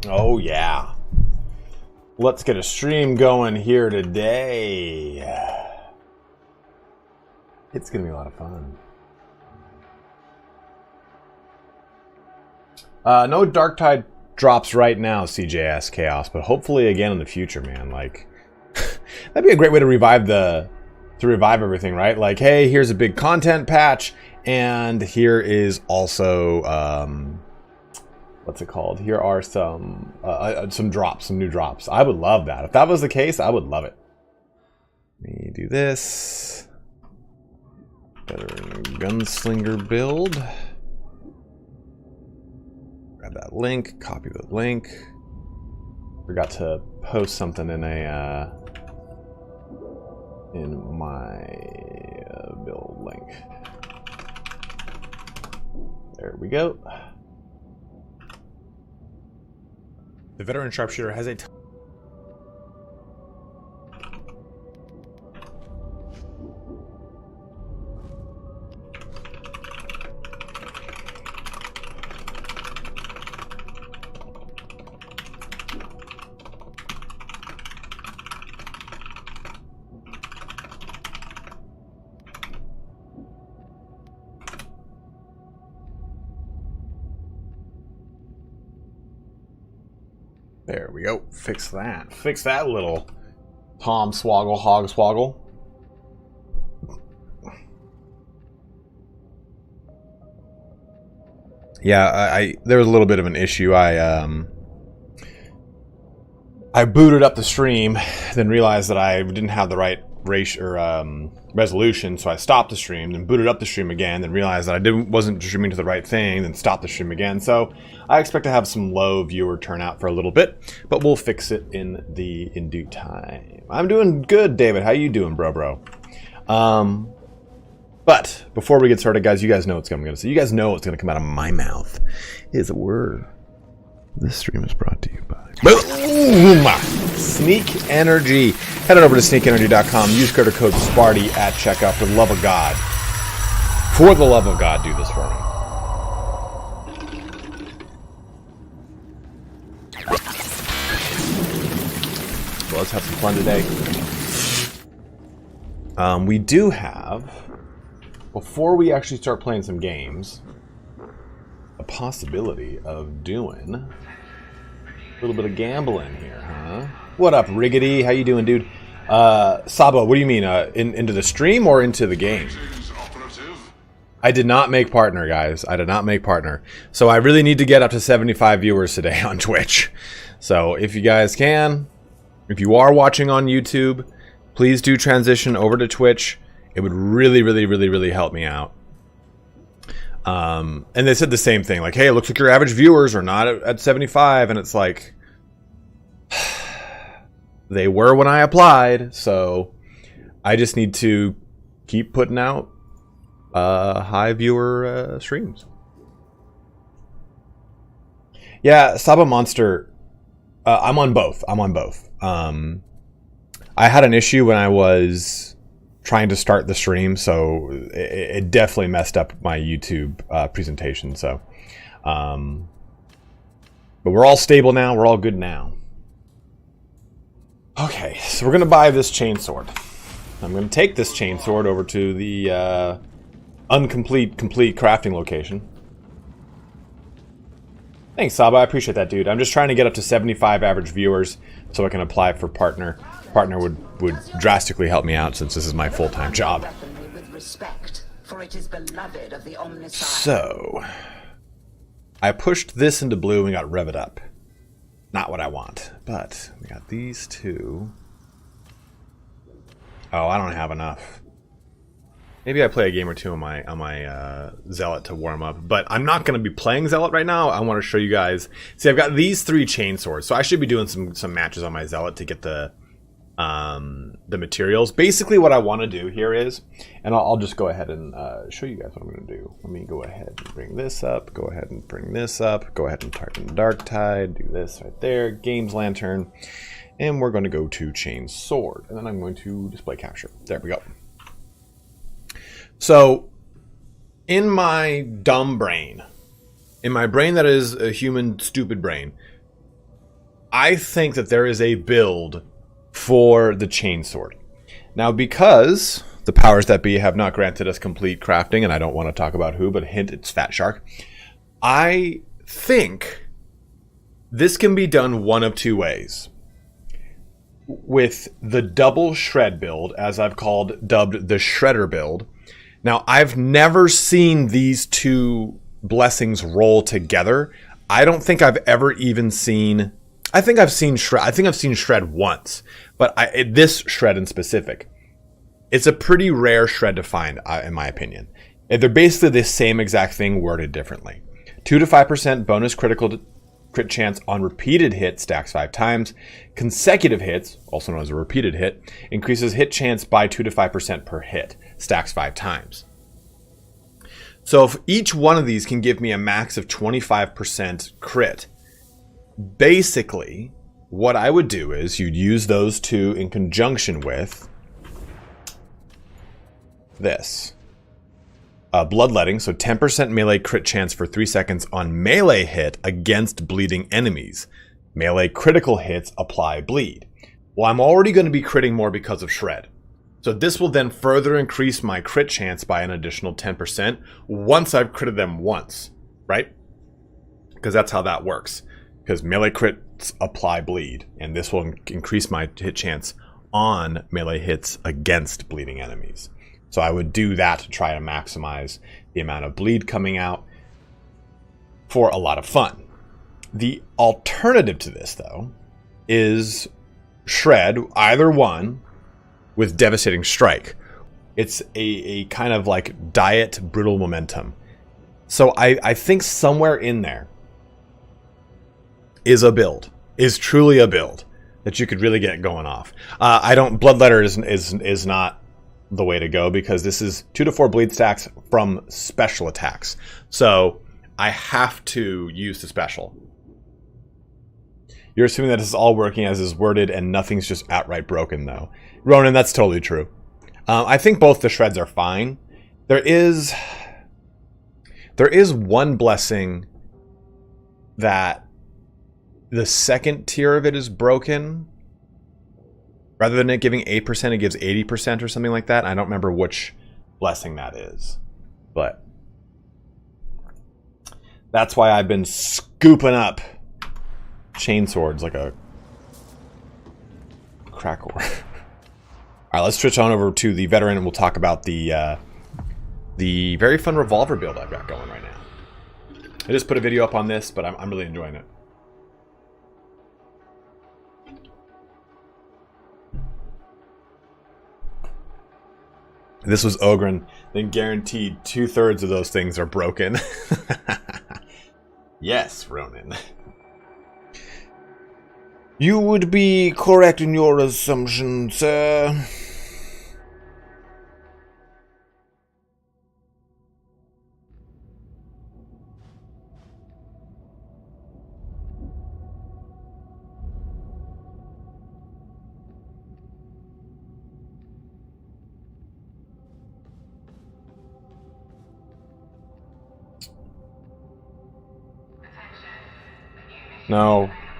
Oh yeah. Let's get a stream going here today. It's gonna be a lot of fun. No Darktide drops right now, CJS Chaos, but hopefully again in the future, man. Like that'd be a great way to revive everything, right? Like, hey, here's a big content patch, and here is also what's it called? Here are some drops, some new drops. I would love that. If that was the case, I would love it. Let me do this. Better gunslinger build. Grab that link, copy the link. Forgot to post something in my build link. There we go. The veteran sharpshooter has a There we go. Fix that. Fix that little Tom Swoggle Hog Swoggle. Yeah, there was a little bit of an issue. I booted up the stream, then realized that I didn't have the right ratio or resolution, so I stopped the stream, then booted up the stream again, then realized that I wasn't streaming to the right thing, then stopped the stream again. So I expect to have some low viewer turnout for a little bit, but we'll fix it in due time. I'm doing good, David. How you doing, bro? But before we get started, guys, you guys know what's going to say. You guys know what's going to come out of my mouth is a word. This stream is brought to you by Boom! Sneak Energy. Head on over to sneakenergy.com. Use code SPARTY at checkout. For the love of God. For the love of God, do this for me. So let's have some fun today. We do have, before we actually start playing some games, a possibility of doing a little bit of gambling here, huh? What up, Riggedy? How you doing, dude? Sabo, what do you mean? Into the stream or into the game? I did not make partner, guys. I did not make partner. So I really need to get up to 75 viewers today on Twitch. So if you guys can, if you are watching on YouTube, please do transition over to Twitch. It would really help me out. And they said the same thing, like, hey, it looks like your average viewers are not at 75, and it's like, they were when I applied, so I just need to keep putting out high viewer streams. Yeah, Saba Monster, I'm on both. I had an issue when I was trying to start the stream, so it definitely messed up my YouTube presentation. So, but we're all stable now. We're all good now. Okay, so we're gonna buy this chainsword. I'm gonna take this chainsword over to the complete crafting location. Thanks, Saba. I appreciate that, dude. I'm just trying to get up to 75 average viewers so I can apply for partner. Partner would drastically help me out since this is my full-time job. So I pushed this into blue and got Rev Up. Not what I want, but we got these two. Oh, I don't have enough. Maybe I play a game or two on my Zealot to warm up, but I'm not going to be playing Zealot right now. I want to show you guys. See, I've got these 3 chainswords, so I should be doing some matches on my Zealot to get the materials. Basically, what I want to do here is, and I'll just go ahead and show you guys what I'm going to do. Let me go ahead and bring this up. Go ahead and bring this up. Go ahead and target Darktide. Do this right there. Games Lantern, and we're going to go to Chainsword, and then I'm going to display capture. There we go. So, in my dumb brain, in my brain that is a human stupid brain, I think that there is a build for the chainsword. Now, because the powers that be have not granted us complete crafting, and I don't want to talk about who, but hint, it's Fat Shark. I think this can be done one of two ways. With the double shred build, as I've dubbed the shredder build. Now, I've never seen these two blessings roll together. I don't think I've ever even seen... I think I've seen shred once, but this shred in specific. It's a pretty rare shred to find, in my opinion. They're basically the same exact thing worded differently. 2 to 5% bonus crit chance on repeated hit, stacks 5 times. Consecutive hits, also known as a repeated hit, increases hit chance by 2 to 5% per hit, stacks 5 times. So if each one of these can give me a max of 25% crit, basically what I would do is you'd use those two in conjunction with this. Bloodletting, so 10% melee crit chance for 3 seconds on melee hit against bleeding enemies. Melee critical hits apply bleed. Well, I'm already going to be critting more because of shred. So this will then further increase my crit chance by an additional 10% once I've critted them once, right? Because that's how that works. Because melee crits apply bleed, and this will increase my hit chance on melee hits against bleeding enemies. So I would do that to try to maximize the amount of bleed coming out for a lot of fun. The alternative to this, though, is shred, either one, with devastating strike. It's a kind of like diet brutal momentum. So I think somewhere in there is truly a build that you could really get going off. Bloodletter is not the way to go, because this is 2 to 4 bleed stacks from special attacks. So I have to use the special. You're assuming that this is all working as is worded and nothing's just outright broken, though. Ronan, that's totally true. I think both the shreds are fine. There is one blessing that the second tier of it is broken. Rather than it giving 8%, it gives 80% or something like that. I don't remember which blessing that is. But that's why I've been scooping up chainswords like a crack whore. Alright, let's switch on over to the veteran and we'll talk about the very fun revolver build I've got going right now. I just put a video up on this, but I'm really enjoying it. This was Ogren, then guaranteed 2/3 of those things are broken. Yes, Ronan. You would be correct in your assumption, sir.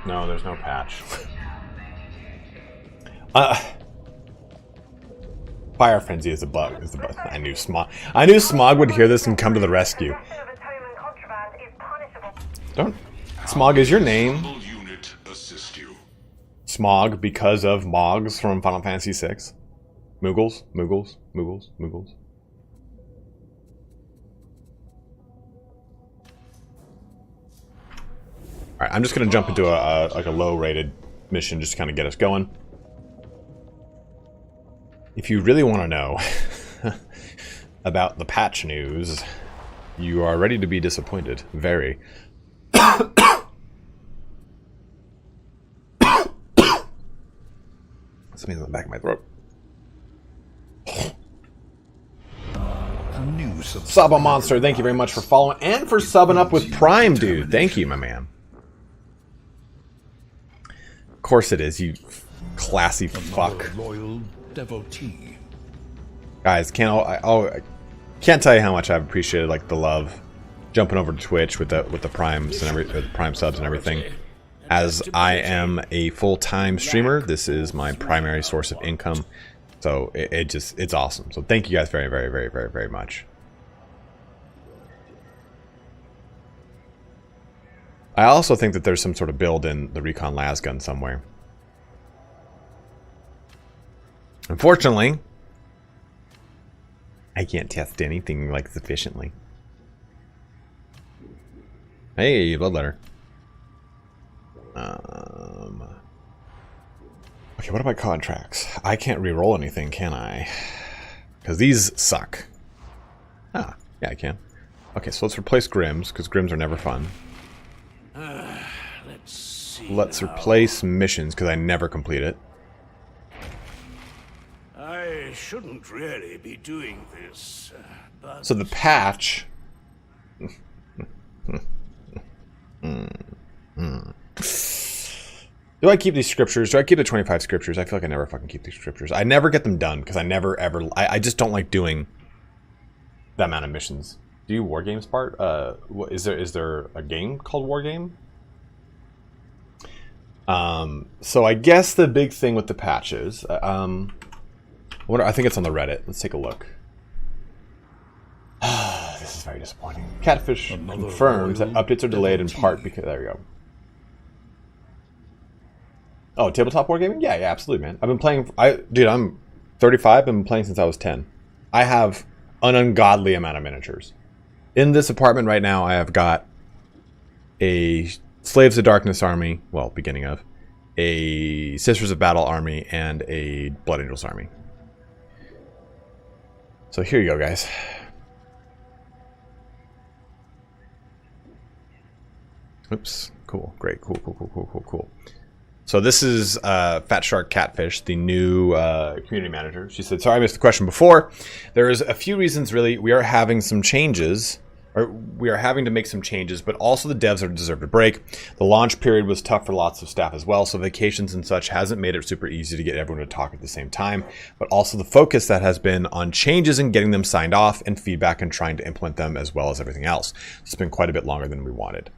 No, there's no patch. Fire Frenzy is a bug. I knew Smog would hear this and come to the rescue. Don't. Smog is your name. Smog because of Mogs from Final Fantasy VI. Moogles. Alright, I'm just going to jump into a low-rated mission just to kind of get us going. If you really want to know about the patch news, you are ready to be disappointed. Very. Something's in the back of my throat. Saba Monster, thank you very much for following and for subbing up with Prime, dude. Thank you, my man. Of course it is, you classy fuck. Loyal devotee. Guys, I can't tell you how much I've appreciated like the love, jumping over to Twitch with the primes and the prime subs and everything. As I am a full-time streamer, this is my primary source of income. So it's awesome. So thank you guys very, very, very, very, very much. I also think that there's some sort of build in the Recon las gun somewhere. Unfortunately, I can't test anything like sufficiently. Hey, bloodletter. Okay, what about contracts? I can't re-roll anything, can I? Because these suck. Ah, yeah, I can. Okay, so let's replace Grims, because Grims are never fun. Let's replace missions, because I never complete it. I shouldn't really be doing this, but... So the patch... Do I keep these scriptures? Do I keep the 25 scriptures? I feel like I never fucking keep these scriptures. I never get them done because I never ever... I just don't like doing that amount of missions. Do you War Games part? Is there a game called War Game? So I guess the big thing with the patches... I think it's on the Reddit. Let's take a look. This is very disappointing. Catfish confirms that updates are delayed in part because... There we go. Oh, tabletop wargaming? Yeah, absolutely, man. I've been playing... Dude, I'm 35. I've been playing since I was 10. I have an ungodly amount of miniatures. In this apartment right now, I have got a Slaves of Darkness army. Well, beginning of. A Sisters of Battle army and a Blood Angels army. So here you go, guys. Oops. Cool. Great. Cool. So this is Fat Shark Catfish, the new community manager. She said, sorry I missed the question before. There's a few reasons, really. We are having some changes, or we are having to make some changes, but also the devs deserve a break. The launch period was tough for lots of staff as well, so vacations and such hasn't made it super easy to get everyone to talk at the same time, but also the focus that has been on changes and getting them signed off and feedback and trying to implement them as well as everything else. It's been quite a bit longer than we wanted.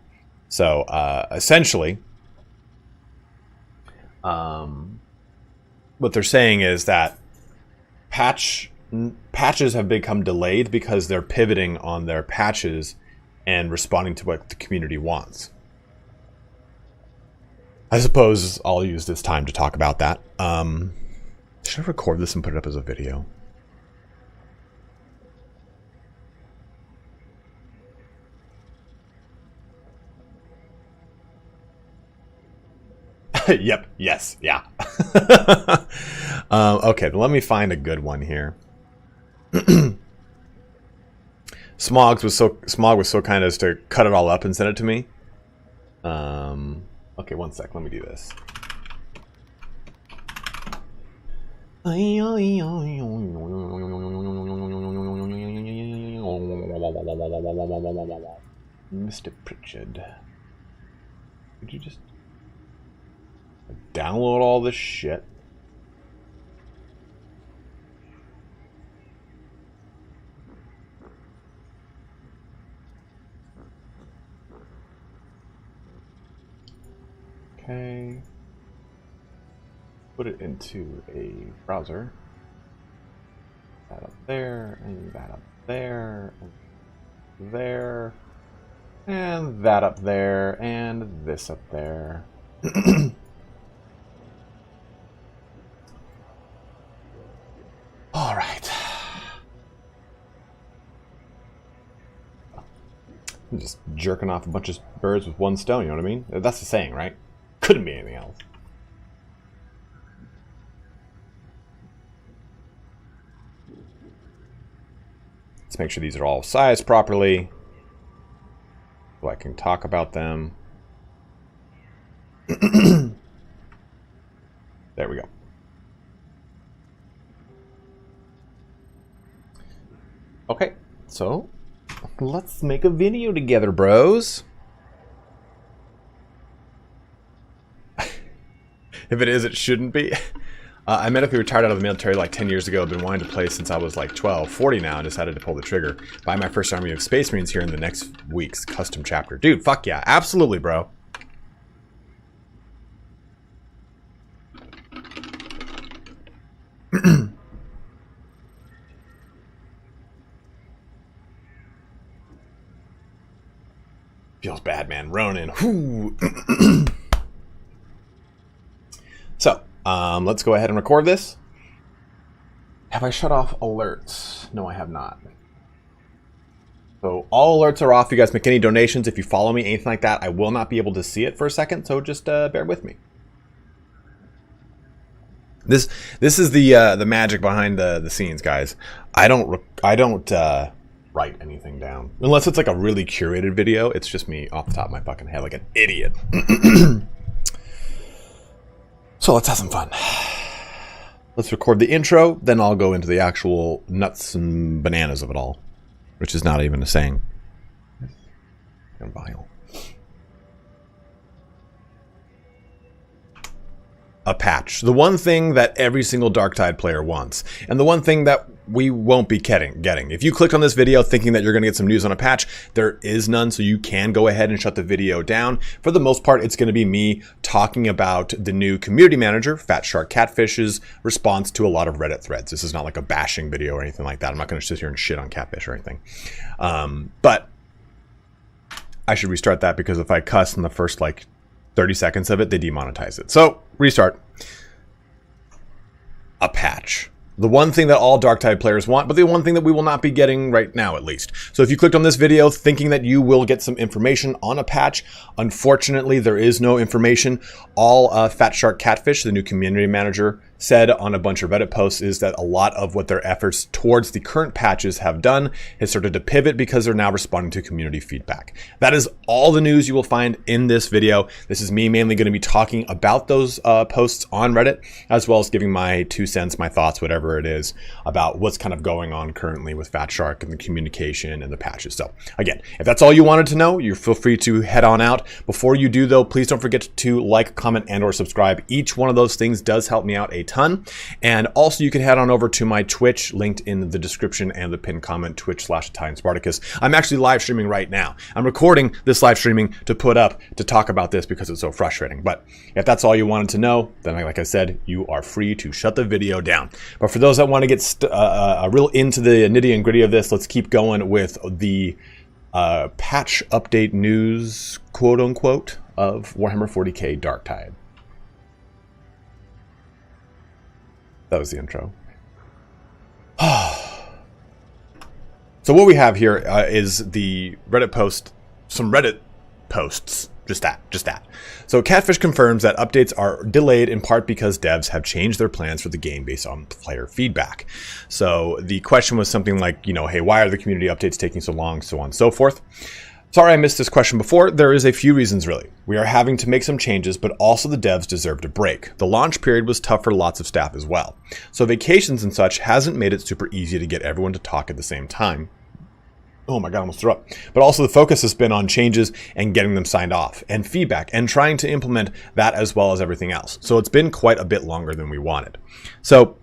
So essentially... what they're saying is that patches have become delayed because they're pivoting on their patches and responding to what the community wants. I suppose I'll use this time to talk about that. Should I record this and put it up as a video? Yep. Yes. Yeah. Okay. Let me find a good one here. Smog was so kind as to cut it all up and send it to me. Okay. One sec. Let me do this. Mr. Pritchard, could you just download all this shit? Okay. Put it into a browser. That up there, and that up there, and there, and that up there, and this up there. All right. I'm just jerking off a bunch of birds with one stone, you know what I mean? That's the saying, right? Couldn't be anything else. Let's make sure these are all sized properly so I can talk about them. There we go. Okay, so let's make a video together, bros. If it is, it shouldn't be. I medically retired out of the military like 10 years ago. I've been wanting to play since I was like 12, 40 now, and decided to pull the trigger. Buy my first army of Space Marines here in the next week's custom chapter. Dude, fuck yeah. Absolutely, bro. Feels bad, man. Ronin. Whoo. So, let's go ahead and record this. Have I shut off alerts? No, I have not. So all alerts are off. You guys make any donations. If you follow me, anything like that, I will not be able to see it for a second. So just bear with me. This is the magic behind the scenes, guys. I don't write anything down unless it's like a really curated video. It's just me off the top of my fucking head like an idiot. So let's have some fun. Let's record the intro, then I'll go into the actual nuts and bananas of it all, which is not even a saying. Vile. A patch. The one thing that every single Darktide player wants, and the one thing that we won't be getting. If you clicked on this video thinking that you're going to get some news on a patch, there is none, so you can go ahead and shut the video down. For the most part, it's going to be me talking about the new community manager, Fat Shark Catfish's response to a lot of Reddit threads. This is not like a bashing video or anything like that. I'm not going to sit here and shit on Catfish or anything. But I should restart that because if I cuss in the first like 30 seconds of it, they demonetize it. So, restart. A patch. The one thing that all Darktide players want, but the one thing that we will not be getting right now, at least. So if you clicked on this video thinking that you will get some information on a patch, unfortunately, there is no information. All Fat Shark Catfish, the new community manager, said on a bunch of Reddit posts is that a lot of what their efforts towards the current patches have done has started to pivot because they're now responding to community feedback. That is all the news you will find in this video. This is me mainly going to be talking about those posts on Reddit, as well as giving my 2 cents, my thoughts, whatever it is, about what's kind of going on currently with Fat Shark and the communication and the patches. So again, if that's all you wanted to know, you feel free to head on out. Before you do though, please don't forget to like, comment, and or subscribe. Each one of those things does help me out a ton. And also you can head on over to my Twitch, linked in the description and the pinned comment, twitch/ItalianSpartacus. I'm actually live streaming right now. I'm recording this live streaming to put up to talk about this because it's so frustrating. But if that's all you wanted to know, then like I said, you are free to shut the video down. But for those that want to get real into the nitty and gritty of this, let's keep going with the patch update news, quote unquote, of Warhammer 40k Darktide. That was the intro. So what we have here is the Reddit post, some Reddit posts, just that. So Catfish confirms that updates are delayed in part because devs have changed their plans for the game based on player feedback. So the question was something like, you know, hey, why are the community updates taking so long, so on and so forth. Sorry I missed this question before. There is a few reasons, really. We are having to make some changes, but also the devs deserved a break. The launch period was tough for lots of staff as well. So vacations and such hasn't made it super easy to get everyone to talk at the same time. Oh my god, I almost threw up. But also the focus has been on changes and getting them signed off, and feedback, and trying to implement that as well as everything else. So it's been quite a bit longer than we wanted. So,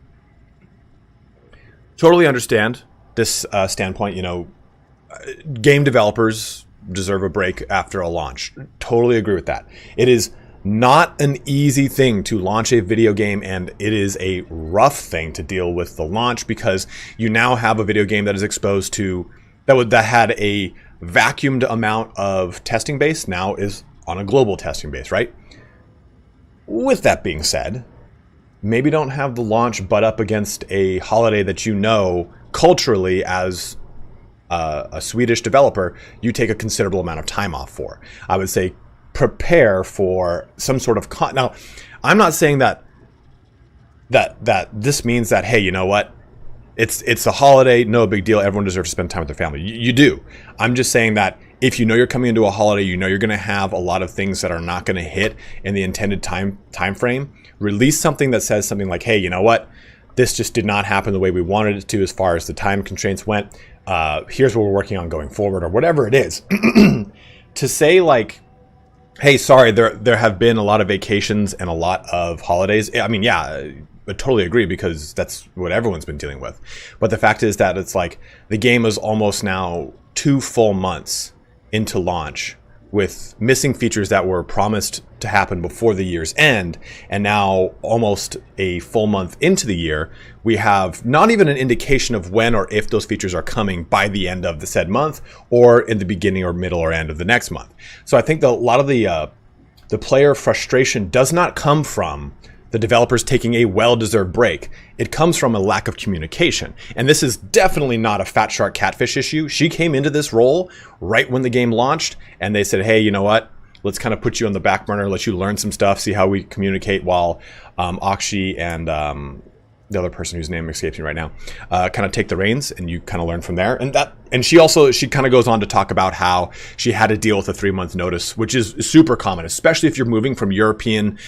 totally understand this standpoint. You know, game developers deserve a break after a launch. Totally agree with that. It is not an easy thing to launch a video game, and it is a rough thing to deal with the launch because you now have a video game that is exposed to that had a vacuumed amount of testing base, now is on a global testing base, right? With that being said, maybe don't have the launch butt up against a holiday that you know culturally as a Swedish developer, you take a considerable amount of time off for. I would say prepare for some sort of now, I'm not saying that this means that, hey, you know what? It's a holiday, no big deal. Everyone deserves to spend time with their family. You do. I'm just saying that if you know you're coming into a holiday, you know you're going to have a lot of things that are not going to hit in the intended time frame. Release something that says something like, hey, you know what? This just did not happen the way we wanted it to as far as the time constraints went. Here's what we're working on going forward, or whatever it is. To say like, hey, sorry, there have been a lot of vacations and a lot of holidays. I mean, yeah, I totally agree because that's what everyone's been dealing with. But the fact is that it's like the game is almost now 2 full months into launch with missing features that were promised to happen before the year's end. And now, almost a full month into the year, we have not even an indication of when or if those features are coming by the end of the said month, or in the beginning or middle or end of the next month. So I think that a lot of the player frustration does not come from the developers taking a well-deserved break. It comes from a lack of communication. And this is definitely not a Fat Shark Catfish issue. She came into this role right when the game launched, and they said, hey, you know what? Let's kind of put you on the back burner, let you learn some stuff, see how we communicate, while Akshi and the other person whose name escapes me right now kind of take the reins, and you kind of learn from there. And she kind of goes on to talk about how she had to deal with a 3-month notice, which is super common, especially if you're moving from European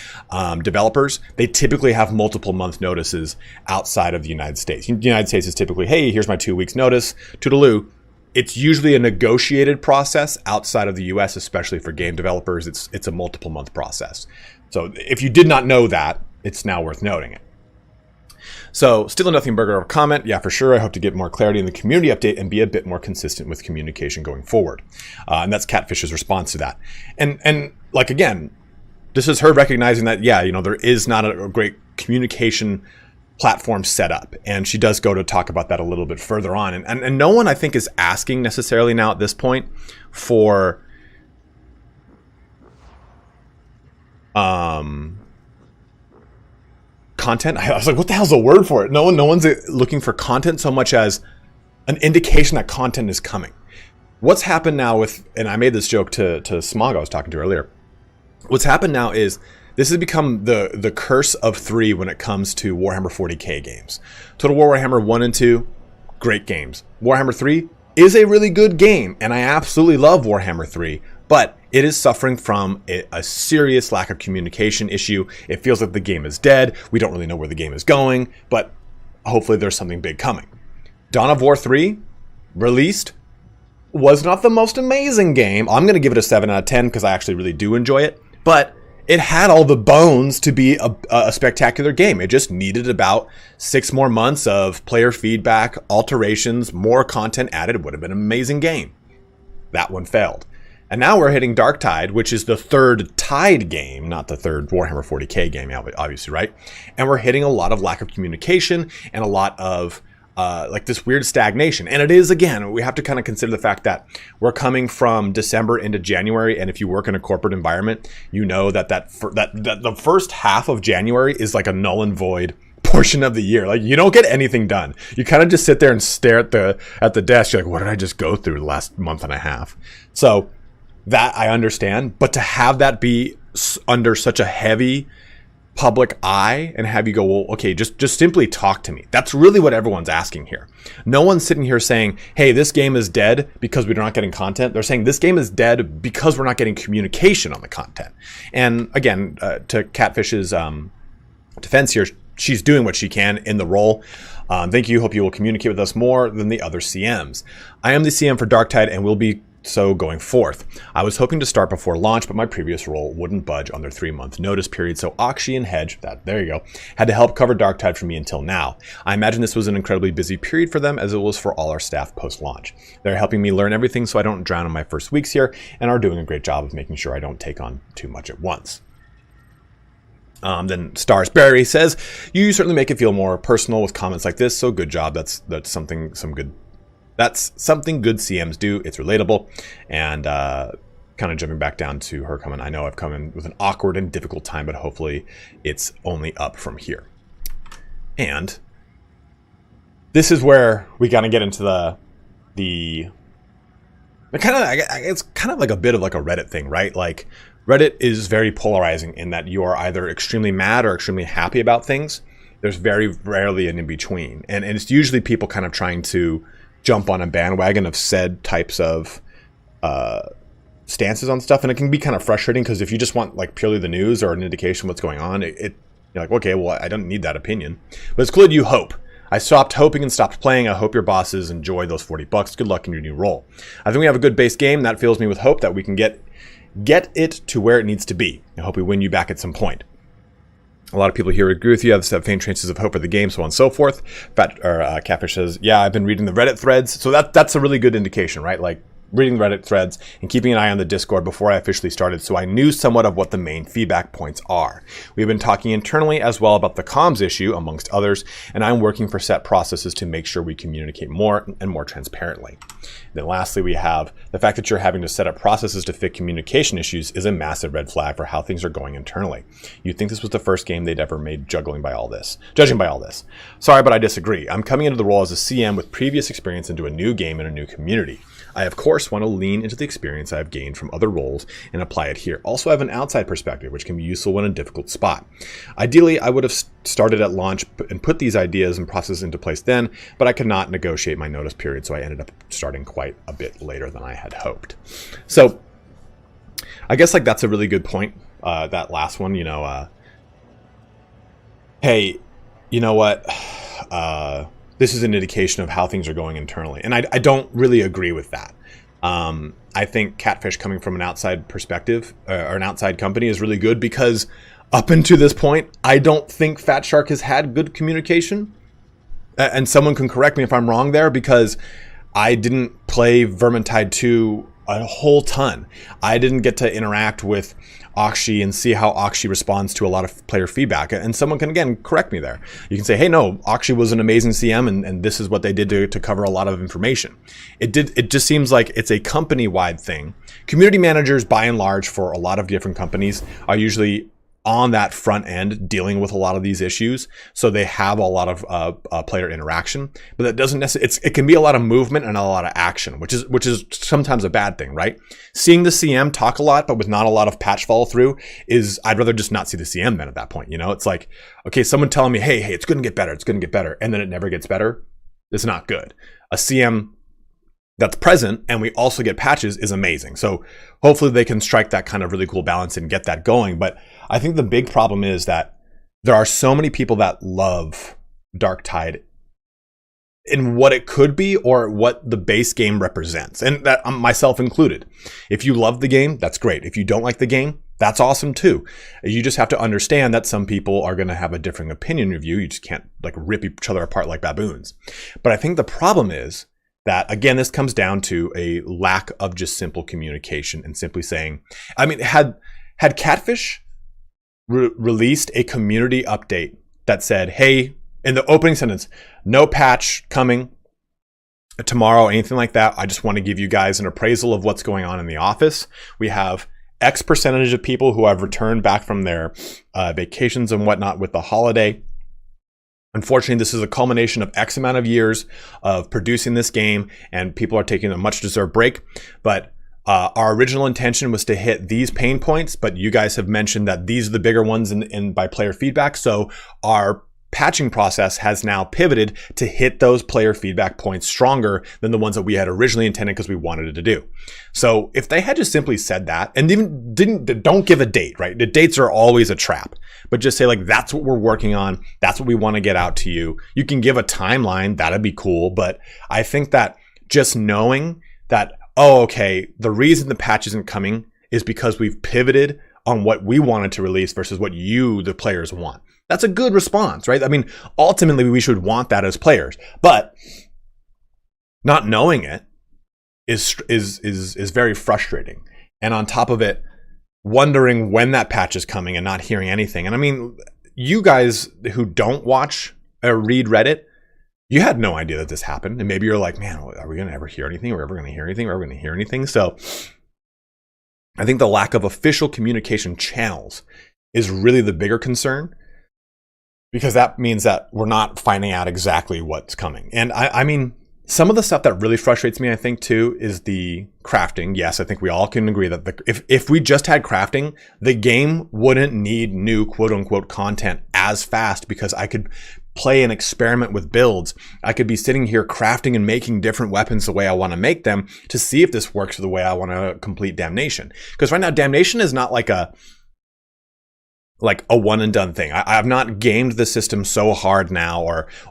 developers. They typically have multiple month notices outside of the United States. The United States is typically, hey, here's my 2 weeks notice, toodaloo. It's usually a negotiated process. Outside of the US, especially for game developers, it's a multiple month process. So if you did not know that, it's now worth noting it. So, Still a Nothing Burger comment, yeah, for sure. I hope to get more clarity in the community update and be a bit more consistent with communication going forward. And that's Catfish's response to that. And like, again, this is her recognizing that, yeah, you know, there is not a great communication platform set up. And she does go to talk about that a little bit further on. And no one, I think, is asking necessarily now at this point for content. I was like, what the hell's the word for it? No one's looking for content so much as an indication that content is coming. What's happened now with, and I made this joke to Smog I was talking to earlier. What's happened now is this has become the curse of 3 when it comes to Warhammer 40k games. Total War Warhammer 1 and 2, great games. Warhammer 3 is a really good game, and I absolutely love Warhammer 3, but it is suffering from a serious lack of communication issue. It feels like the game is dead. We don't really know where the game is going, but hopefully there's something big coming. Dawn of War 3, released, was not the most amazing game. I'm going to give it a 7 out of 10 because I actually really do enjoy it, but it had all the bones to be a spectacular game. It just needed about 6 more months of player feedback, alterations, more content added. It would have been an amazing game. That one failed. And now we're hitting Darktide, which is the third Tide game, not the third Warhammer 40k game, obviously, right? And we're hitting a lot of lack of communication and a lot of like this weird stagnation. And it is, again, we have to kind of consider the fact that we're coming from December into January, and if you work in a corporate environment, you know that the first half of January is like a null and void portion of the year. Like, you don't get anything done. You kind of just sit there and stare at the desk. You're like, what did I just go through the last month and a half? So that I understand, but to have that be under such a heavy public eye and have you go, well, okay, just simply talk to me. That's really what everyone's asking here. No one's sitting here saying, hey, this game is dead because we're not getting content. They're saying this game is dead because we're not getting communication on the content. And again, to Catfish's defense here, she's doing what she can in the role. Thank you. Hope you will communicate with us more than the other CMs. I am the CM for Darktide and will be so going forth. I was hoping to start before launch, but my previous role wouldn't budge on their 3-month notice period, so Akshi and Hedge, there you go, had to help cover Darktide for me until now. I imagine this was an incredibly busy period for them, as it was for all our staff post-launch. They're helping me learn everything so I don't drown in my first weeks here, and are doing a great job of making sure I don't take on too much at once. Then Starsberry says, you certainly make it feel more personal with comments like this, so good job. That's something good CMs do. It's relatable. And kind of jumping back down to her comment, I know I've come in with an awkward and difficult time, but hopefully it's only up from here. And this is where we kind of get into it's kind of like a bit of like a Reddit thing, right? Like, Reddit is very polarizing in that you are either extremely mad or extremely happy about things. There's very rarely an in-between. And it's usually people kind of trying to jump on a bandwagon of said types of stances on stuff, and it can be kind of frustrating because if you just want like purely the news or an indication of what's going on, you're like, okay, well, I don't need that opinion. But it's cool that you hope. I stopped hoping and stopped playing. I hope your bosses enjoy those $40. Good luck in your new role. I think we have a good base game that fills me with hope that we can get it to where it needs to be. I hope we win you back at some point. A lot of people here agree with you. Have faint chances of hope for the game, so on and so forth. Catfish says, yeah, I've been reading the Reddit threads. So that's a really good indication, right? Like, reading Reddit threads and keeping an eye on the Discord before I officially started, so I knew somewhat of what the main feedback points are. We've been talking internally as well about the comms issue, amongst others, and I'm working for set processes to make sure we communicate more and more transparently. Then lastly, we have the fact that you're having to set up processes to fix communication issues is a massive red flag for how things are going internally. You'd think this was the first game they'd ever made judging by all this. Sorry, but I disagree. I'm coming into the role as a CM with previous experience into a new game and a new community. I, of course, want to lean into the experience I've gained from other roles and apply it here. Also, I have an outside perspective, which can be useful when in a difficult spot. Ideally, I would have started at launch and put these ideas and processes into place then, but I could not negotiate my notice period, so I ended up starting quite a bit later than I had hoped. So, I guess like that's a really good point, that last one, hey, you know what, this is an indication of how things are going internally. And I don't really agree with that. I think Catfish coming from an outside perspective or an outside company is really good because up until this point, I don't think Fat Shark has had good communication. And someone can correct me if I'm wrong there, because I didn't play Vermintide 2 a whole ton. I didn't get to interact with Akshay and see how Akshay responds to a lot of player feedback. And someone can, again, correct me there. You can say, hey, no, Akshay was an amazing CM and this is what they did to cover a lot of information. It just seems like it's a company-wide thing. Community managers, by and large, for a lot of different companies are usually on that front end dealing with a lot of these issues, so they have a lot of player interaction, but that doesn't necessarily, it can be a lot of movement and a lot of action, which is sometimes a bad thing, right? Seeing the CM talk a lot but with not a lot of patch follow through is, I'd rather just not see the CM then at that point. It's like, okay, someone telling me, hey, it's gonna get better, and then it never gets better. It's not good. A CM that's present and we also get patches is amazing. So hopefully they can strike that kind of really cool balance and get that going. But I think the big problem is that there are so many people that love Darktide in what it could be or what the base game represents, and that myself included. If you love the game, that's great. If you don't like the game, that's awesome too. You just have to understand that some people are going to have a different opinion of you. You just can't like rip each other apart like baboons. But I think the problem is that, again, this comes down to a lack of just simple communication and simply saying, I mean, had Catfish released a community update that said, hey, in the opening sentence, no patch coming tomorrow, anything like that, I just want to give you guys an appraisal of what's going on in the office. We have X percentage of people who have returned back from their vacations and whatnot with the holiday. Unfortunately, this is a culmination of X amount of years of producing this game, and people are taking a much deserved break. But our original intention was to hit these pain points, but you guys have mentioned that these are the bigger ones in by player feedback. So our patching process has now pivoted to hit those player feedback points stronger than the ones that we had originally intended because we wanted it to do. So if they had just simply said that and even don't give a date, right? The dates are always a trap, but just say like, that's what we're working on. That's what we want to get out to you. You can give a timeline. That'd be cool. But I think that just knowing that, oh, okay, the reason the patch isn't coming is because we've pivoted on what we wanted to release versus what you, the players, want. That's a good response, right? I mean, ultimately, we should want that as players, but not knowing it is very frustrating. And on top of it, wondering when that patch is coming and not hearing anything. And I mean, you guys who don't watch or read Reddit, you had no idea that this happened. And maybe you're like, man, are we going to ever hear anything? Are we ever going to hear anything? Are we going to hear anything? So I think the lack of official communication channels is really the bigger concern, because that means that we're not finding out exactly what's coming. And I mean, some of the stuff that really frustrates me, I think, too, is the crafting. Yes, I think we all can agree that if we just had crafting, the game wouldn't need new quote-unquote content as fast, because I could play and experiment with builds. I could be sitting here crafting and making different weapons the way I want to make them to see if this works the way I want to complete Damnation. Because right now, Damnation is not like a one and done thing. I have not gamed the system so hard now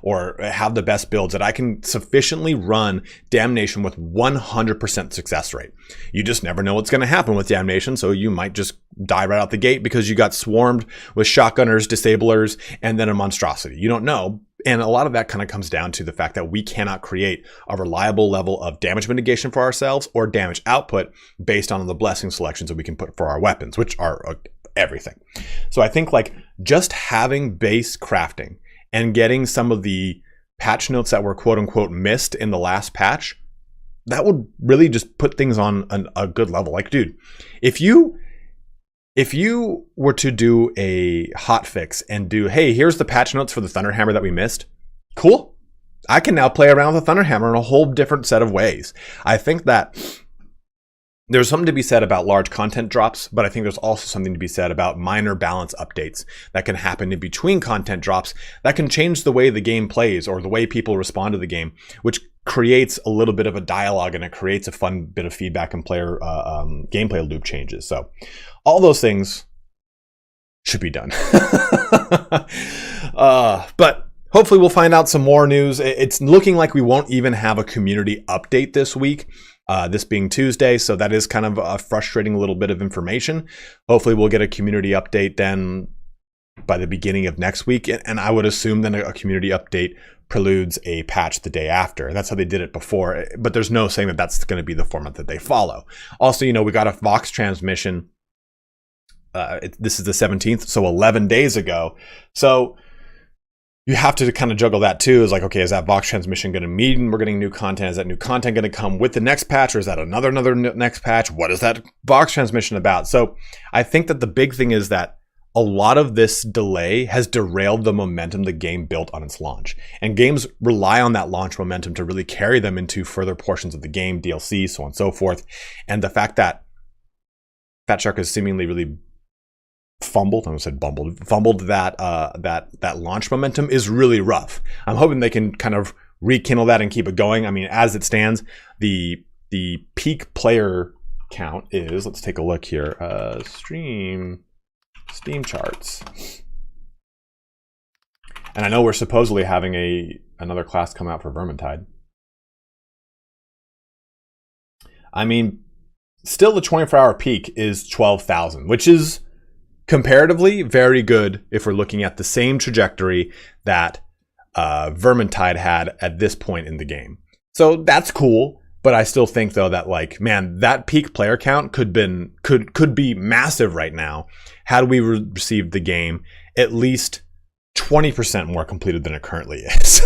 or have the best builds that I can sufficiently run Damnation with 100% success rate. You just never know what's going to happen with Damnation, so you might just die right out the gate because you got swarmed with shotgunners, disablers, and then a monstrosity. You don't know. And a lot of that kind of comes down to the fact that we cannot create a reliable level of damage mitigation for ourselves or damage output based on the blessing selections that we can put for our weapons, which are everything. So I think like just having base crafting and getting some of the patch notes that were quote unquote missed in the last patch, that would really just put things on a good level. Like, dude, if you were to do a hot fix and do, hey, here's the patch notes for the Thunderhammer that we missed, cool. I can now play around with the Thunderhammer in a whole different set of ways. I think that there's something to be said about large content drops, but I think there's also something to be said about minor balance updates that can happen in between content drops that can change the way the game plays or the way people respond to the game, which creates a little bit of a dialogue and it creates a fun bit of feedback and player gameplay loop changes. So all those things should be done. But hopefully we'll find out some more news. It's looking like we won't even have a community update this week. This being Tuesday, so that is kind of a frustrating little bit of information. Hopefully we'll get a community update then by the beginning of next week, and I would assume then a community update preludes a patch the day after. That's how they did it before, but there's no saying that that's going to be the format that they follow. Also, we got a Vox transmission. This is the 17th, so 11 days ago. So you have to kind of juggle that too. Is like, okay, is that Vox transmission going to mean we're getting new content? Is that new content going to come with the next patch, or is that another next patch? What is that Vox transmission about? So I think that the big thing is that a lot of this delay has derailed the momentum the game built on its launch. And games rely on that launch momentum to really carry them into further portions of the game, DLC, so on and so forth. And the fact that Fat Shark has seemingly really fumbled that launch momentum is really rough. I'm hoping they can kind of rekindle that and keep it going. I mean, as it stands, the peak player count is, let's take a look here, Steam charts. And I know we're supposedly having another class come out for Vermintide. I mean, still the 24-hour peak is 12,000, which is comparatively very good if we're looking at the same trajectory that Vermintide had at this point in the game. So that's cool, but I still think though that, like, man, that peak player count could be massive right now had we received the game at least 20% more completed than it currently is.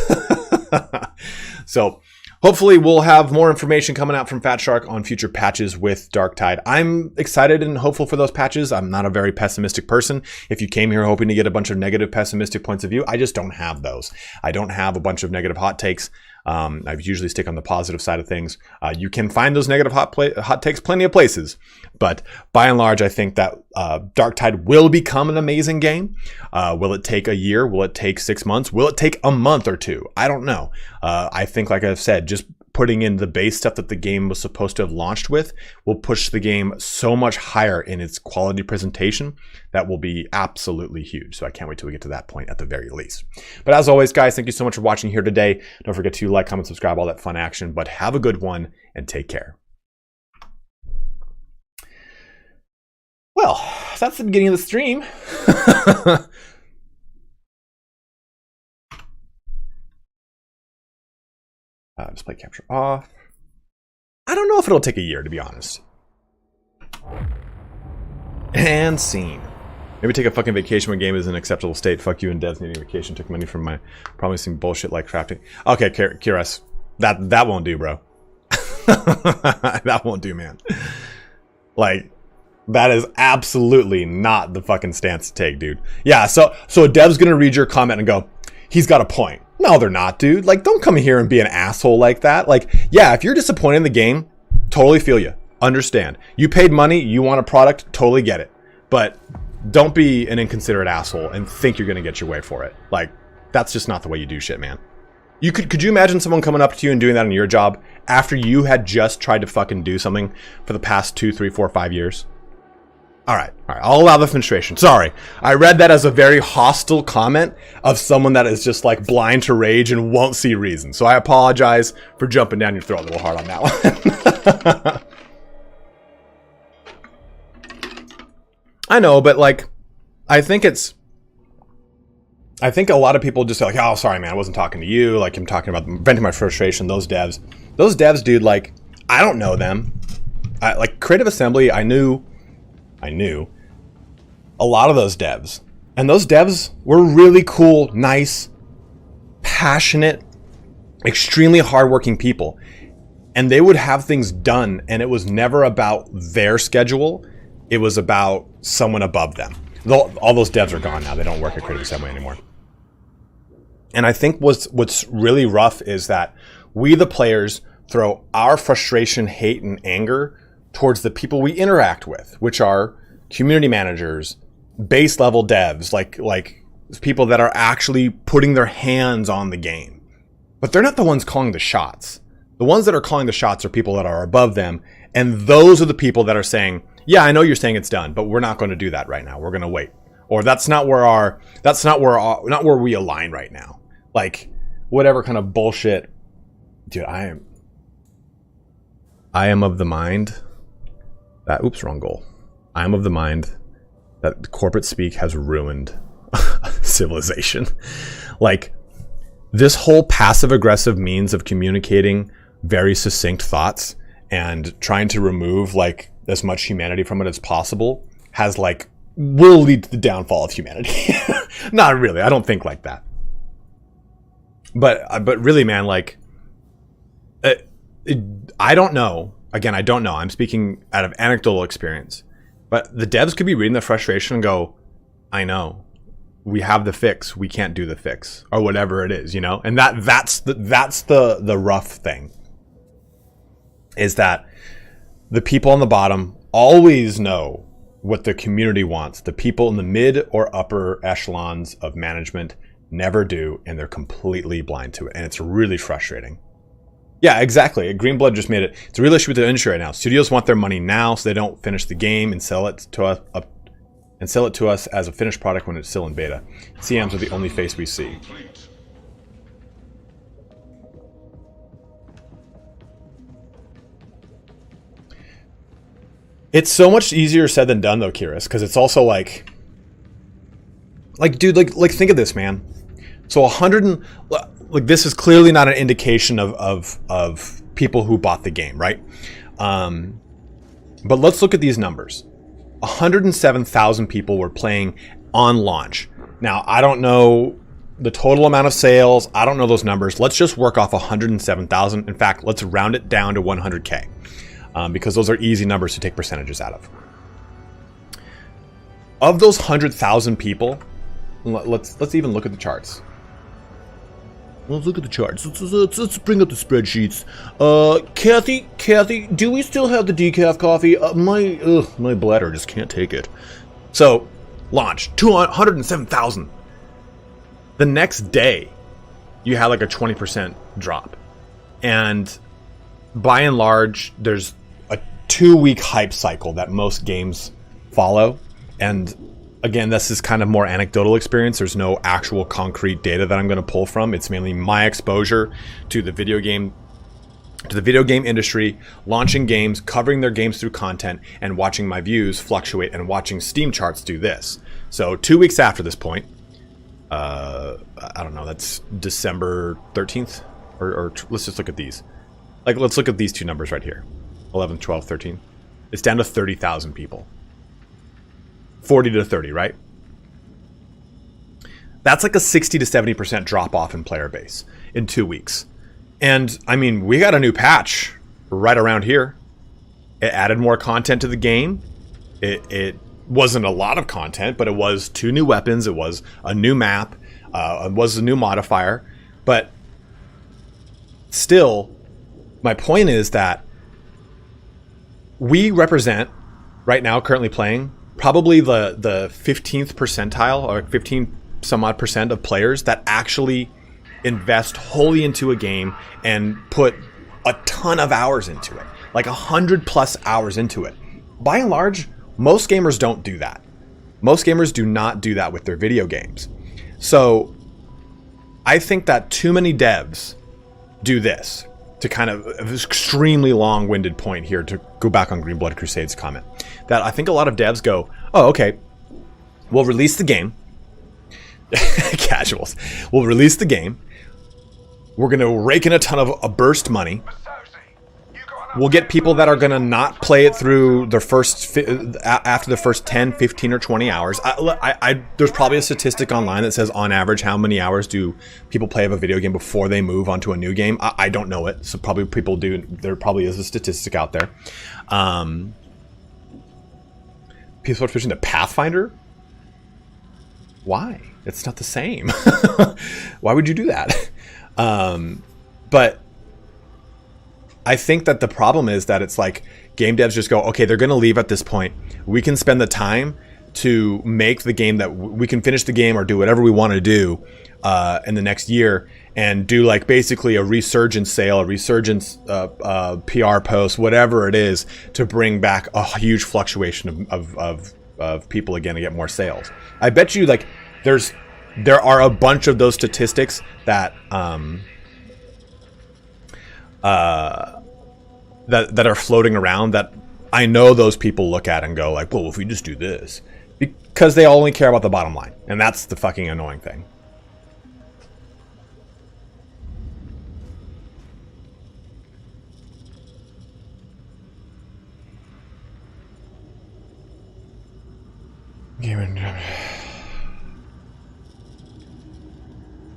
So hopefully we'll have more information coming out from Fat Shark on future patches with Darktide. I'm excited and hopeful for those patches. I'm not a very pessimistic person. If you came here hoping to get a bunch of negative pessimistic points of view, I just don't have those. I don't have a bunch of negative hot takes. I usually stick on the positive side of things. You can find those negative hot takes plenty of places, but by and large, I think that Darktide will become an amazing game. Will it take a year? Will it take 6 months? Will it take a month or two? I don't know. I think, like I've said, just putting in the base stuff that the game was supposed to have launched with will push the game so much higher in its quality presentation that will be absolutely huge. So I can't wait till we get to that point at the very least. But as always, guys, thank you so much for watching here today. Don't forget to like, comment, subscribe, all that fun action, but have a good one and take care. Well, that's the beginning of the stream. Display capture off. I don't know if it'll take a year, to be honest. And scene. Maybe take a fucking vacation when game is in an acceptable state. Fuck you and devs needing a vacation. Took money from my promising bullshit like crafting. Okay, Kiras. That won't do, bro. That won't do, man. Like, that is absolutely not the fucking stance to take, dude. Yeah, so a dev's gonna read your comment and go, he's got a point. No, they're not, dude. Like, don't come here and be an asshole like that. Like, yeah, if you're disappointed in the game, totally feel you. Understand. You paid money, you want a product, totally get it. But don't be an inconsiderate asshole and think you're gonna get your way for it. Like, that's just not the way you do shit, man. Could you imagine someone coming up to you and doing that in your job after you had just tried to fucking do something for the past 2, 3, 4, 5 years? All right, I'll allow the frustration. Sorry, I read that as a very hostile comment of someone that is just like blind to rage and won't see reason. So I apologize for jumping down your throat a little hard on that one. I know, but like, I think it's I think a lot of people just say like, oh, sorry, man, I wasn't talking to you. Like, I'm talking about venting my frustration. Those devs, dude, like, I don't know them. Like, Creative Assembly, I knew a lot of those devs. And those devs were really cool, nice, passionate, extremely hardworking people. And they would have things done, and it was never about their schedule. It was about someone above them. All those devs are gone now. They don't work at Creative Assembly anymore. And I think what's really rough is that we, the players, throw our frustration, hate, and anger towards the people we interact with, which are community managers, base level devs, like people that are actually putting their hands on the game. But they're not the ones calling the shots. The ones that are calling the shots are people that are above them, and those are the people that are saying, yeah, I know you're saying it's done, but we're not going to do that right now. We're going to wait. Or that's not where we align right now. Like, whatever kind of bullshit. Dude, I am of the mind that, oops, wrong goal. I am of the mind that corporate speak has ruined civilization. Like, this whole passive-aggressive means of communicating very succinct thoughts and trying to remove, like, as much humanity from it as possible will lead to the downfall of humanity. Not really. I don't think like that. But really, man, like, I don't know. Again, I don't know. I'm speaking out of anecdotal experience. But the devs could be reading the frustration and go, I know. We have the fix. We can't do the fix. Or whatever it is, you know? And that's the rough thing. Is that the people on the bottom always know what the community wants. The people in the mid or upper echelons of management never do, and they're completely blind to it. And it's really frustrating. Yeah, exactly. Greenblood just made it. It's a real issue with the industry right now. Studios want their money now, so they don't finish the game and sell it to us as a finished product when it's still in beta. CMs are the only face we see. It's so much easier said than done, though, Kiris, because it's also like, dude, like think of this, man. So 100 and like, this is clearly not an indication of people who bought the game, right? But let's look at these numbers. 107,000 people were playing on launch. Now, I don't know the total amount of sales. I don't know those numbers. Let's just work off 107,000. In fact, let's round it down to 100K. Because those are easy numbers to take percentages out of. Of those 100,000 people, let's even look at the charts. Let's look at the charts. Let's bring up the spreadsheets. Kathy, do we still have the decaf coffee? My bladder just can't take it. So, launch 207,000. The next day, you had like a 20% drop, and by and large, there's a 2-week hype cycle that most games follow. And again, this is kind of more anecdotal experience. There's no actual concrete data that I'm going to pull from. It's mainly my exposure to the video game industry, launching games, covering their games through content, and watching my views fluctuate and watching Steam charts do this. So 2 weeks after this point, I don't know, that's December 13th, or let's just look at these. Like, let's look at these two numbers right here. 11, 12, 13. It's down to 30,000 people. 40 to 30, right? That's like a 60 to 70% drop off in player base in 2 weeks. And I mean, we got a new patch right around here. It added more content to the game. It wasn't a lot of content, but it was 2 new weapons. It was a new map. It was a new modifier. But still, my point is that we represent, right now, currently playing, probably the 15th percentile, or 15 some odd percent of players that actually invest wholly into a game and put a ton of hours into it, like 100+ hours into it. By and large, most gamers don't do that. Most gamers do not do that with their video games. So I think that too many devs do this, to kind of this extremely long-winded point here, to go back on Greenblood Crusade's comment, that I think a lot of devs go, oh, okay, we'll release the game. Casuals. We'll release the game. We're going to rake in a ton of burst money. We'll get people that are going to not play it through their after the first 10, 15, or 20 hours. There's probably a statistic online that says on average how many hours do people play of a video game before they move on to a new game. I don't know it, so probably people do. There probably is a statistic out there. People are switching to Pathfinder? Why? It's not the same. Why would you do that? But I think that the problem is that it's like game devs just go, okay, they're going to leave at this point. We can spend the time to make the game that we can finish the game or do whatever we want to do in the next year and do like basically a resurgence sale, a resurgence PR post, whatever it is, to bring back a huge fluctuation of people again to get more sales. I bet you like there are a bunch of those statistics that that are floating around that I know those people look at and go like, well, if we just do this, because they only care about the bottom line, and that's the fucking annoying thing.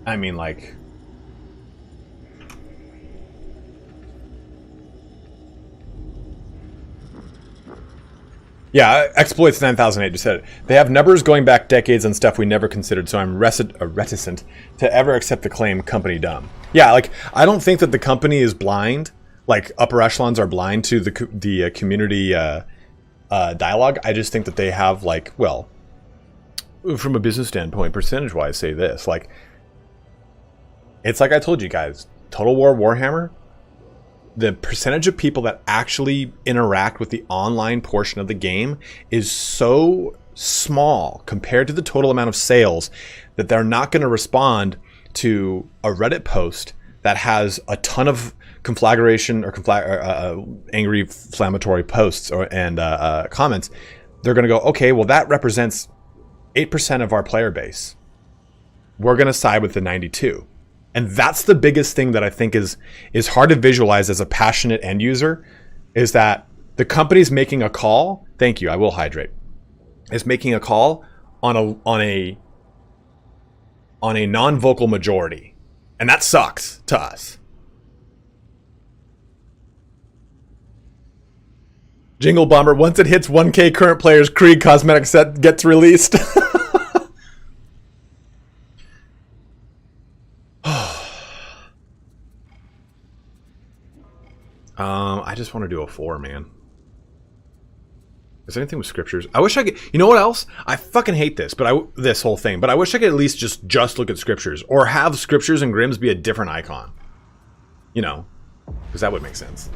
I mean, like, yeah, Exploits 9008 just said it. They have numbers going back decades and stuff we never considered, so I'm reticent to ever accept the claim company dumb. Yeah, like, I don't think that the company is blind, like upper echelons are blind to the community dialogue. I just think that they have, like, well, from a business standpoint, percentage-wise, say this. Like, it's like I told you guys, Total War Warhammer, the percentage of people that actually interact with the online portion of the game is so small compared to the total amount of sales that they're not going to respond to a Reddit post that has a ton of conflagration or angry, inflammatory posts and comments. They're going to go, okay, well, that represents 8% of our player base. We're going to side with the 92. And that's the biggest thing that I think is hard to visualize as a passionate end user, is that the company's making a call. Thank you, I will hydrate. Is making a call on a non-vocal majority, and that sucks to us. Jingle Bomber, once it hits 1K current players, Krieg cosmetic set gets released. I just want to do a 4, man. Is there anything with scriptures? I wish I could. You know what else? I fucking hate this, but this whole thing. But I wish I could at least just look at scriptures, or have scriptures and Grimm's be a different icon. You know, because that would make sense.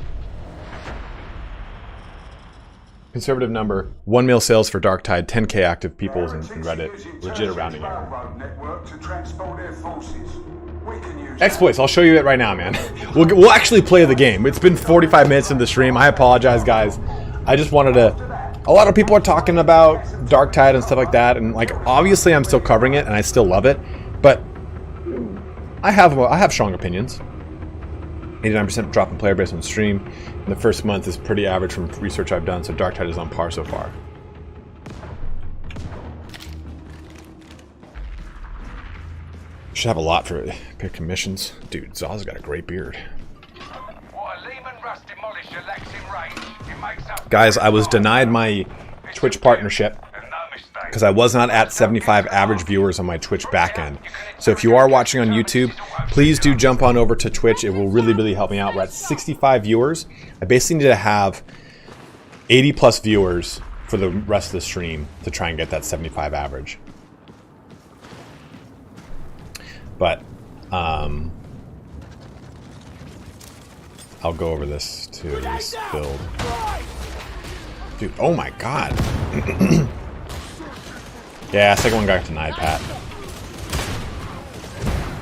Conservative number: 1 mil sales for Darktide, 10K active people in Reddit. Legit rounding error. Exploits, I'll show you it right now, man. We'll actually play the game. It's been 45 minutes in the stream. I apologize, guys. I just wanted to... A lot of people are talking about Darktide and stuff like that, and like obviously I'm still covering it and I still love it, but I have strong opinions. 89% drop in player base on stream in the first month is pretty average from research I've done, so Darktide is on par so far. Should have a lot for pick commissions. Dude, Zaw's got a great beard. Guys, I was denied my Twitch partnership because I was not at 75 average viewers on my Twitch backend. So if you are watching on YouTube, please do jump on over to Twitch. It will really, really help me out. We're at 65 viewers. I basically need to have 80 plus viewers for the rest of the stream to try and get that 75 average. But I'll go over this to this build. Dude, oh my god. Yeah, second one got denied, Pat.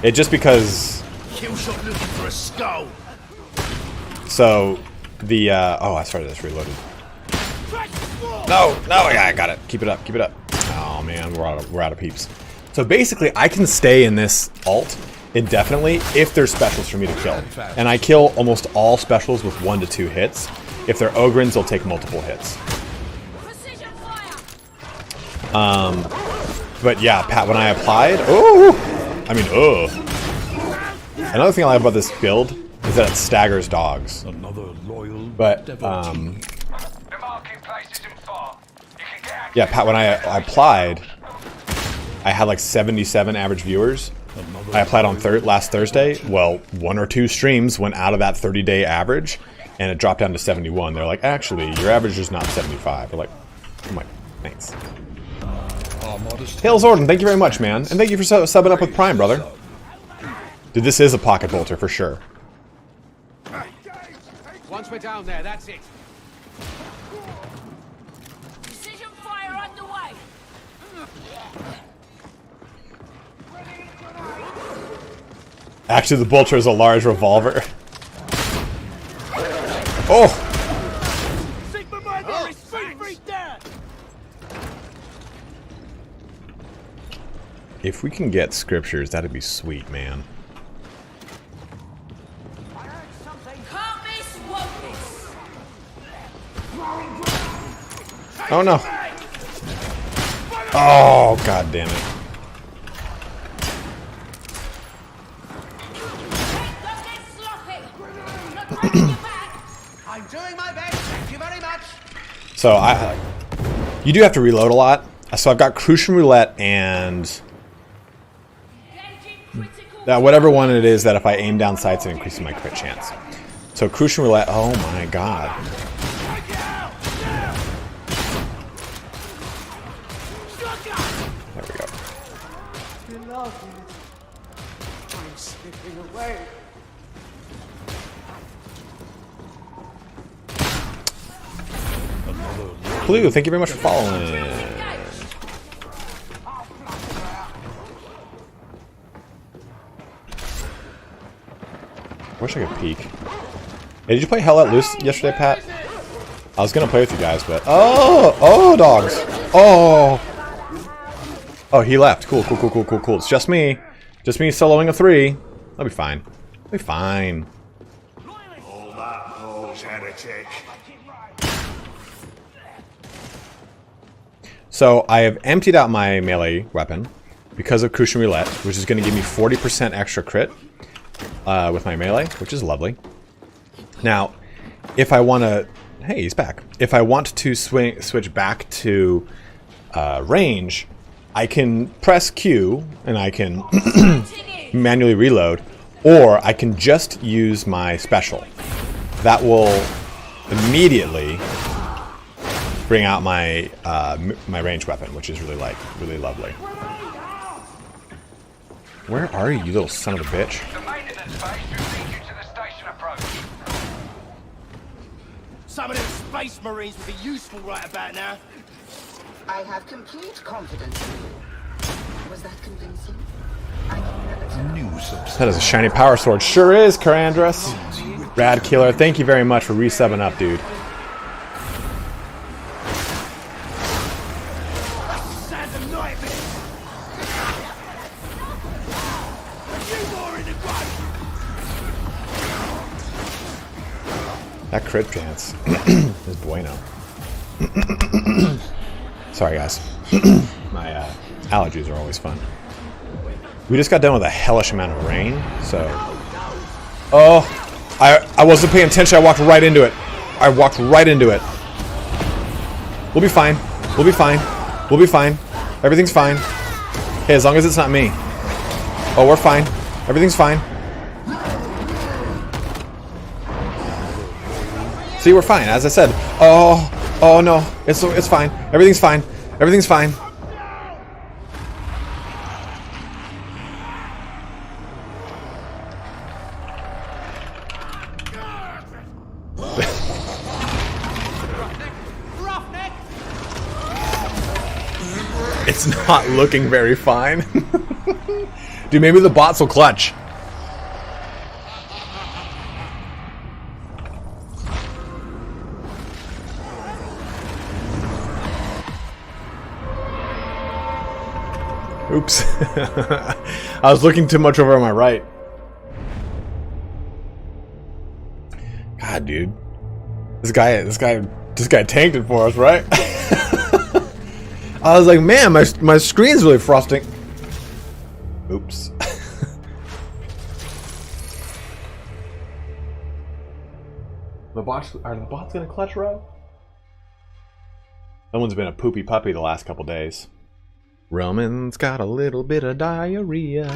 It just because... Kill shot looking for a skull. So, the, oh, I started this reloaded. No, yeah, I got it. Keep it up, keep it up. Oh man, we're out of peeps. So basically, I can stay in this alt indefinitely if there's specials for me to kill. And I kill almost all specials with 1 to 2 hits. If they're Ogrins, they'll take multiple hits. But yeah, Pat, when I applied, another thing I like about this build is that it staggers dogs. But, yeah, Pat, when I applied, I had like 77 average viewers. I applied on last Thursday. Well, 1 or 2 streams went out of that 30-day average, and it dropped down to 71. They're like, actually, your average is not 75. They're like, I'm like, thanks. Hails Orden, thank you very much, man. And thank you for subbing up with Prime, brother. Dude, this is a pocket bolter for sure. Once we're down there, that's it. Precision fire underway. Actually, the bolter is a large revolver. Oh! If we can get scriptures, that'd be sweet, man. Oh no! Oh, god damn it. I'm doing my best, thank you very much. So you do have to reload a lot. So I've got Crucian Roulette and whatever one it is that if I aim down sights it increases my crit chance. So Crucian Roulette, oh my god. There we go. I'm slipping away. Blue, thank you very much for following. Wish I could peek. Hey, did you play Hell Let Loose yesterday, Pat? I was gonna play with you guys, but oh, dogs. Oh, he left. Cool. It's just me soloing a 3. I'll be fine. I'll be fine. Hold that pose, heretic. So I have emptied out my melee weapon because of Crucian Roulette, which is going to give me 40% extra crit with my melee, which is lovely. Now, if I want to... Hey, he's back. If I want to switch back to range, I can press Q and I can manually reload, or I can just use my special. That will immediately bring out my my ranged weapon, which is really lovely. Where are you, little son of a bitch? The maintenance base will lead you to the station approach. Some of them space marines would be useful right about now. I have complete confidence in you. Was that convincing? That is a shiny power sword. Sure is, Karandras. Rad Killer, thank you very much for resubbing up, dude. That crit chance is bueno. Sorry, guys. My allergies are always fun. We just got done with a hellish amount of rain, so... Oh! I wasn't paying attention, I walked right into it. We'll be fine. Everything's fine. Hey, as long as it's not me. Oh, we're fine. Everything's fine. See, we're fine, as I said. Oh no, it's fine. Everything's fine. It's not looking very fine. Dude, maybe the bots will clutch. Oops. I was looking too much over on my right. God, dude. This guy tanked it for us, right? I was like, man, my screen's really frosting. Oops. Are the bots gonna clutch row? Someone's been a poopy puppy the last couple days. Roman's got a little bit of diarrhea.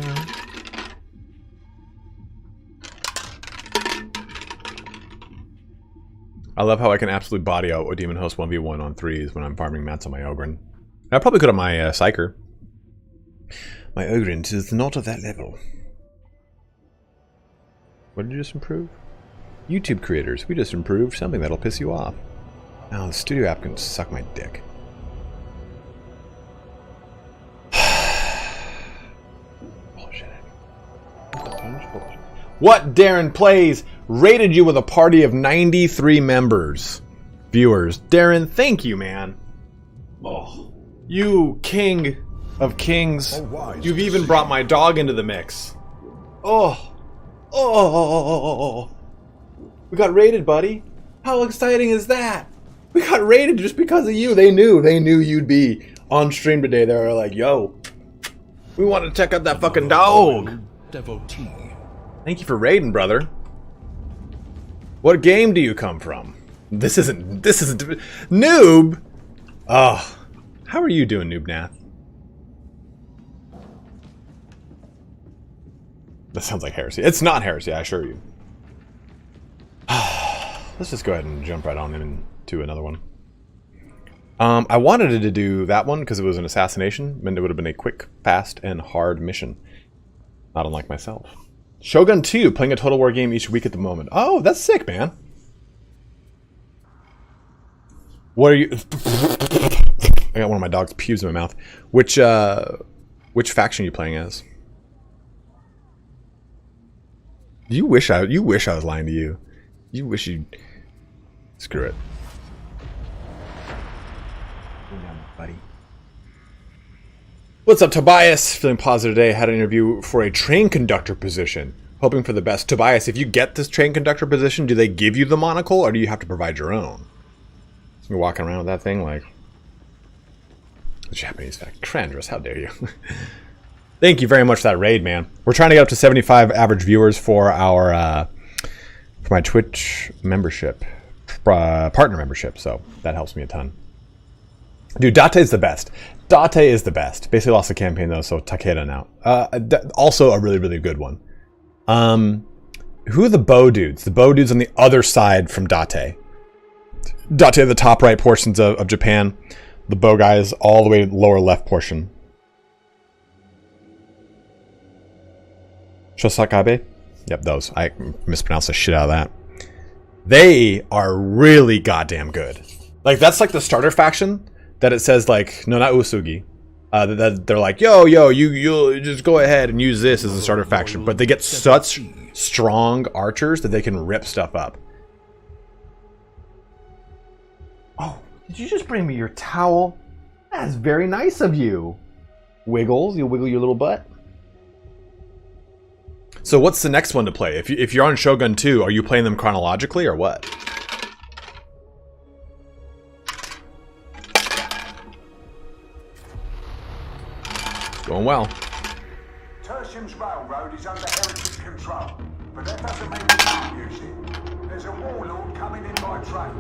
I love how I can absolutely body out with Demon Host 1v1 on 3s when I'm farming mats on my Ogren. I probably could have my Psyker. My Ogren is not at that level. What did you just improve? YouTube creators, we just improved something that'll piss you off. Now the studio app can suck my dick. Bullshit. What Darren Plays rated you with a party of 93 members. Viewers. Darren, thank you, man. Oh, you king of kings. You've even brought my dog into the mix. Oh. Oh. We got raided, buddy. How exciting is that? We got raided just because of you. They knew you'd be on stream today. They were like, yo, we want to check out that fucking dog. Devotee. Thank you for raiding, brother. What game do you come from? This isn't Noob. Oh, how are you doing, Noob Nath? That sounds like heresy. It's not heresy, I assure you. Let's just go ahead and jump right on into another one. I wanted to do that one because it was an assassination, and it would have been a quick, fast, and hard mission. Not unlike myself. Shogun 2, playing a Total War game each week at the moment. Oh, that's sick, man. What are you... I got one of my dog's pubes in my mouth. Which faction are you playing as? You wish I was lying to you. You wish you... Screw it. Buddy. What's up, Tobias? Feeling positive today. Had an interview for a train conductor position. Hoping for the best. Tobias, if you get this train conductor position, do they give you the monocle or do you have to provide your own? You're walking around with that thing like... The Japanese fact. Trandrus, how dare you? Thank you very much for that raid, man. We're trying to get up to 75 average viewers for our... for my Twitch membership. Partner membership, so that helps me a ton. Dude, Date is the best. Date is the best. Basically lost the campaign though, so Takeda now. Also a really, really good one. Who are the bow dudes? The bow dudes on the other side from Date. Date, the top right portions of Japan. The bow guys all the way to the lower left portion. Shosakabe? Yep, those. I mispronounced the shit out of that. They are really goddamn good. Like, that's like the starter faction that it says, like, no, not Usugi. That they're like, yo, you just go ahead and use this as a starter faction. But they get such strong archers that they can rip stuff up. Oh, did you just bring me your towel? That's very nice of you. Wiggles, you wiggle your little butt. So what's the next one to play? If you're on Shogun 2, are you playing them chronologically or what? Going well. Tertium's railroad is under Heritage control, but that doesn't mean we can't use it. There's a warlord coming in by train.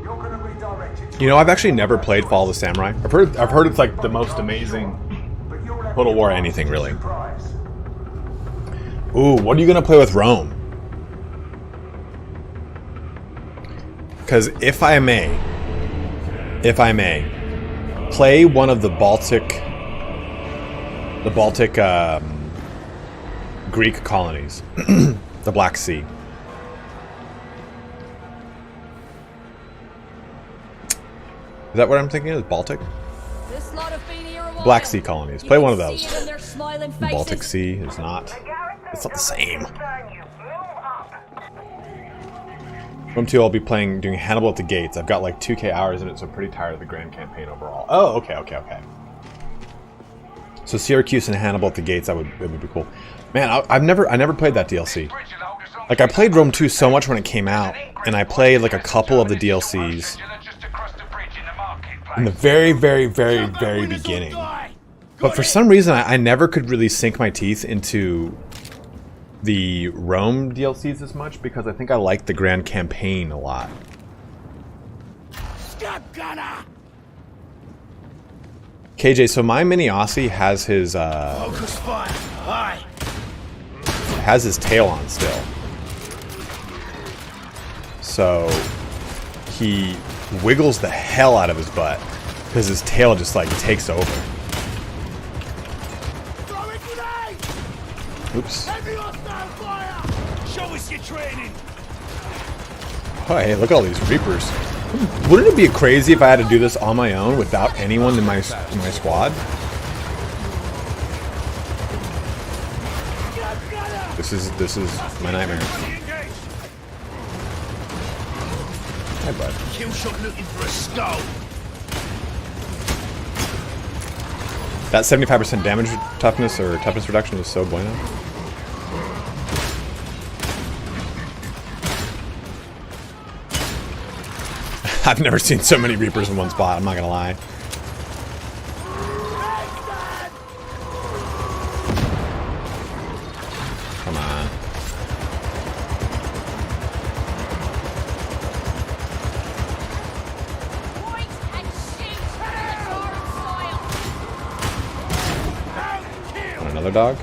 You're going to redirect it. You know, I've actually never played Fall of the Samurai. I've heard it's like the most amazing Total War anything, really. Ooh, what are you going to play with Rome? Because if I may, play one of the Baltic Greek colonies, the Black Sea. Is that what I'm thinking of? Baltic? Black Sea colonies. Play one of those. Baltic Sea is not. It's not the same. Rome 2, I'll be doing Hannibal at the Gates. I've got like 2k hours in it, so I'm pretty tired of the grand campaign overall. Oh, okay. So Syracuse and Hannibal at the gates, that would be cool. Man, I never played that DLC. Like, I played Rome 2 so much when it came out, and I played like a couple of the DLCs in the very beginning. But for some reason, I never could really sink my teeth into the Rome DLCs as much because I think I liked the Grand Campaign a lot. KJ, so my mini Aussie has his Focus fire. Aye. has his tail on still. So he wiggles the hell out of his butt because his tail just like takes over. Throw it grenade! Oops. Heavy hostile fire! Show us your training. Oh, hey, look at all these Reapers. Wouldn't it be crazy if I had to do this on my own without anyone in my squad? This is my nightmare. Hi, bud. Kill shot looking for a skull. That 75% damage toughness or toughness reduction is so bueno. I've never seen so many Reapers in one spot, I'm not gonna lie. Come on. Point and shoot in the foreign soil. Want another dog?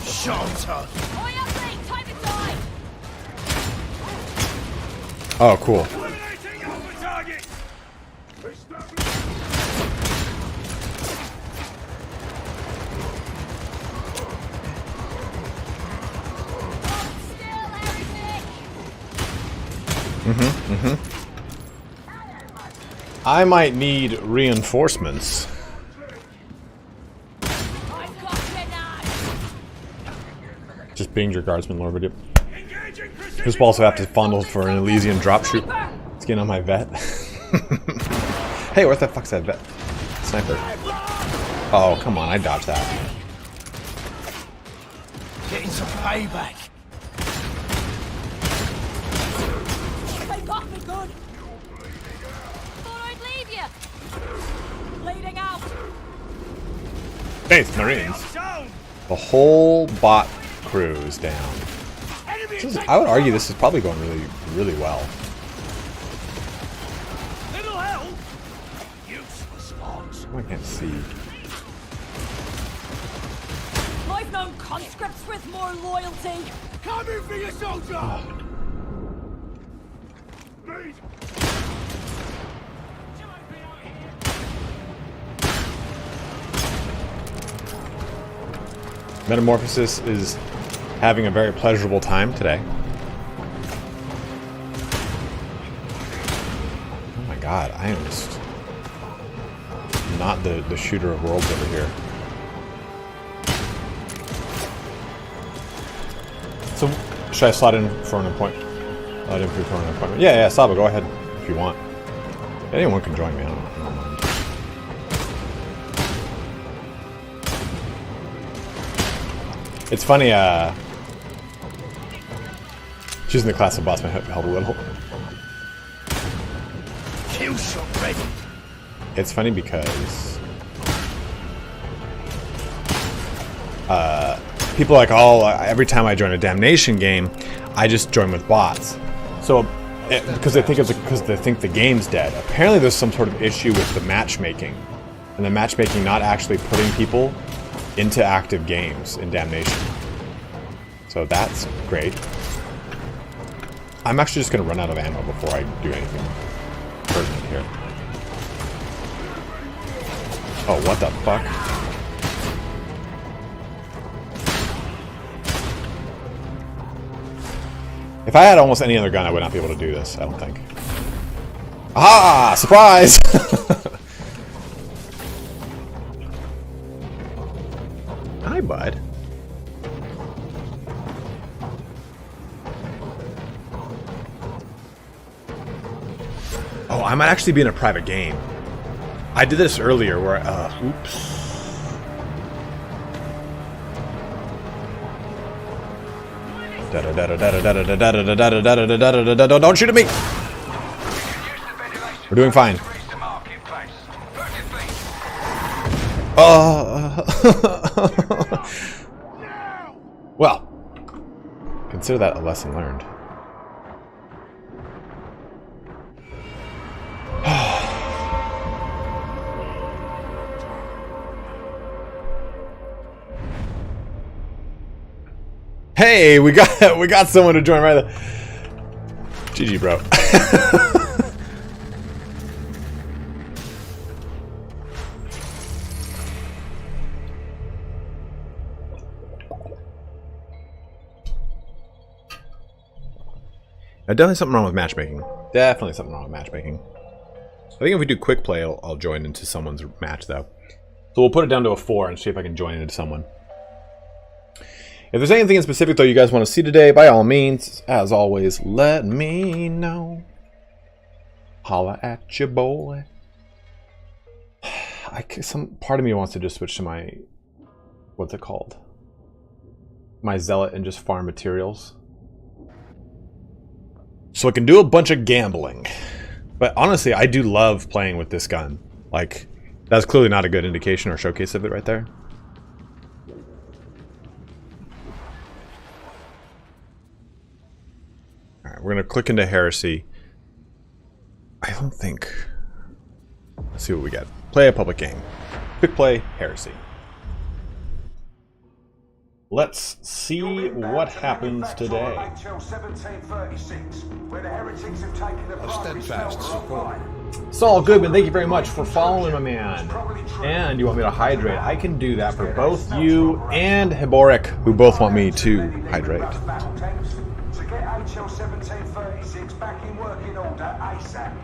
Shot. Oi up, mate. Time to die. Oh, cool. Eliminating alpha target. Still, heretic. I might need reinforcements. I've got you now. Just being your guardsman, Lord Video. This will also have to fondle for an Elysian drop shoot. Let's get on my vet. Hey, what the fuck's that vet? Sniper. Oh, come on, I dodged that. Getting some payback. They got me good. Thought I'd leave you. Bleeding out. Thanks, Marines. Zone. The whole bot crew is down. I would argue this is probably going really well. Little help. Useless odds. I can't see. I've known conscripts with more loyalty. Coming for you, soldier. Mate. Metamorphosis is having a very pleasurable time today. Oh my god, I am just not the shooter of worlds over here. So, should I slot in for an appointment? Yeah, Saba, go ahead if you want. Anyone can join me, I don't mind. It's funny, choosing the class of boss may help a little. Kill shot ready. It's funny because people are like, oh, every time I join a Damnation game, I just join with bots. So, because they think the game's dead. Apparently, there's some sort of issue with the matchmaking, and the matchmaking not actually putting people into active games in Damnation. So that's great. I'm actually just going to run out of ammo before I do anything pertinent here. Oh, what the fuck? If I had almost any other gun, I would not be able to do this, I don't think. Ah! Surprise! Hi, bud. Oh, I might actually be in a private game. I did this earlier where, oops. Don't shoot at me! We're doing fine. Well, consider that a lesson learned. Hey, we got someone to join right there. GG, bro. Definitely something wrong with matchmaking. Definitely something wrong with matchmaking. I think if we do quick play, I'll join into someone's match, though. So we'll put it down to a 4 and see if I can join into someone. If there's anything in specific, though, you guys want to see today, by all means, as always, let me know. Holla at your boy. Some part of me wants to just switch to my... What's it called? My Zealot and just farm materials. So I can do a bunch of gambling. But honestly, I do love playing with this gun. Like, that's clearly not a good indication or showcase of it right there. Alright, we're going to click into Heresy. I don't think... Let's see what we get. Play a public game. Quick play, Heresy. Let's see what happens today. A steadfast support. Saul Goodman, thank you very much for following, my man. And you want me to hydrate? I can do that for both you and Heboric, who both want me to hydrate. To get HL 1736 back in working order ASAP.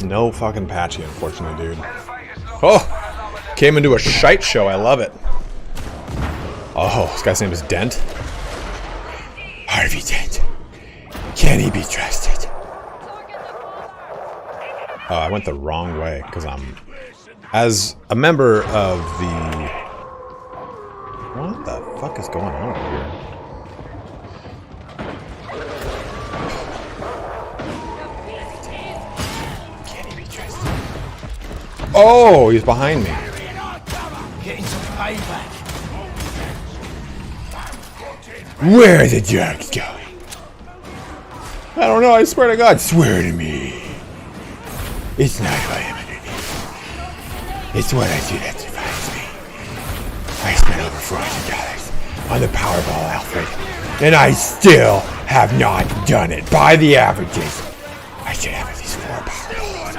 No fucking patchy, unfortunately, dude. Oh! Came into a shite show, I love it. Oh, this guy's name is Dent. Harvey Dent. Can he be trusted? Oh, I went the wrong way, because I'm... As a member of the... What the fuck is going on over here? Can he be trusted? Oh, he's behind me. Getting some payback. Where are the drugs going? I don't know, I swear to God. Swear to me. It's not who I am underneath. It's what I do that defines me. I spent over $400 on the Powerball, Alfred. And I still have not done it. By the averages, I should have at least 4 Powerballs.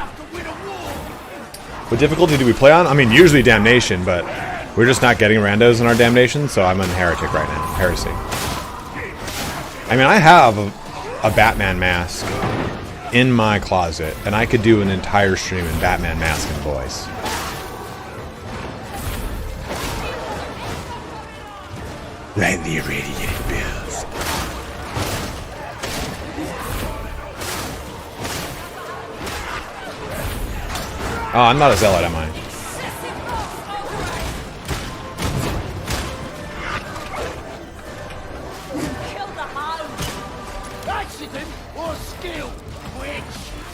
What difficulty do we play on? I mean, usually Damnation, but we're just not getting randos in our Damnation, so I'm on Heretic right now. Heresy. I mean, I have a Batman mask in my closet, and I could do an entire stream in Batman mask and voice. Lightly irradiated bills. Oh, I'm not a zealot, am I? Kill the hound. Accident or skill? Which?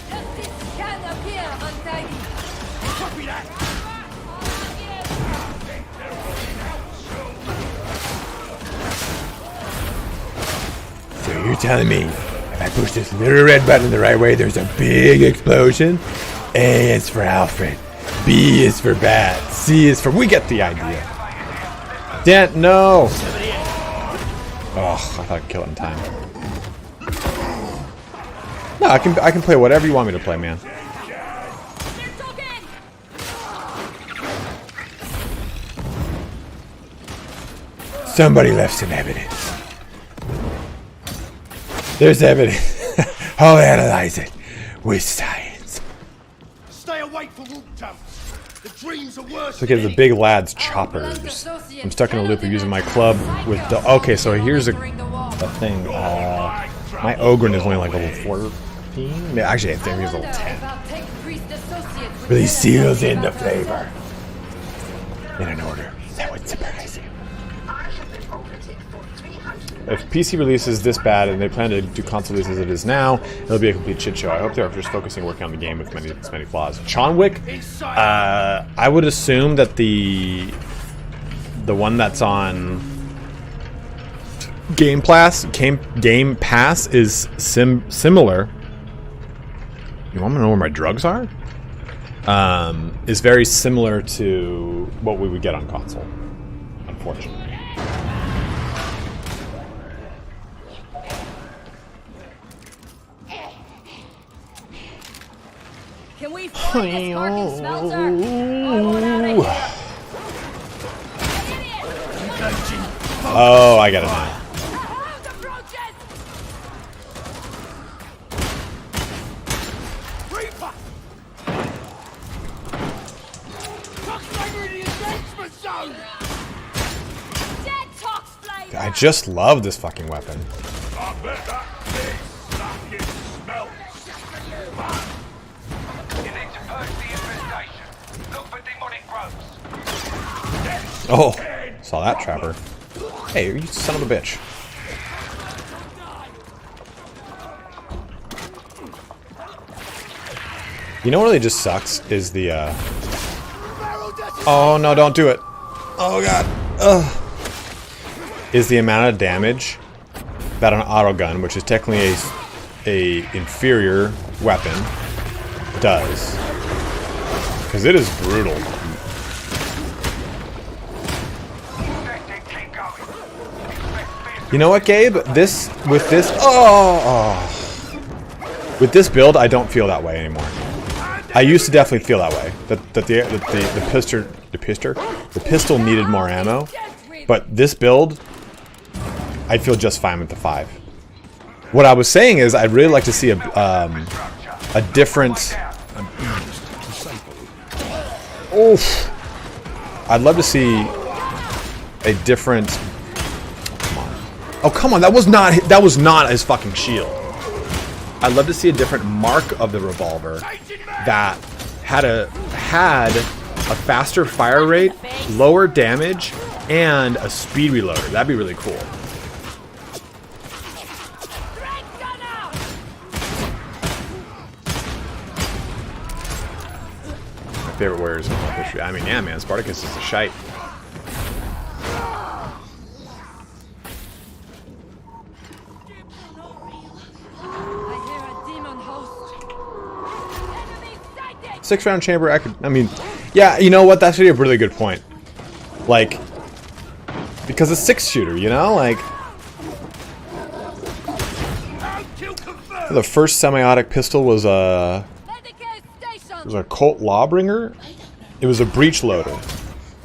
Justice can appear untidy. Copy that. So you're telling me if I push this little red button the right way, there's a big explosion? A is for Alfred. B is for Bat. C is for... We get the idea. Dent, no! Oh, I thought I could kill it in time. No, I can play whatever you want me to play, man. They're talking. Somebody left some evidence. There's evidence. I'll analyze it with science. Stay awake for root dumps. The dreams are worse. Look at the big lad's choppers. I'm stuck in a loop of using my club with the... Okay, so here's a thing. My Ogren is only like level 14. Actually, I think he's level 10. Really seals in the flavor. In an order that would surprise you. if PC release is this bad and they plan to do console release as it is now, it'll be a complete shit show. I hope they're just focusing working on the game with many flaws. Chonwick, I would assume that the one that's on Game Pass is similar. You want me to know where my drugs are? Is very similar to what we would get on console, unfortunately. Can we find this parking smelter? I want out of here. Oh, I got it now. I just love this fucking weapon. I bet that big fucking smells. You need to purge the infestation. Look for demonic growths. Oh, saw that trapper. Hey, you son of a bitch. You know what really just sucks is the oh no, don't do it. Oh god. Ugh. Is the amount of damage that an auto gun, which is technically a inferior weapon, does. Because it is brutal. You know what, Gabe? With this build, I don't feel that way anymore. I used to definitely feel that way. That the pistol needed more ammo, but this build, I feel just fine with the 5. What I was saying is, I'd really like to see a different. Oof. I'd love to see a different. Come on. Oh come on! That was not his fucking shield. I'd love to see a different mark of the revolver that had a faster fire rate, lower damage, and a speed reloader. That'd be really cool. My favorite warriors in all history. I mean, yeah, man, Spartacus is a shite. Six-round chamber, I mean, yeah, you know what? That's actually a really good point. Like, because it's 6-shooter, you know? Like, the first semi-automatic pistol was a Colt Lawbringer. It was a breech loader,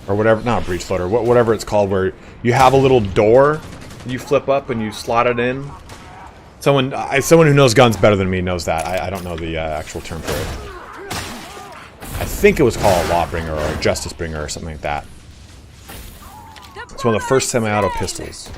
or whatever. Not a breech loader. Whatever it's called, where you have a little door you flip up and you slot it in. Someone who knows guns better than me knows that. I don't know the actual term for it. I think it was called a Lawbringer or a Justice Bringer or something like that. It's one of the first semi-auto pistols.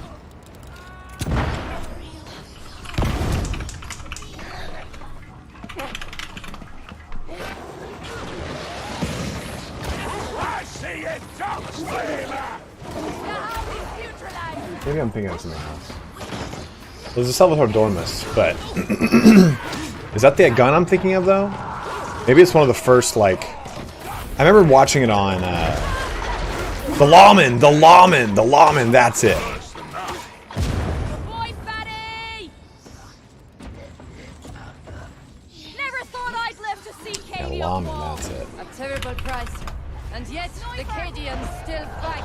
Maybe I'm thinking of something else. There's a Salvatore Dormus, but is that the gun I'm thinking of though? Maybe it's one of the first, like, I remember watching it on the Lawman, that's it. Boy, fatty! Never thought I'd live to see Katie Yeah, on Lawman, wall. that's it. A terrible price. And yet, the Cadians still fight.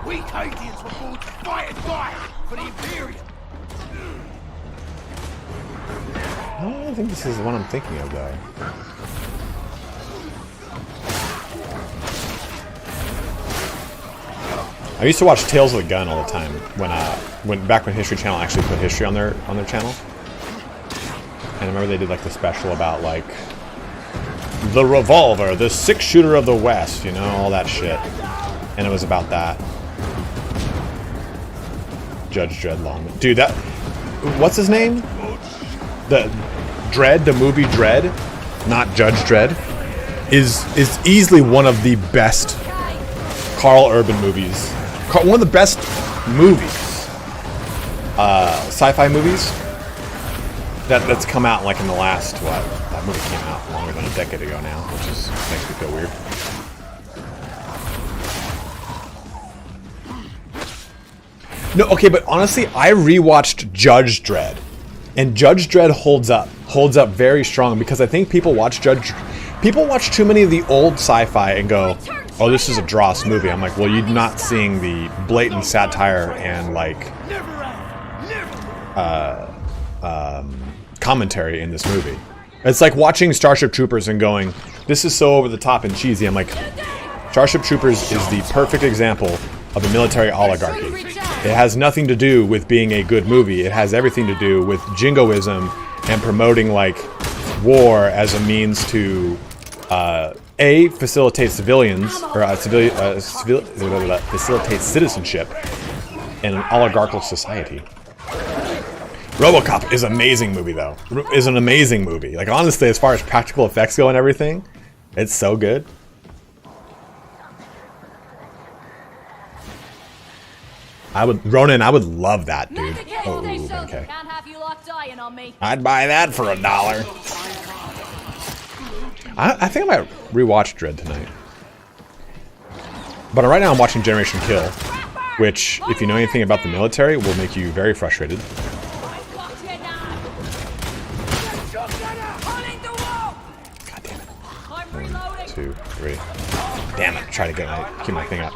We Cadians were born to fight and die for the Imperium. I don't think this is the one I'm thinking of though. I used to watch Tales of the Gun all the time back when History Channel actually put history on their channel. And I remember they did like the special about like the Revolver, the 6-shooter of the West, you know, all that shit. And it was about that. Judge Dredd Lawman. Dude, that what's his name? The the movie Dredd, not Judge Dredd, is easily one of the best Carl Urban movies. One of the best movies. sci-fi movies that's come out like in the last that movie came out longer than a decade ago now, which is makes me feel weird. No, okay, but honestly, I rewatched Judge Dredd, and Judge Dredd holds up very strong, because I think people watch too many of the old sci-fi and go, oh, this is a dross movie. I'm like, well, you're not seeing the blatant satire and like commentary in this movie. It's like watching Starship Troopers and going, this is so over the top and cheesy. I'm like, Starship Troopers is the perfect example of a military oligarchy. It has nothing to do with being a good movie. It has everything to do with jingoism and promoting like war as a means to facilitate civilians or facilitate citizenship in an oligarchical society. RoboCop is an amazing movie, though. Is an amazing movie. Like, honestly, as far as practical effects go and everything, it's so good. I would love that, dude. Oh, okay. I'd buy that for $1. I think I might rewatch Dredd tonight. But right now I'm watching Generation Kill, which, if you know anything about the military, will make you very frustrated. God damn it. 1, 2, 3. Damn it. Try to keep my thing up.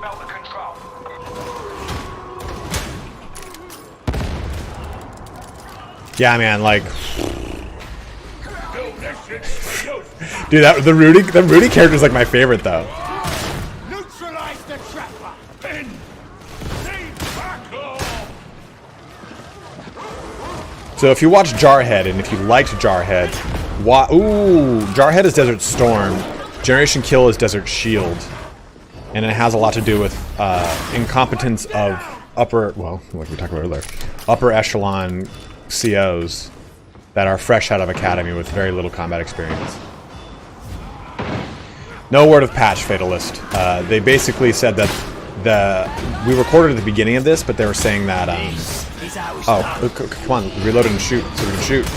Yeah, man, like, dude, the Rudy character is like my favorite though. Neutralize the trapper. Ben, so if you watch Jarhead, and if you liked Jarhead, Jarhead is Desert Storm, Generation Kill is Desert Shield, and it has a lot to do with incompetence of upper echelon COs that are fresh out of academy with very little combat experience. No word of patch, Fatalist. They basically said that we recorded at the beginning of this, but they were saying that come on, reload and shoot so we can shoot.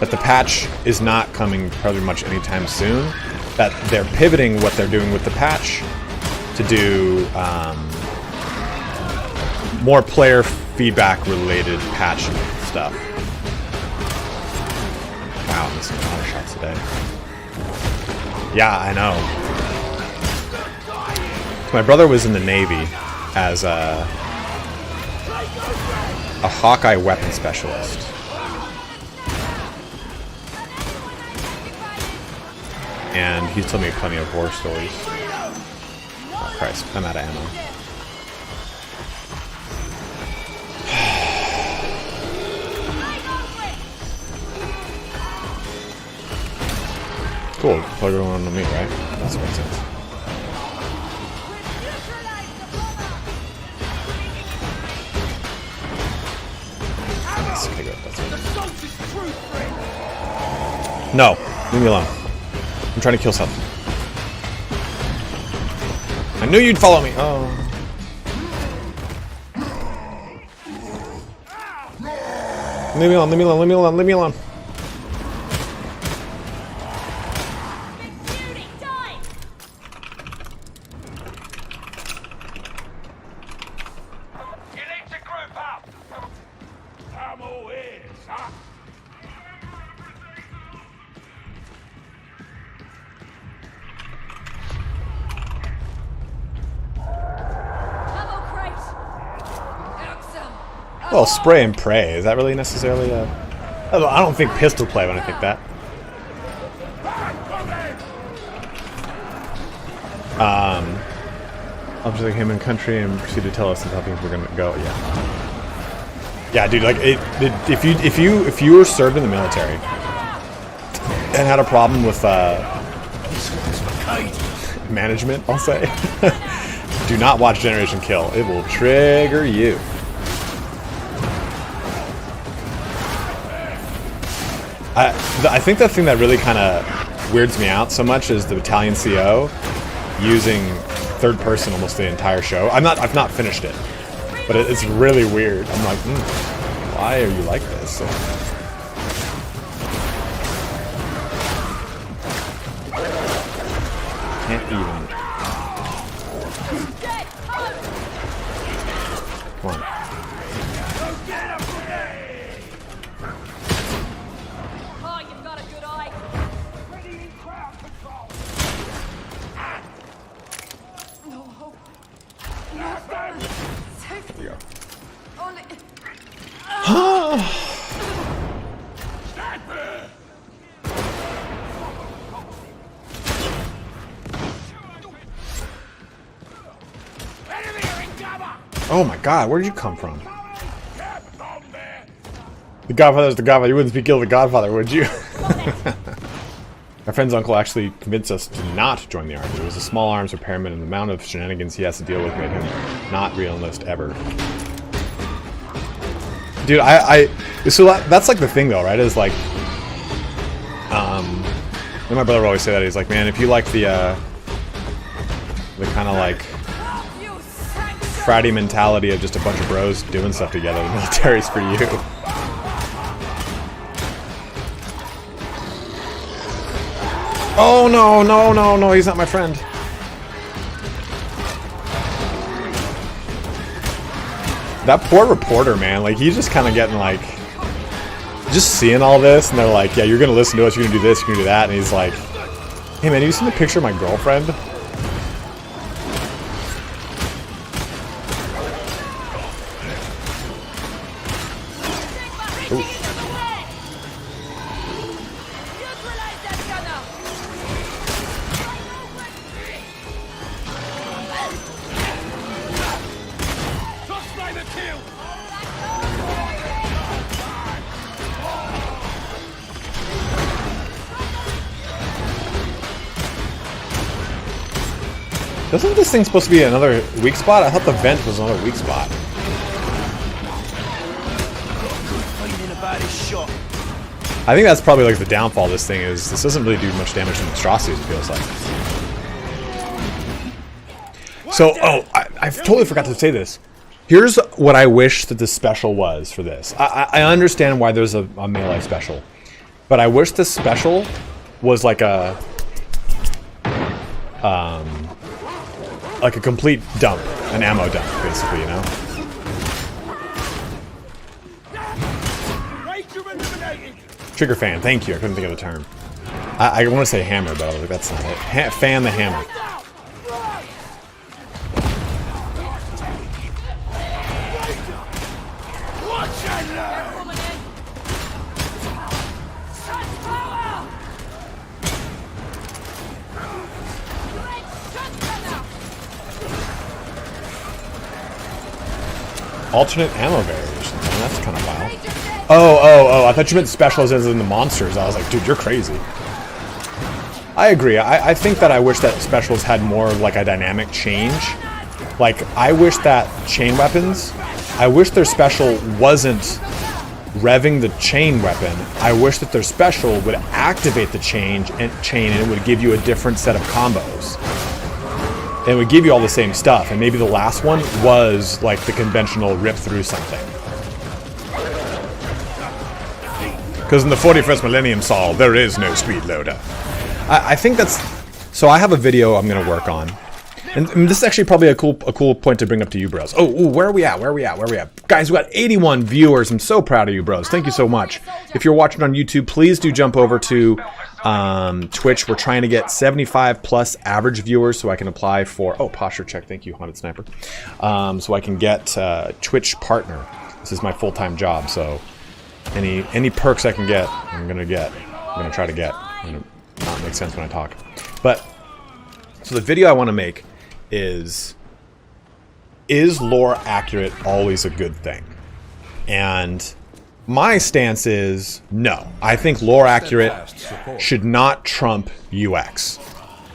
But the patch is not coming probably much anytime soon. That they're pivoting what they're doing with the patch to do more player feedback related patch stuff. Wow, I'm missing a lot of shots today. Yeah, I know. My brother was in the Navy as a Hawkeye weapon specialist. And he's told me plenty of horror stories. Oh Christ, I'm out of ammo. Cool, plug it on to me, right? That's what makes sense. Okay, good. That's good. No, leave me alone. I'm trying to kill something. I knew you'd follow me. Oh. Leave me alone, leave me alone, leave me alone, leave me alone. Well, spray and pray. Is that really necessarily a... I don't think pistol play when I think that. Obviously came in country and proceeded to tell us how things were gonna go. Yeah, dude. Like, if you were served in the military and had a problem with management, I'll say, do not watch Generation Kill. It will trigger you. I think the thing that really kind of weirds me out so much is the battalion CO using third person almost the entire show. I've not finished it, but it's really weird. I'm like, why are you like this? Can't even. Come on. Oh, you've got a good eye. No hope. Here we go. Only. Oh my god, where did you come from? The Godfather's the Godfather. You wouldn't speak ill of the Godfather, would you? My friend's uncle actually convinced us to not join the army. It was a small arms repairman, and the amount of shenanigans he has to deal with made him not realist ever. Dude, so that's like the thing though, right? Is like, my brother would always say that. He's like, man, if you like the kind of like fratty mentality of just a bunch of bros doing stuff together, the military's for you. Oh no, no, no, no, he's not my friend. That poor reporter, man, like he's just kind of getting like, just seeing all this, and they're like, yeah, you're gonna listen to us, you're gonna do this, you're gonna do that, and he's like, hey man, have you seen the picture of my girlfriend? Isn't this thing supposed to be another weak spot? I thought the vent was another weak spot. I think that's probably like the downfall of this thing is this doesn't really do much damage to monstrosities, it feels like. So, oh, I totally forgot to say this. Here's what I wish that the special was for this. I understand why there's a melee special, but I wish the special was like a complete dump, an ammo dump, basically, you know? Trigger fan, thank you. I couldn't think of the term. I want to say hammer, but I was like, that's not it. Fan the hammer. Alternate ammo variations, man, that's kind of wild. Oh, I thought you meant specials as in the monsters. I was like, dude, you're crazy. I agree. I think that I wish that specials had more of like a dynamic change. Like, I wish that chain weapons, I wish their special wasn't revving the chain weapon. I wish that their special would activate the chain and it would give you a different set of combos. It would give you all the same stuff, and maybe the last one was like the conventional rip through something. Because in the 41st Millennium Saul, there is no speed loader. I think that's... So I have a video I'm going to work on. And this is actually probably a cool point to bring up to you, bros. Oh, where are we at? Guys, we got 81 viewers. I'm so proud of you, bros. Thank you so much. If you're watching on YouTube, please do jump over to Twitch. We're trying to get 75 plus average viewers so I can apply for... Oh, posture check. Thank you, Haunted Sniper. So I can get Twitch partner. This is my full-time job, so any perks I can get, I'm going to get. I'm going to try to get. I'm going to not make sense when I talk. But, so the video I want to make is lore accurate always a good thing? And my stance is no. I think lore accurate should not trump UX.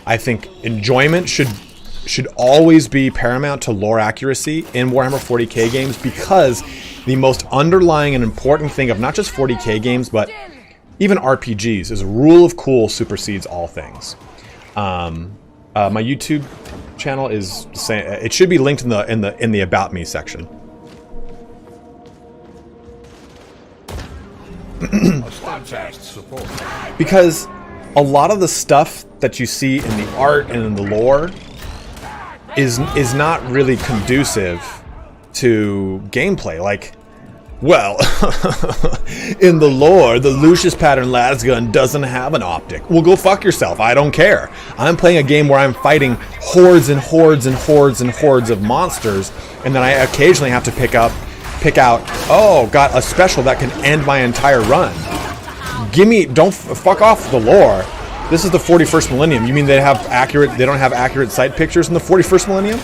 I think enjoyment should always be paramount to lore accuracy in Warhammer 40k games, because the most underlying and important thing of not just 40k games but even RPGs is rule of cool supersedes all things. My YouTube channel is saying it should be linked in the About Me section. Because a lot of the stuff that you see in the art and in the lore is not really conducive to gameplay. Like, well, in the lore, the Lucius pattern lasgun doesn't have an optic. Well, go fuck yourself. I don't care. I'm playing a game where I'm fighting hordes and hordes and hordes and hordes of monsters, and then I occasionally have to pick out, oh, got a special that can end my entire run. Don't fuck off the lore. This is the 41st millennium. You mean they don't have accurate sight pictures in the 41st millennium?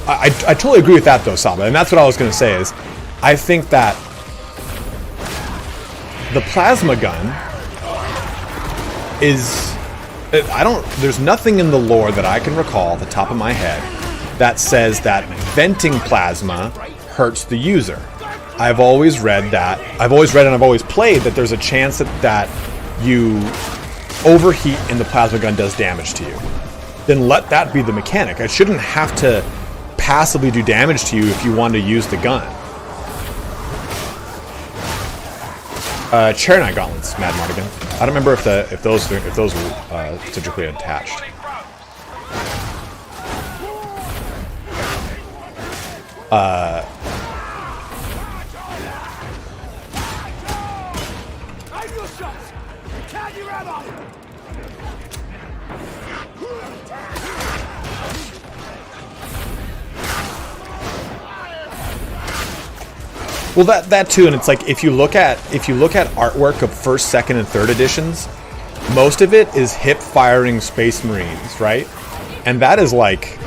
I totally agree with that though, Saba, and that's what I was going to say is, I think that the plasma gun is, there's nothing in the lore that I can recall off the top of my head that says that venting plasma hurts the user. I've always read and I've always played that there's a chance that you overheat and the plasma gun does damage to you. Then let that be the mechanic. It shouldn't have to passively do damage to you if you want to use the gun. Chair Knight gauntlets, Mad Mardigan. I don't remember if those were surgically attached. Well, that too, and it's like if you look at artwork of 1st, 2nd, and 3rd editions, most of it is hip-firing Space Marines, right? And that is like,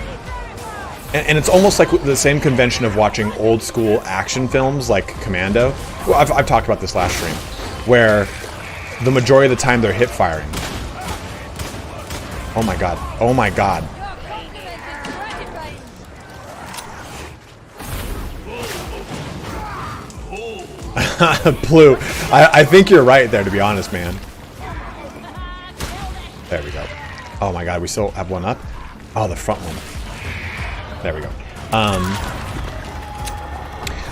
and it's almost like the same convention of watching old school action films like Commando. Well, I've talked about this last stream, where the majority of the time they're hip-firing. Oh my god! Oh my god! Blue. I think you're right there, to be honest, man. There we go. Oh my god, we still have one up? Oh, the front one. There we go.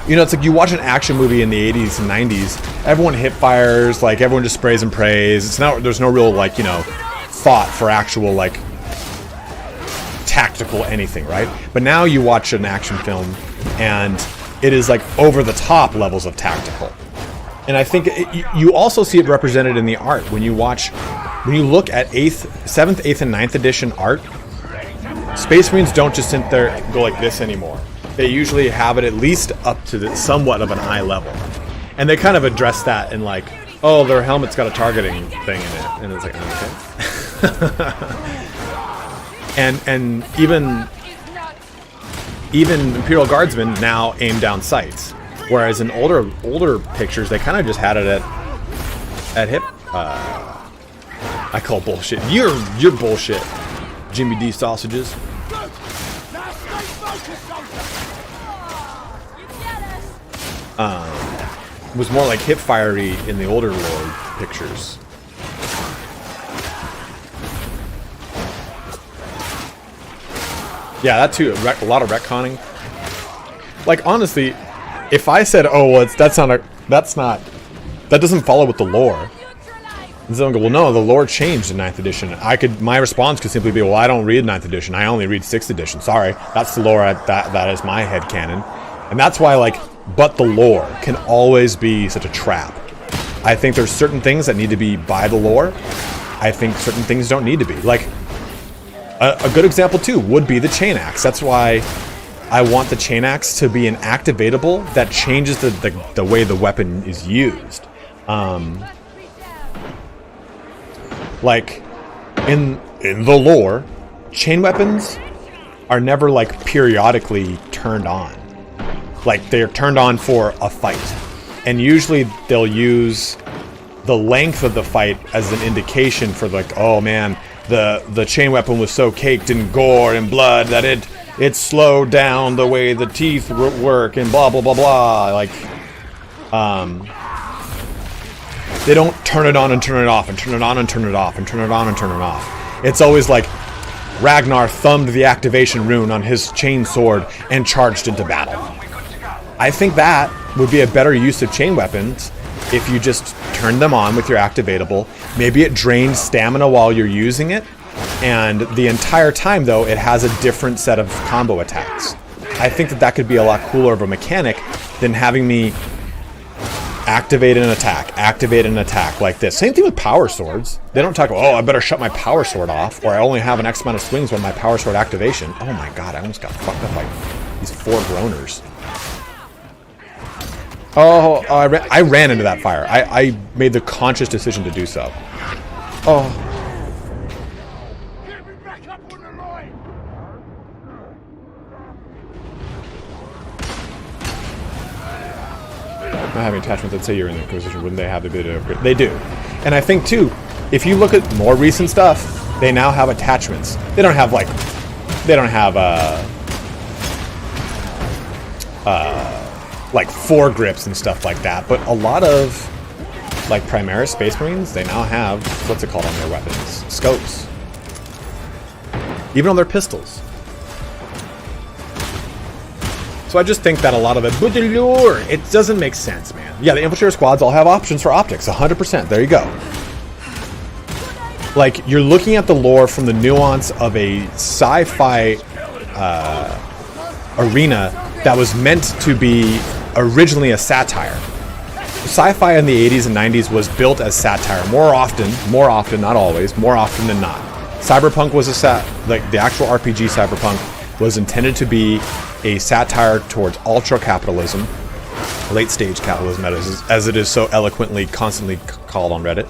You know, it's like you watch an action movie in the 80s and 90s, everyone hip fires, like everyone just sprays and prays. There's no real, like, you know, thought for actual, like, tactical anything, right? But now you watch an action film and it is like over the top levels of tactical. And I think you also see it represented in the art. When you look at 7th, 8th, and 9th edition art, Space Marines don't just sit there and go like this anymore. They usually have it at least up to somewhat of an eye level. And they kind of address that in like, oh, their helmet's got a targeting thing in it. And it's like, okay. and even Imperial Guardsmen now aim down sights, whereas in older pictures they kind of just had it at hip. I call bullshit. You're bullshit, Jimmy D sausages. Was more like hip fiery in the older lore pictures. Yeah, that too. A lot of retconning. Like, honestly, if I said, "Oh, well, that doesn't follow with the lore," and someone go, "Well, no, the lore changed in 9th edition." My response could simply be, "Well, I don't read 9th edition. I only read 6th edition. Sorry, that's the lore. That is my headcanon." And that's why, like, but the lore can always be such a trap. I think there's certain things that need to be by the lore. I think certain things don't need to be. Like, a good example too would be the chain axe. That's why I want the chain axe to be an activatable that changes the way the weapon is used. Like in the lore, chain weapons are never like periodically turned on. Like, they're turned on for a fight, and usually they'll use the length of the fight as an indication for, like, oh man, the chain weapon was so caked in gore and blood that it slowed down the way the teeth work and blah blah blah blah. Like, they don't turn it on and turn it off and turn it on and turn it off and turn it on and turn it off. It's always like Ragnar thumbed the activation rune on his chain sword and charged into battle. I think that would be a better use of chain weapons if you just turned them on with your activatable. Maybe it drains stamina while you're using it, and the entire time though it has a different set of combo attacks. I think that that could be a lot cooler of a mechanic than having me activate an attack like this. Same thing with power swords. They don't talk about, oh, I better shut my power sword off, or I only have an X amount of swings with my power sword activation. Oh my god, I almost got fucked up by these 4 groaners. Oh, I ran into that fire. I made the conscious decision to do so. Oh. Not having attachments, I'd say you're in the position. Wouldn't they have the ability to upgrade? They do. And I think too, if you look at more recent stuff, they now have attachments. They don't have like, like foregrips and stuff like that, but a lot of like Primaris Space Marines, they now have, what's it called on their weapons? Scopes. Even on their pistols. So I just think that a lot of it doesn't make sense, man. Yeah, the infiltrator squads all have options for optics, 100%. There you go. Like, you're looking at the lore from the nuance of a sci-fi arena that was meant to be originally a satire. Sci-fi in the 80s and 90s was built as satire more often, not always, more often than not. Cyberpunk was like the actual RPG Cyberpunk was intended to be a satire towards ultra-capitalism, late-stage capitalism, as it is so eloquently, constantly called on Reddit.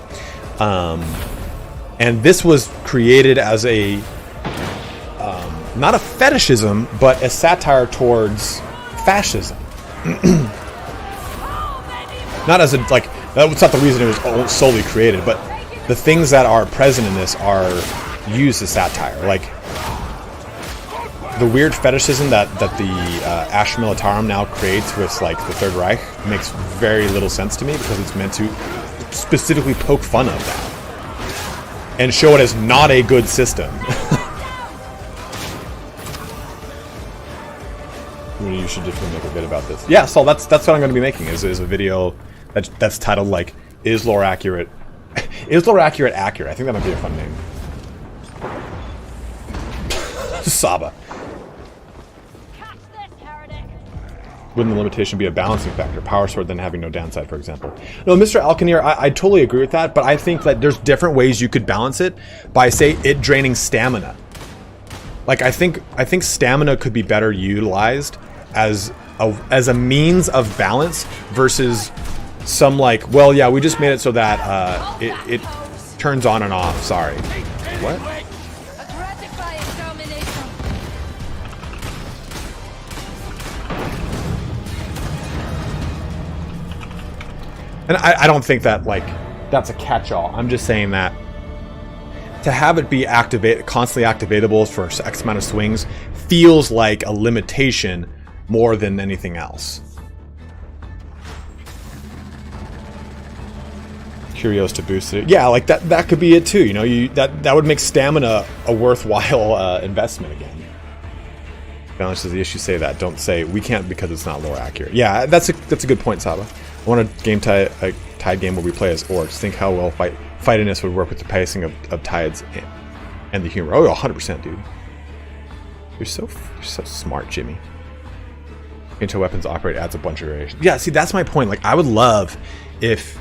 And this was created as a, not a fetishism, but a satire towards fascism. Not as a, like, that's not the reason it was solely created, but the things that are present in this are used as satire. Like, the weird fetishism that the Asher Militarum now creates with, like, the Third Reich makes very little sense to me, because it's meant to specifically poke fun of that and show it as not a good system. You should definitely make a bit about this. Yeah, so that's what I'm going to be making, is a video that's titled, like, Is Lore Accurate? Is Lore Accurate accurate? I think that might be a fun name. Saba. Wouldn't the limitation be a balancing factor? Power sword then having no downside, for example. No, Mr. Alkaneer, I totally agree with that, but I think that there's different ways you could balance it by, say, it draining stamina. Like, I think stamina could be better utilized as a means of balance versus some, like, well, yeah, we just made it so that it turns on and off. Sorry. What? And I don't think that, like, that's a catch-all. I'm just saying that to have it be constantly activatable for X amount of swings feels like a limitation more than anything else. Curios to boost it. Yeah, like that could be it too. You know, that would make stamina a worthwhile investment again. Balance is the issue. Say that. Don't say we can't because it's not lore accurate. Yeah, that's a good point, Saba. I want a tide game where we play as orcs. Think how well fightiness would work with the pacing of tides and the humor. Oh, 100%, dude. You're so smart, Jimmy. Into weapons operate adds a bunch of variations. Yeah, see, that's my point. Like, I would love if,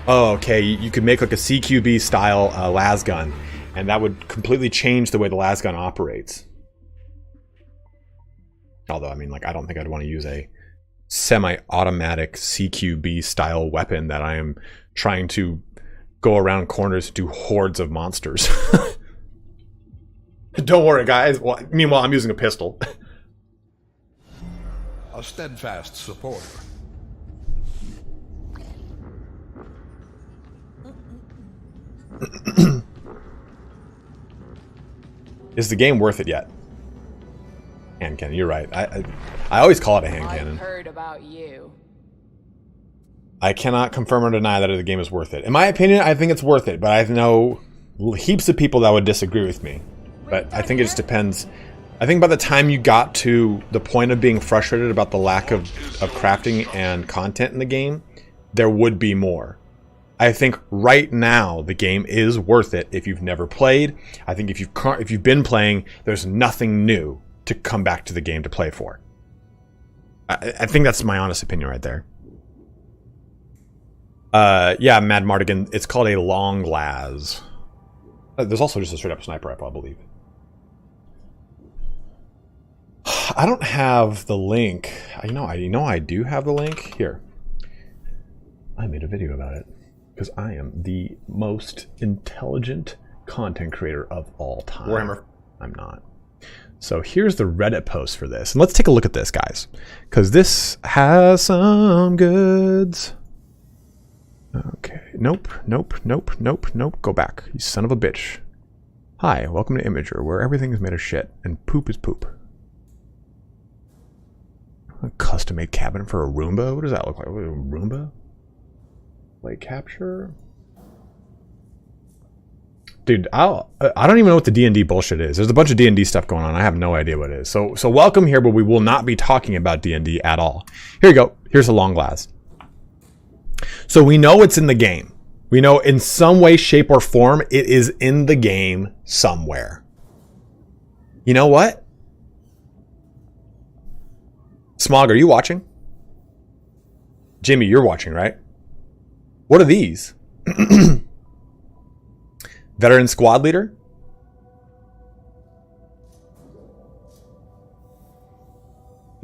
oh, okay, you could make like a CQB style las gun, and that would completely change the way the las gun operates. Although, I mean, like, I don't think I'd want to use a semi-automatic CQB style weapon that I am trying to go around corners to do hordes of monsters. Don't worry, guys. Well, meanwhile, I'm using a pistol. A steadfast supporter. Is the game worth it yet? Hand cannon, you're right. I always call it a hand cannon. I've heard about you. I cannot confirm or deny that the game is worth it. In my opinion, I think it's worth it, but I know heaps of people that would disagree with me. But I think it just depends. I think by the time you got to the point of being frustrated about the lack of crafting and content in the game, there would be more. I think right now the game is worth it if you've never played. I think if you've been playing, there's nothing new to come back to the game to play for. I think that's my honest opinion right there. Yeah, Mad Mardigan, it's called a long las. There's also just a straight up sniper rifle, I believe. I don't have the link. I know I do have the link. Here. I made a video about it because I am the most intelligent content creator of all time. Warhammer. I'm not. So here's the Reddit post for this. And let's take a look at this, guys, because this has some goods. Okay. Nope. Go back. You son of a bitch. Hi, welcome to Imager, where everything is made of shit and poop is poop. A custom-made cabinet for a Roomba? What does that look like? A Roomba? Light capture? Dude, I don't even know what the D&D bullshit is. There's a bunch of D&D stuff going on. I have no idea what it is. So welcome here, but we will not be talking about D&D at all. Here you go. Here's a long glass. So we know it's in the game. We know in some way, shape, or form, it is in the game somewhere. You know what? Smog, are you watching? Jimmy, you're watching, right? What are these? Veteran squad leader?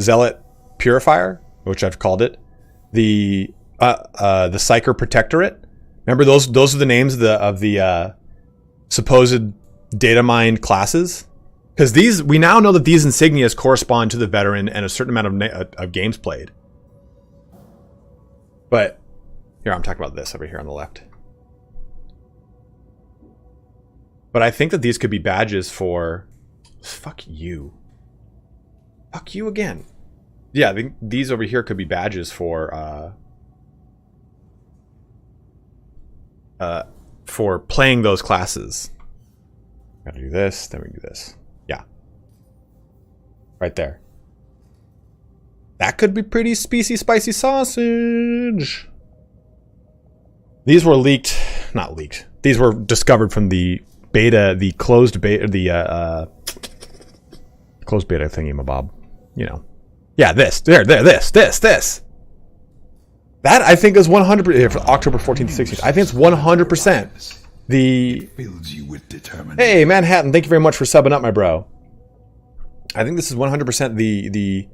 Zealot purifier, which I've called it. The Psyker protectorate. Remember those are the names of the supposed data mined classes? Because we now know that these insignias correspond to the veteran and a certain amount of games played. But here, I'm talking about this over here on the left. But I think that these could be badges for... Fuck you. Fuck you again. Yeah, I think these over here could be badges for playing those classes. Gotta do this, then we do this. Yeah. Right there. That could be pretty spicy sausage. These were leaked, not leaked. These were discovered from the beta, the closed beta, closed beta thingamabob. You know. Yeah, this. This. That I think is 100% for October 14th to 16th. I think it's 100% the... Fills you with determination. Hey, Manhattan, thank you very much for subbing up, my bro. I think this is 100% the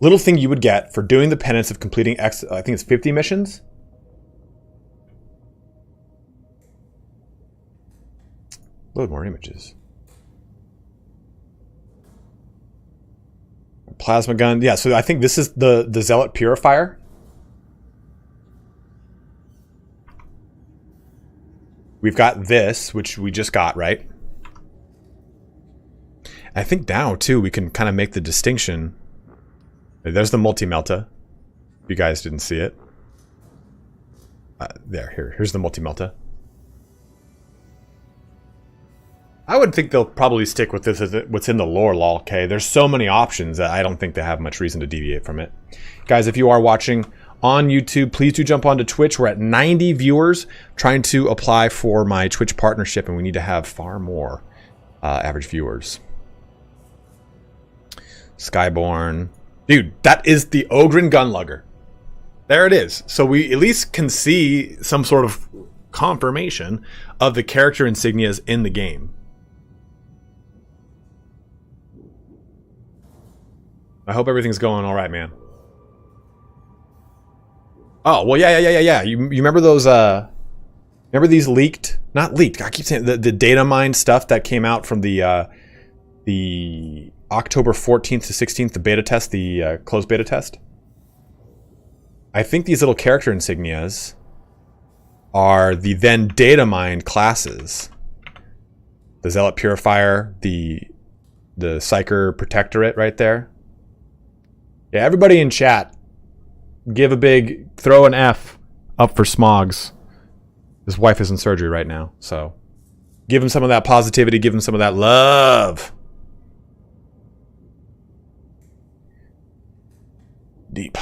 little thing you would get for doing the penance of completing I think it's 50 missions. Load more images. Plasma gun. Yeah, so I think this is the Zealot purifier. We've got this, which we just got, right? I think now, too, we can kind of make the distinction. There's the multi-melta. If you guys didn't see it. Here's the multi-melta. I would think they'll probably stick with this as what's in the lore, lol, okay? There's so many options that I don't think they have much reason to deviate from it. Guys, if you are watching on YouTube, please do jump onto Twitch. We're at 90 viewers, trying to apply for my Twitch partnership, and we need to have far more average viewers. Skyborn. Dude, that is the Ogren Gunlugger. There it is. So we at least can see some sort of confirmation of the character insignias in the game. I hope everything's going all right, man. Oh, well, yeah. You remember those, remember these leaked? Not leaked. I keep saying the data mine stuff that came out from the October 14th to 16th, the beta test, the closed beta test? I think these little character insignias are the then data mined classes. The Zealot Purifier, the Psyker Protectorate right there. Yeah, everybody in chat, give a big, throw an F up for Smogs. His wife is in surgery right now, so give him some of that positivity, give him some of that love. Deep.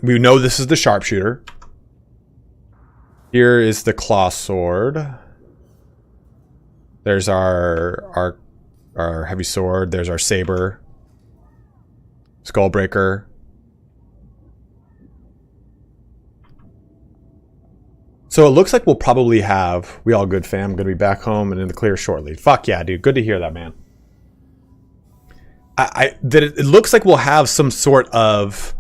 We know this is the sharpshooter. Here is the claw sword. There's our heavy sword. There's our saber. Skullbreaker. So it looks like we'll probably have... We all good, fam. Gonna be back home and in the clear shortly. Fuck yeah, dude. Good to hear that, man. It looks like we'll have some sort of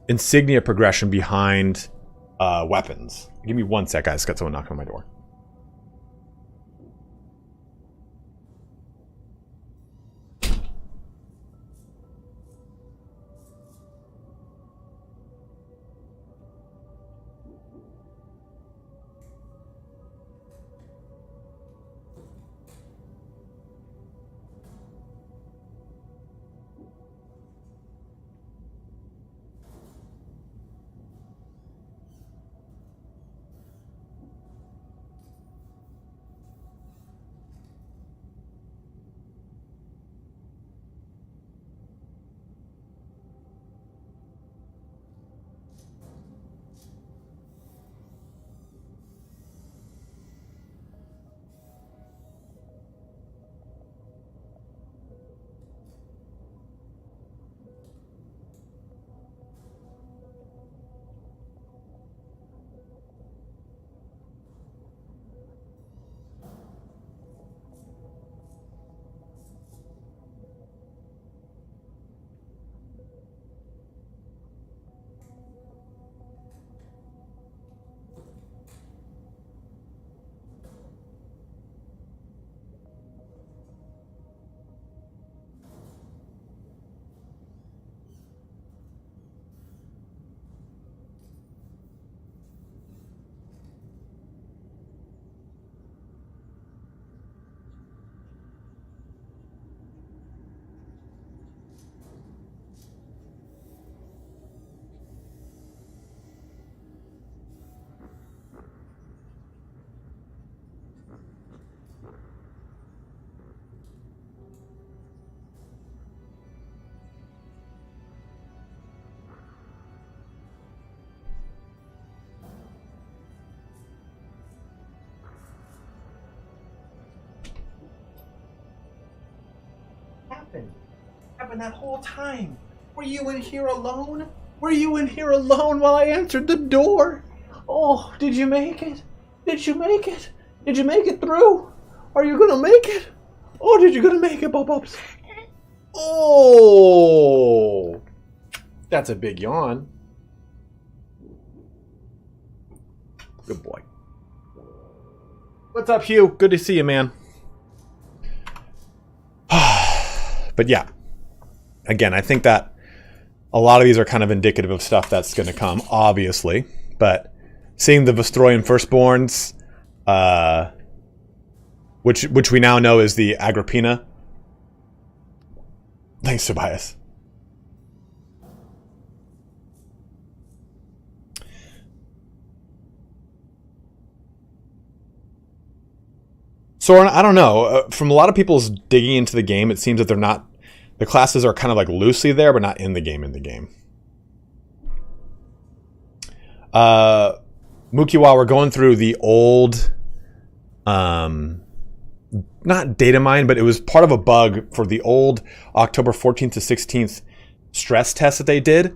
insignia progression behind weapons. Give me one sec, guys. Got someone knocking on my door. Happened that whole time? Were you in here alone? Were you in here alone while I answered the door? Oh, did you make it? Did you make it? Did you make it through? Are you gonna make it? Oh, did you gonna make it, Bubs? Oh, that's a big yawn. Good boy. What's up, Hugh? Good to see you, man. But yeah, again, I think that a lot of these are kind of indicative of stuff that's going to come, obviously. But seeing the Vestroyan Firstborns, which we now know is the Agrippina. Thanks, Tobias. Soren, I don't know. From a lot of people's digging into the game, it seems that they're not... The classes are kind of like loosely there, but not in the game. Mookie, while we're going through the old... not data mine, but it was part of a bug for the old October 14th to 16th stress test that they did.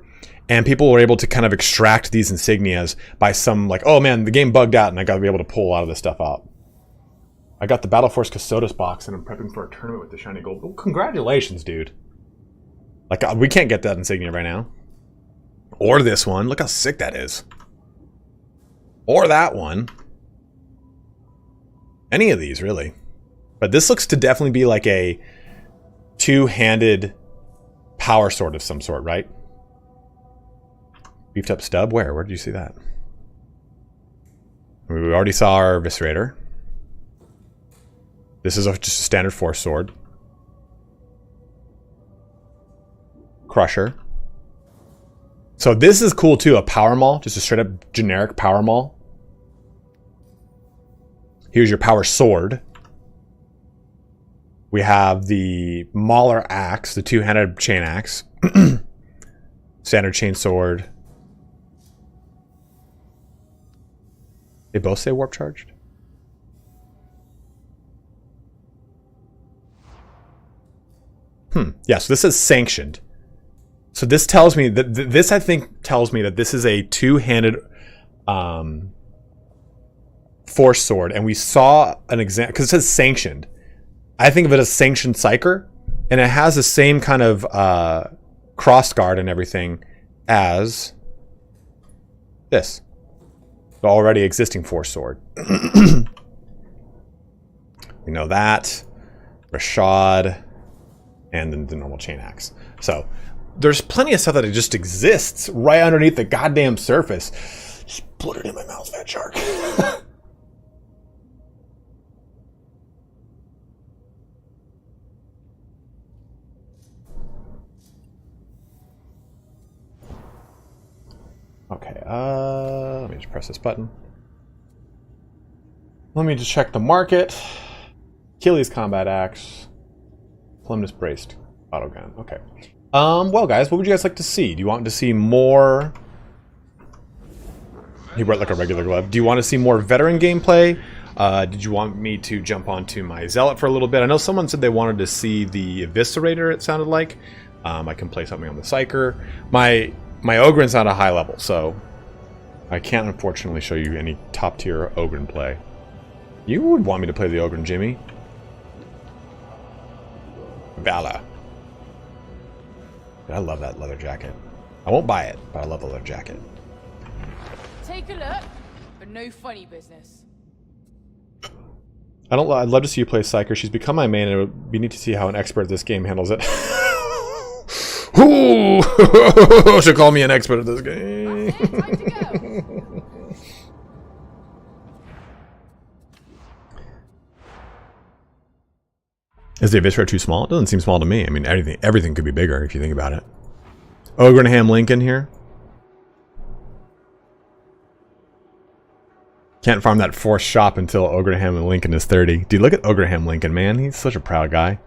And people were able to kind of extract these insignias by some like, oh man, the game bugged out and I got to be able to pull a lot of this stuff out. I got the Battle Force Custodes box and I'm prepping for a tournament with the shiny gold. Well, congratulations, dude. Like, we can't get that insignia right now. Or this one. Look how sick that is. Or that one. Any of these, really. But this looks to definitely be like a two-handed power sword of some sort, right? Beefed up stub? Where? Where did you see that? We already saw our Eviscerator. This is just a standard force sword. Crusher. So this is cool too, a power maul, just a straight up generic power maul. Here's your power sword. We have the Mauler axe, the two-handed chain axe. Standard chain sword. They both say warp charged? Yeah, so this is sanctioned. So this tells me that this, I think, tells me that this is a two-handed force sword, and we saw an example because it says sanctioned. I think of it as sanctioned Psyker, and it has the same kind of cross guard and everything as this, the already existing force sword. We know that Rashad, and then the normal chain axe. So there's plenty of stuff that just exists right underneath the goddamn surface. Just put it in my mouth, fat shark. Okay, let me just press this button. Let me just check the market. Achilles combat axe. Plumnus braced autogun. Okay. Well, guys, what would you guys like to see? Do you want to see more? He brought like a regular glove. Do you want to see more veteran gameplay? Did you want me to jump onto my Zealot for a little bit? I know someone said they wanted to see the Eviscerator, it sounded like. I can play something on the Psyker. My Ogren's not a high level, so I can't unfortunately show you any top tier Ogren play. You would want me to play the Ogren, Jimmy. Valor. I love that leather jacket. I won't buy it, but I love the leather jacket. Take a look, but no funny business. I'd love to see you play Psyker. She's become my main, and we need to see how an expert at this game handles it. Ooh! Should call me an expert at this game. That's it, time to go. Is the Eviscerator too small? It doesn't seem small to me. I mean, everything could be bigger if you think about it. Ogrenham Lincoln here. Can't farm that forced shop until Ogrenham and Lincoln is 30. Dude, look at Ogrenham Lincoln, man. He's such a proud guy.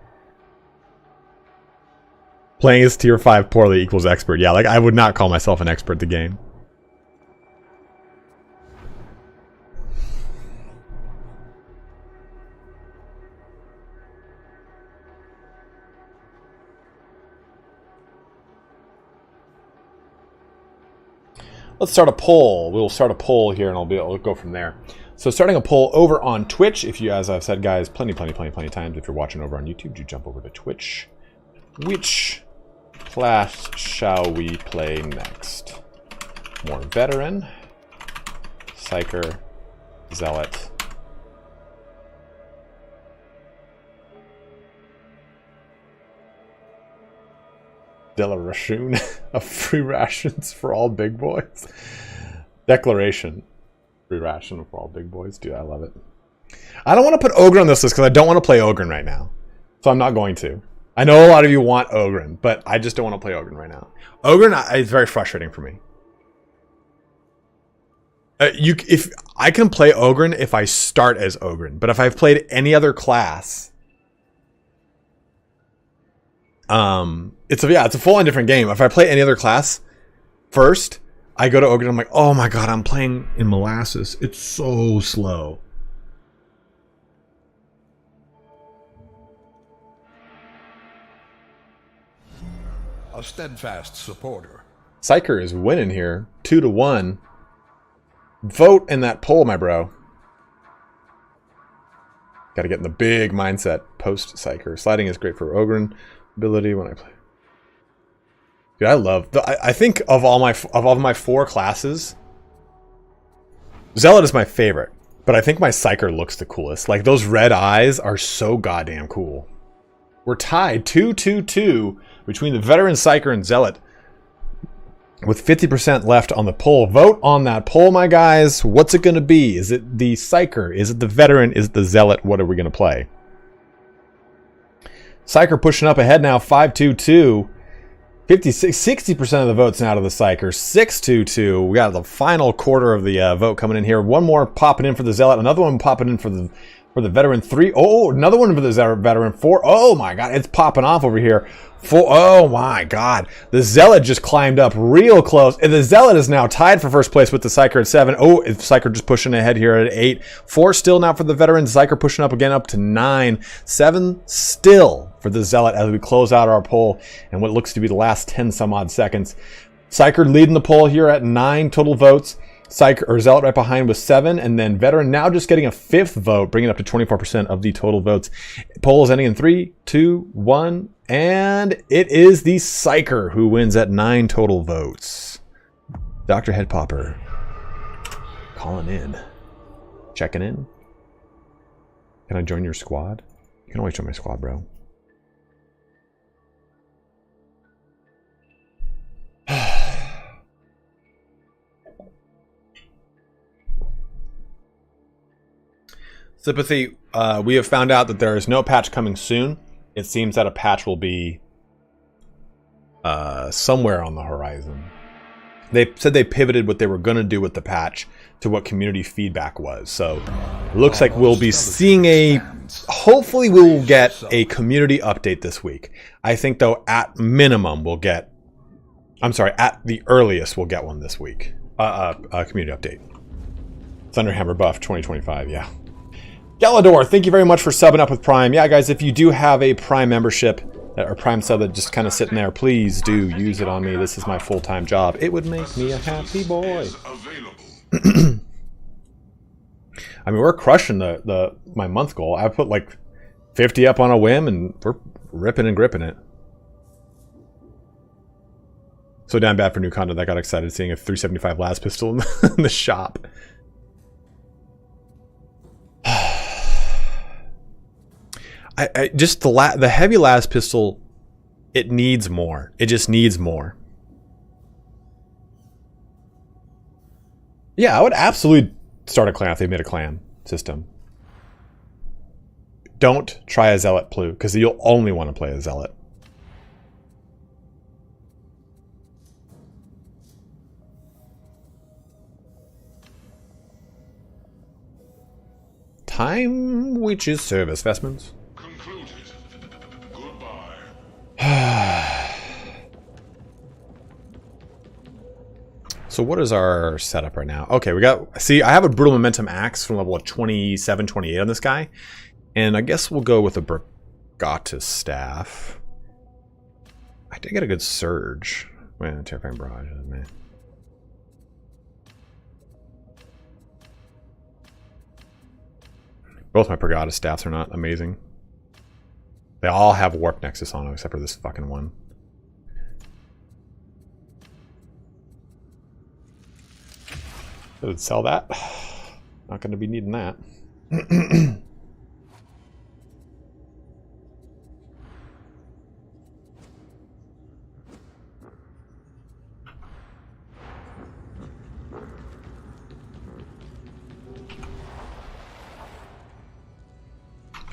Playing his tier 5 poorly equals expert. Yeah, like I would not call myself an expert at the game. Let's start a poll. We'll start a poll here and I'll go from there. So starting a poll over on Twitch. If you, as I've said, guys, plenty times, if you're watching over on YouTube, you jump over to Twitch. Which class shall we play next? More veteran, Psyker, Zealot. Declaration of free rations for all big boys. Declaration. Free ration for all big boys. Dude, I love it. I don't want to put Ogren on this list because I don't want to play Ogren right now. So I'm not going to. I know a lot of you want Ogren, but I just don't want to play Ogren right now. Ogren is very frustrating for me. If I can play Ogren if I start as Ogren, but if I've played any other class, it's a full-on different game. If I play any other class first, I go to Ogren. I'm like, oh my god, I'm playing in molasses. It's so slow. A steadfast supporter. Psyker is winning here, 2-1. Vote in that poll, my bro. Got to get in the big mindset post Psyker. Sliding is great for Ogren ability when I play. Dude, I love. I think of all my 4 classes, Zealot is my favorite, but I think my Psyker looks the coolest. Like those red eyes are so goddamn cool. We're tied 2-2-2 between the veteran Psyker and Zealot, with 50% left on the poll. Vote on that poll, my guys. What's it going to be? Is it the Psyker? Is it the veteran? Is it the Zealot? What are we going to play? Psyker pushing up ahead now, 5-2-2. 60% of the votes now to the Psyker. 6-2-2. We got the final quarter of the vote coming in here. One more popping in for the Zealot. Another one popping in for the Veteran. 3. Oh, another one for the Veteran. 4. Oh my God, it's popping off over here. 4. Oh my God, the Zealot just climbed up real close, and the Zealot is now tied for first place with the Psyker at 7. Oh, Psyker just pushing ahead here at 8. 4 still now for the Veteran. Psyker pushing up again up to 9. 7 still for the Zealot as we close out our poll and what looks to be the last 10 some odd seconds. Psyker leading the poll here at 9 total votes. Psyker or Zealot right behind with 7, and then Veteran now just getting a 5th vote, bringing it up to 24% of the total votes. Poll is ending in 3, 2, 1, and it is the Psyker who wins at 9 total votes. Dr. Headpopper calling in, checking in. Can I join your squad? You can always join my squad, bro. Sympathy, we have found out that there is no patch coming soon. It seems that a patch will be somewhere on the horizon. They said they pivoted what they were going to do with the patch to what community feedback was. So it looks like we'll be seeing hopefully we will get a community update this week. I think though at minimum we'll get, at the earliest we'll get one this week. A community update. Thunderhammer buff 2025, yeah. Galador, thank you very much for subbing up with Prime. Yeah, guys, if you do have a Prime membership or Prime sub that just kind of sitting there, please do use it on me. This is my full-time job. It would make me a happy boy. I mean, we're crushing my month goal. I put like 50 up on a whim, and we're ripping and gripping it. So damn bad for new content. I got excited seeing a 375 las pistol in the shop. I just the heavy las pistol, it needs more. It just needs more. Yeah, I would absolutely start a clan if they made a clan system. Don't try a Zealot Plu, because you'll only want to play a Zealot. Time Witch's Service Vestments. So what is our setup right now? Okay, we got, see, I have a Brutal Momentum Axe from level 27, 28 on this guy. And I guess we'll go with a Brigatus Staff. I did get a good Surge. Man, Terrifying Barrage, man. Both my Brigatus Staffs are not amazing. They all have Warp Nexus on them, except for this fucking one. I would sell that. Not going to be needing that.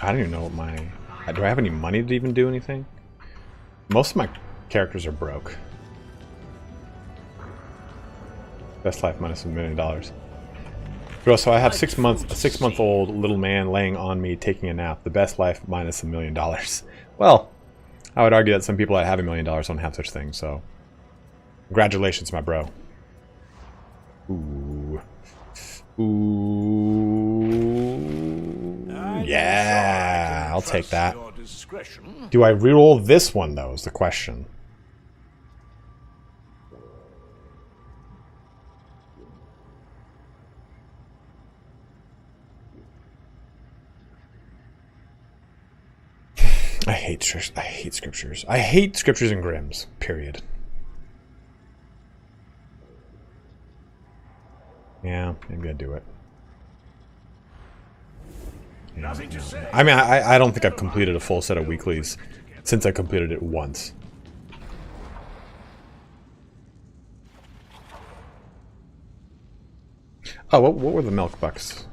I don't even know what my... Do I have any money to even do anything? Most of my characters are broke. Best life minus $1 million. Bro, so I have a 6-month-old little man laying on me taking a nap. The best life minus $1 million. Well, I would argue that some people that have $1 million don't have such things, so... Congratulations, my bro. Ooh. Ooh. Yeah, I'll take that. Do I reroll this one, though, is the question. I hate scriptures. I hate scriptures and Grims, period. Yeah, maybe I'd do it. Nothing to say. I mean, I don't think I've completed a full set of weeklies since I completed it once. Oh, what were the milk bucks?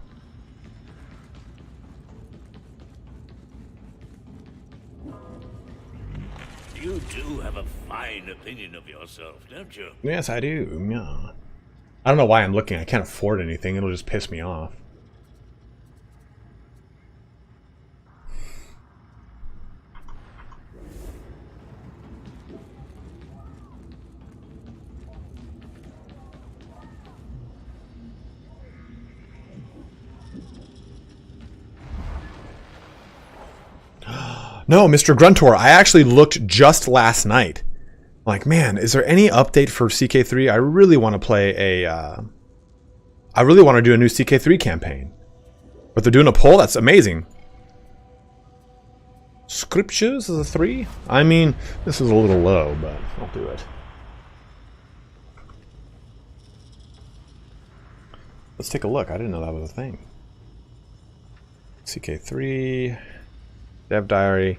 You do have a fine opinion of yourself, don't you? Yes, I do. Yeah. I don't know why I'm looking. I can't afford anything. It'll just piss me off. No, Mr. Gruntor, I actually looked just last night. I'm like, man, is there any update for CK3? I really want to play a... I really want to do a new CK3 campaign. But they're doing a poll? That's amazing. Scriptures is a 3? I mean, this is a little low, but I'll do it. Let's take a look. I didn't know that was a thing. CK3... Dev diary.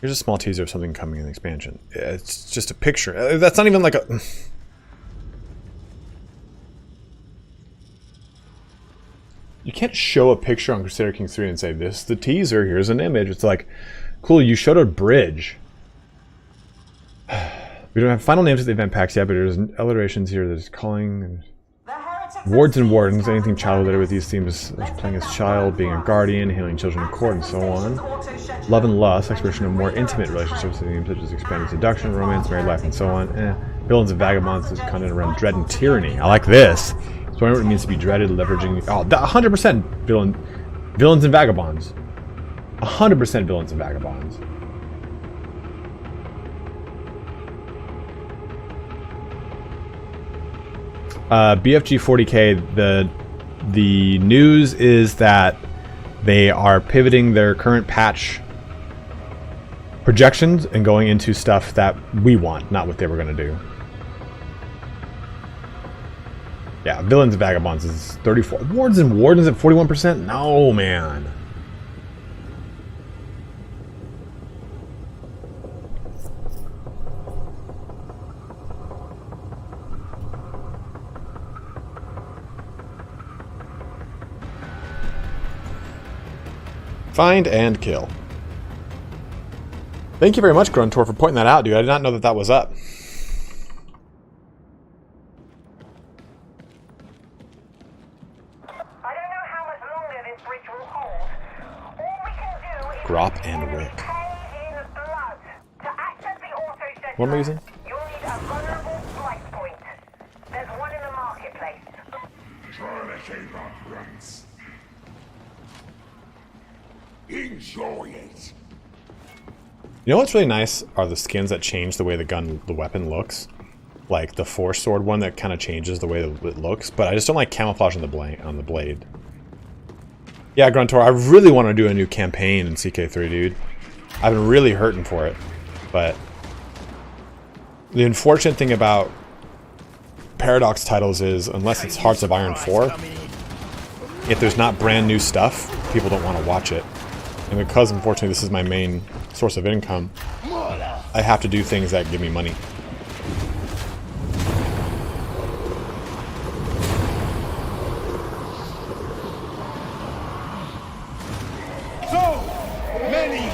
Here's a small teaser of something coming in the expansion. It's just a picture. That's not even like a... You can't show a picture on Crusader Kings 3 and say, this is the teaser, here's an image. It's like, cool, you showed a bridge. We don't have final names of the event packs yet, but there's alliterations here that is calling... Wards and wardens, anything child related with these themes, playing as child, being a guardian, healing children in court, and so on. Love and lust, exploration of more intimate relationships, themes such as expanded seduction, romance, married life, and so on. Villains and vagabonds is content around dread and tyranny. I like this. So I know what it means to be dreaded, leveraging... Oh, 100% villains and vagabonds. 100% villains and vagabonds. BFG 40K, the news is that they are pivoting their current patch projections and going into stuff that we want, not what they were going to do. Yeah, Villains and Vagabonds is 34. Wards and Wardens at 41%? No, man. Find and kill. Thank you very much, Gruntor, for pointing that out, dude. I did not know that that was up. I don't know how much longer this bridge will hold. All we can do is Grop and Wick. pay in blood. To access the auto scheduler, What am I using? you'll need a vulnerable splice point. There's one in the marketplace. Try to keep up, Grunts. Enjoy it. You know what's really nice are the skins that change the way the weapon looks. Like the Force Sword one that kind of changes the way it looks, but I just don't like camouflage on the blade. Yeah, Gruntor, I really want to do a new campaign in CK3, dude. I've been really hurting for it, but the unfortunate thing about Paradox titles is, unless it's Hearts of Iron 4, if there's not brand new stuff, people don't want to watch it. And because, unfortunately, this is my main source of income, I have to do things that give me money. So many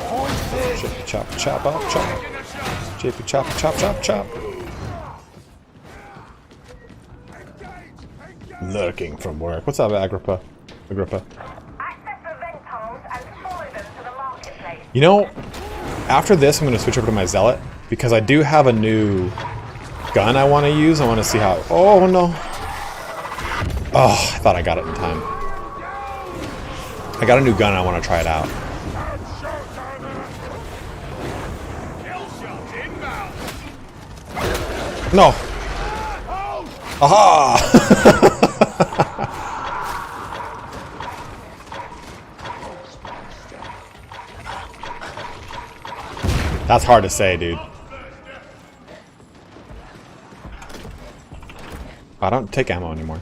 voices. Chippy chop chop off chop. Chippy chop chop chop chop. Lurking from work. What's up, Agrippa? Agrippa. You know, after this, I'm going to switch over to my Zealot, because I do have a new gun I want to use. I want to see how... Oh, no. Oh, I thought I got it in time. I got a new gun and I want to try it out. No. Aha! That's hard to say, dude. I don't take ammo anymore.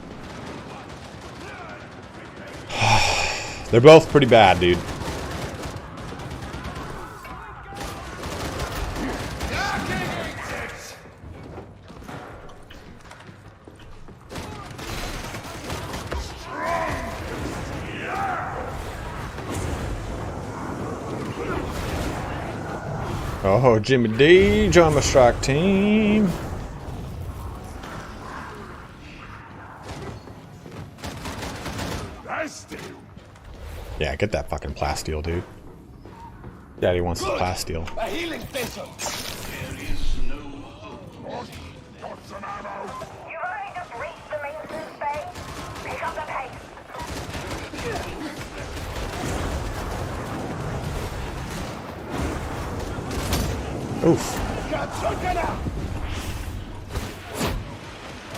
They're both pretty bad, dude. Oh, Jimmy D, join my strike team. Yeah, get that fucking plasteel, dude. Daddy wants the plasteel. A healing station. You've only just reached the maintenance bay. Pick up the pace. Oof.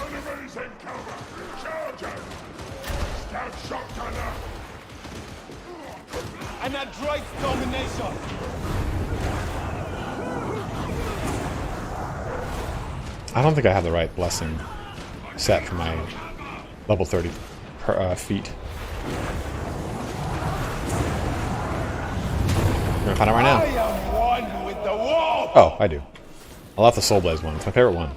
Enemies in cover! Charger! Stab shotgunner! And that droid's domination. I don't think I have the right blessing set for my level 30 feet. I'm gonna find out right now. I am one with the wall. Oh, I do. I love the Soul Blaze one. It's my favorite one.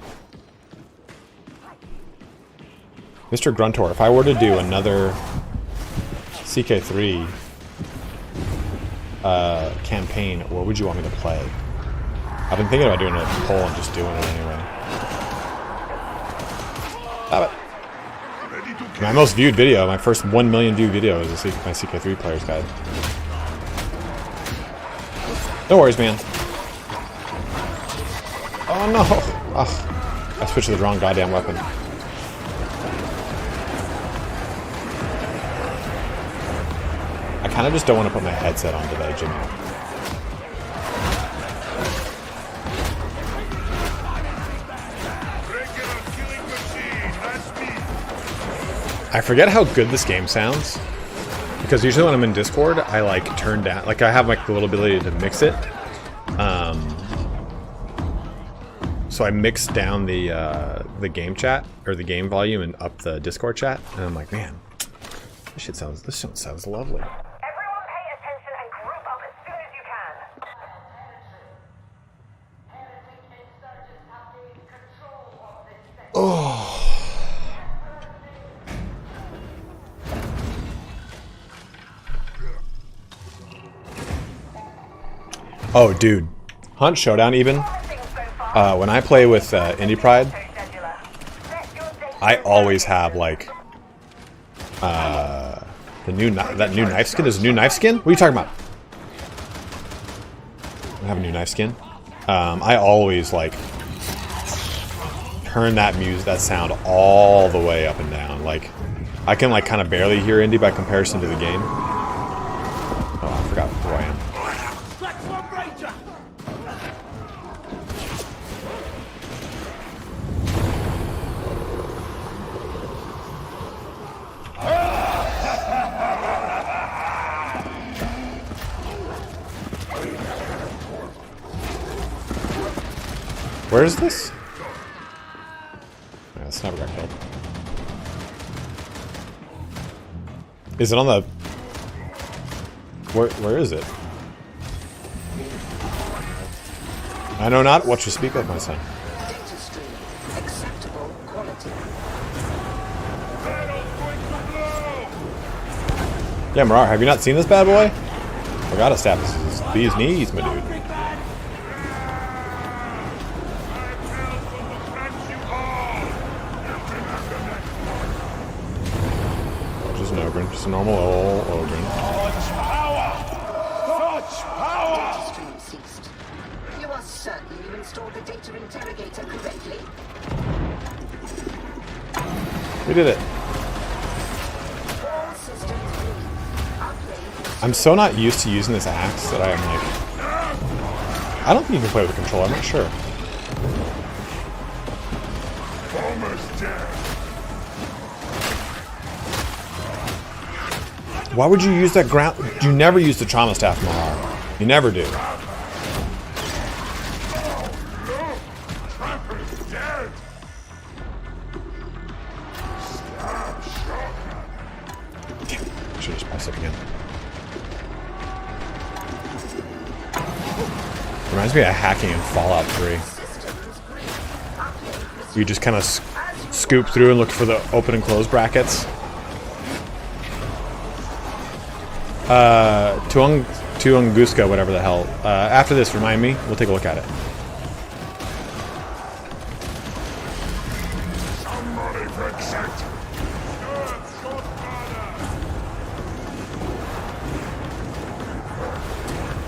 Mr. Gruntor, if I were to do another CK3 campaign, what would you want me to play? I've been thinking about doing a poll and just doing it anyway. Stop it. My most viewed video, my first 1 million view video is my CK3 player's guide. No worries, man. Oh no! Ugh. I switched to the wrong goddamn weapon. I kind of just don't want to put my headset on today, Jimmy. I forget how good this game sounds, because usually when I'm in Discord, I like turn down, like I have like the little ability to mix it. So I mix down the game chat or the game volume and up the Discord chat, and I'm like, man, this shit sounds lovely. Everyone pay attention and group up as soon as you can. Oh, dude, Hunt Showdown even. When I play with Indie Pride, I always have like that new knife skin. There's a new knife skin. What are you talking about? I have a new knife skin. I always like turn that sound all the way up and down. Like I can like kind of barely hear Indie by comparison to the game. Oh, I forgot who I am. Where is this? Yeah, it's never got killed. Is it on the... Where is it? I know not what you speak of, my son. Data stream. Acceptable quality. Yeah, Marar, have you not seen this bad boy? I gotta stab these knees, my dude. Just an ogre, just a normal old ogre. Data stream ceased. You are certain you installed the data interrogator correctly? We did it. All systems green. Upgrade. I'm so not used to using this axe that I am like... I don't think you can play with a controller, I'm not sure. Almost dead. Why would you use that ground? You never use the trauma staff, Marar. You never do. Trapper's dead. Stab shotgun. Damn, I should just press it again. Reminds me of hacking in Fallout 3. You just kind of scoop through and look for the open and close brackets. Tuong Tunguska, whatever the hell. After this, remind me. We'll take a look at it.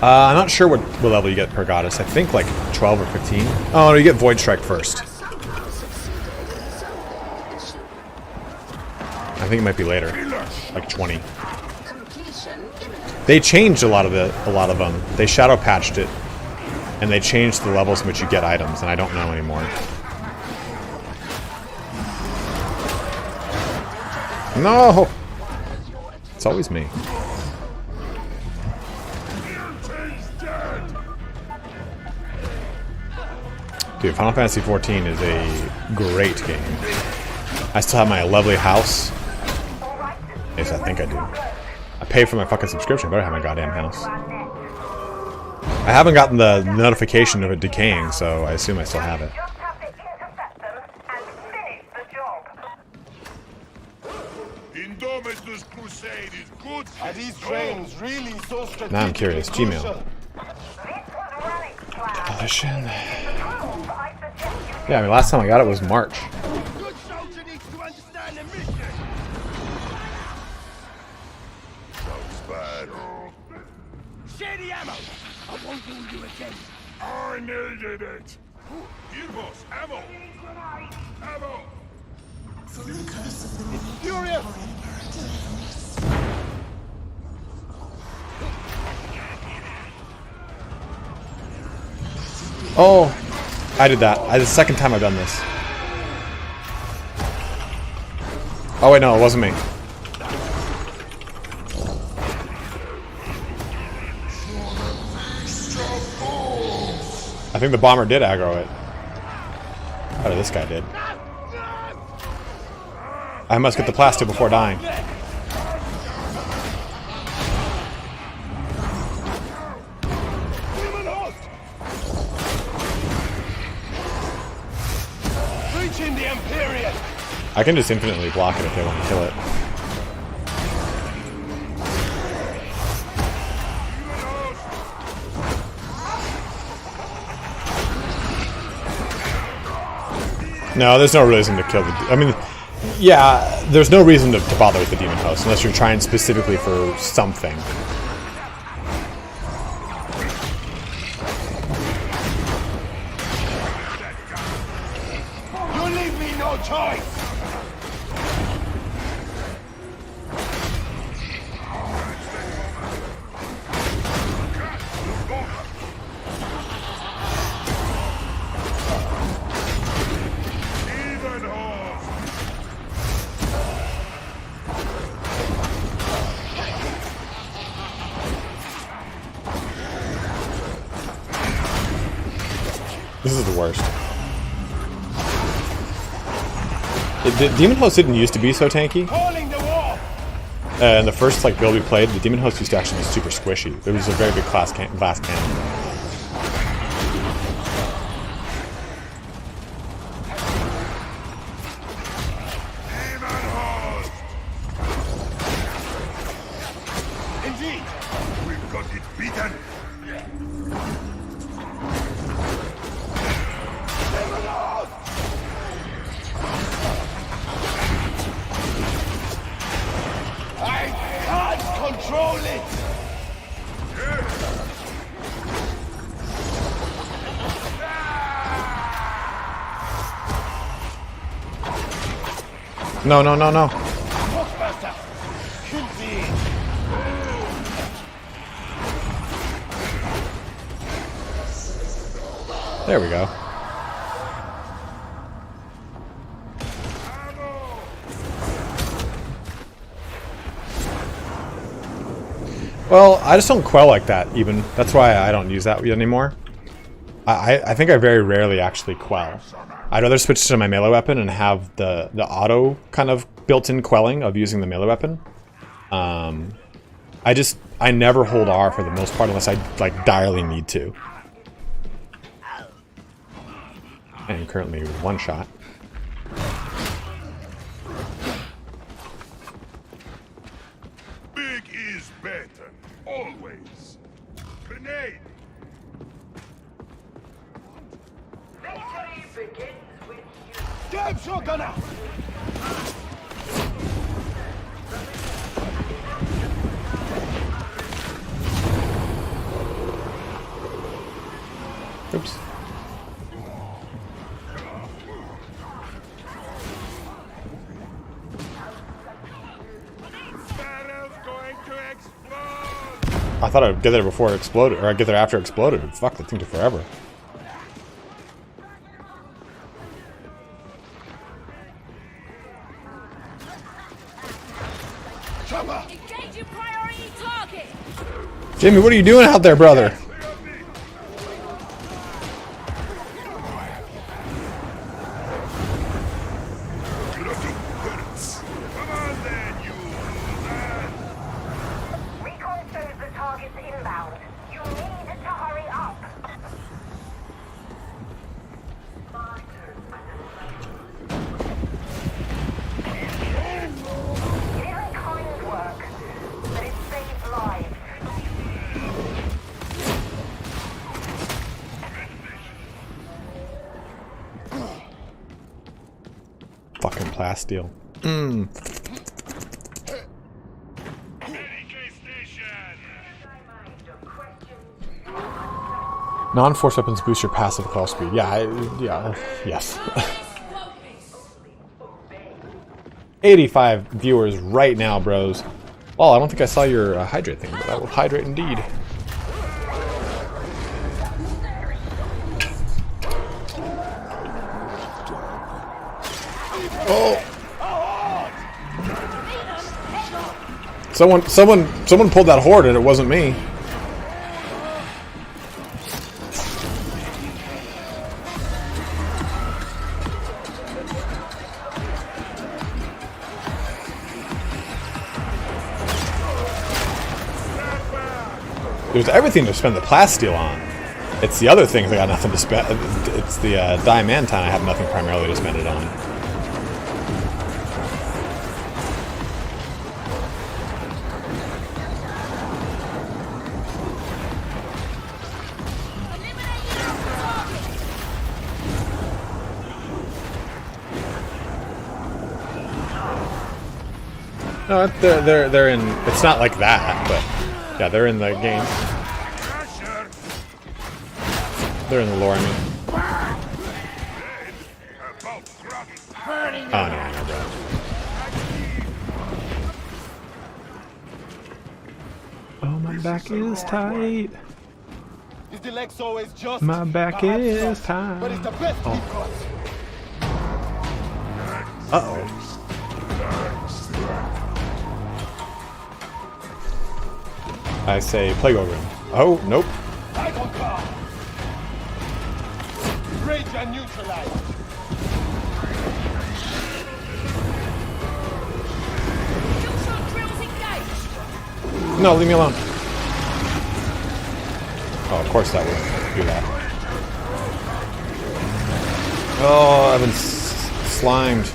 I'm not sure what level you get per goddess. I think like 12 or 15. Oh, no, you get Void Strike first. I think it might be later, like 20. They changed a lot of them. They shadow patched it, and they changed the levels in which you get items, and I don't know anymore. No, it's always me. Dude, Final Fantasy XIV is a great game. I still have my lovely house. At least I think I do. I pay for my fucking subscription, but I better have my goddamn house. I haven't gotten the notification of it decaying, so I assume I still have it. Just have to intercept them and finish the job. Indomitus Crusade is good. Are these trains really so strategic? Now I'm curious. Gmail. This was Ranik's plan. Demolition. The tools I suggest you Yeah, I mean, last time I got it was March. Good soldier needs to understand the mission. Bad. Share the ammo. I won't do you again. I needed it. Here, boss. Ammo. Ammo. Furious. Oh, I did that. The second time I've done this. Oh wait, no, it wasn't me. I think the bomber did aggro it. Oh, this guy did. I must get the plastic before dying. Reaching the Imperial. I can just infinitely block it if they want to kill it. No, there's no reason to kill the... I mean, yeah, there's no reason to bother with the demon host unless you're trying specifically for something. You leave me no choice. This is the worst. The demon host didn't used to be so tanky. Calling the war. In the first build we played, the demon host used to actually be super squishy. It was a very big glass cannon. Indeed. We've got it beaten. I can't control it. No, no, no, no. Ghostbuster. Indeed. There we go. Well, I just don't quell like that, even. That's why I don't use that anymore. I think I very rarely actually quell. I'd rather switch to my melee weapon and have the auto kind of built-in quelling of using the melee weapon. I never hold R for the most part unless I, direly need to. And currently one shot. Big is better. Always. Grenade! Victory begins with you. Damn sure gonna! Oops. Barrel's going to explode! I thought I'd get there before it exploded, or I'd get there after it exploded. Fuck, that thing took forever. Engaging priority target. Jimmy, what are you doing out there, brother? Come on then, you losers! Recon shows the target's inbound. You need to hurry up. It isn't kind work, but it saves lives. Fucking plasteel. Non-force weapons boost your passive call speed. Yeah, yes. 85 viewers right now, bros. Oh, I don't think I saw your hydrate thing, but I will hydrate indeed. Oh! Someone pulled that horde and it wasn't me. There's everything to spend the plasteel on. It's the other things I got nothing to spend. It's the diamantine I have nothing primarily to spend it on. No, they're in. It's not like that, but yeah, they're in the game. They're in the lore, I mean. Oh no, bro. Oh, my back is tight. Is the legs always just? My back is tight. But it's the best because. Uh-oh. I say Plague Ogre. Oh, nope. Icon car. Rage and neutralize. Killshot drills engaged. No, leave me alone. Oh, of course that would do that. Oh, I've been slimed.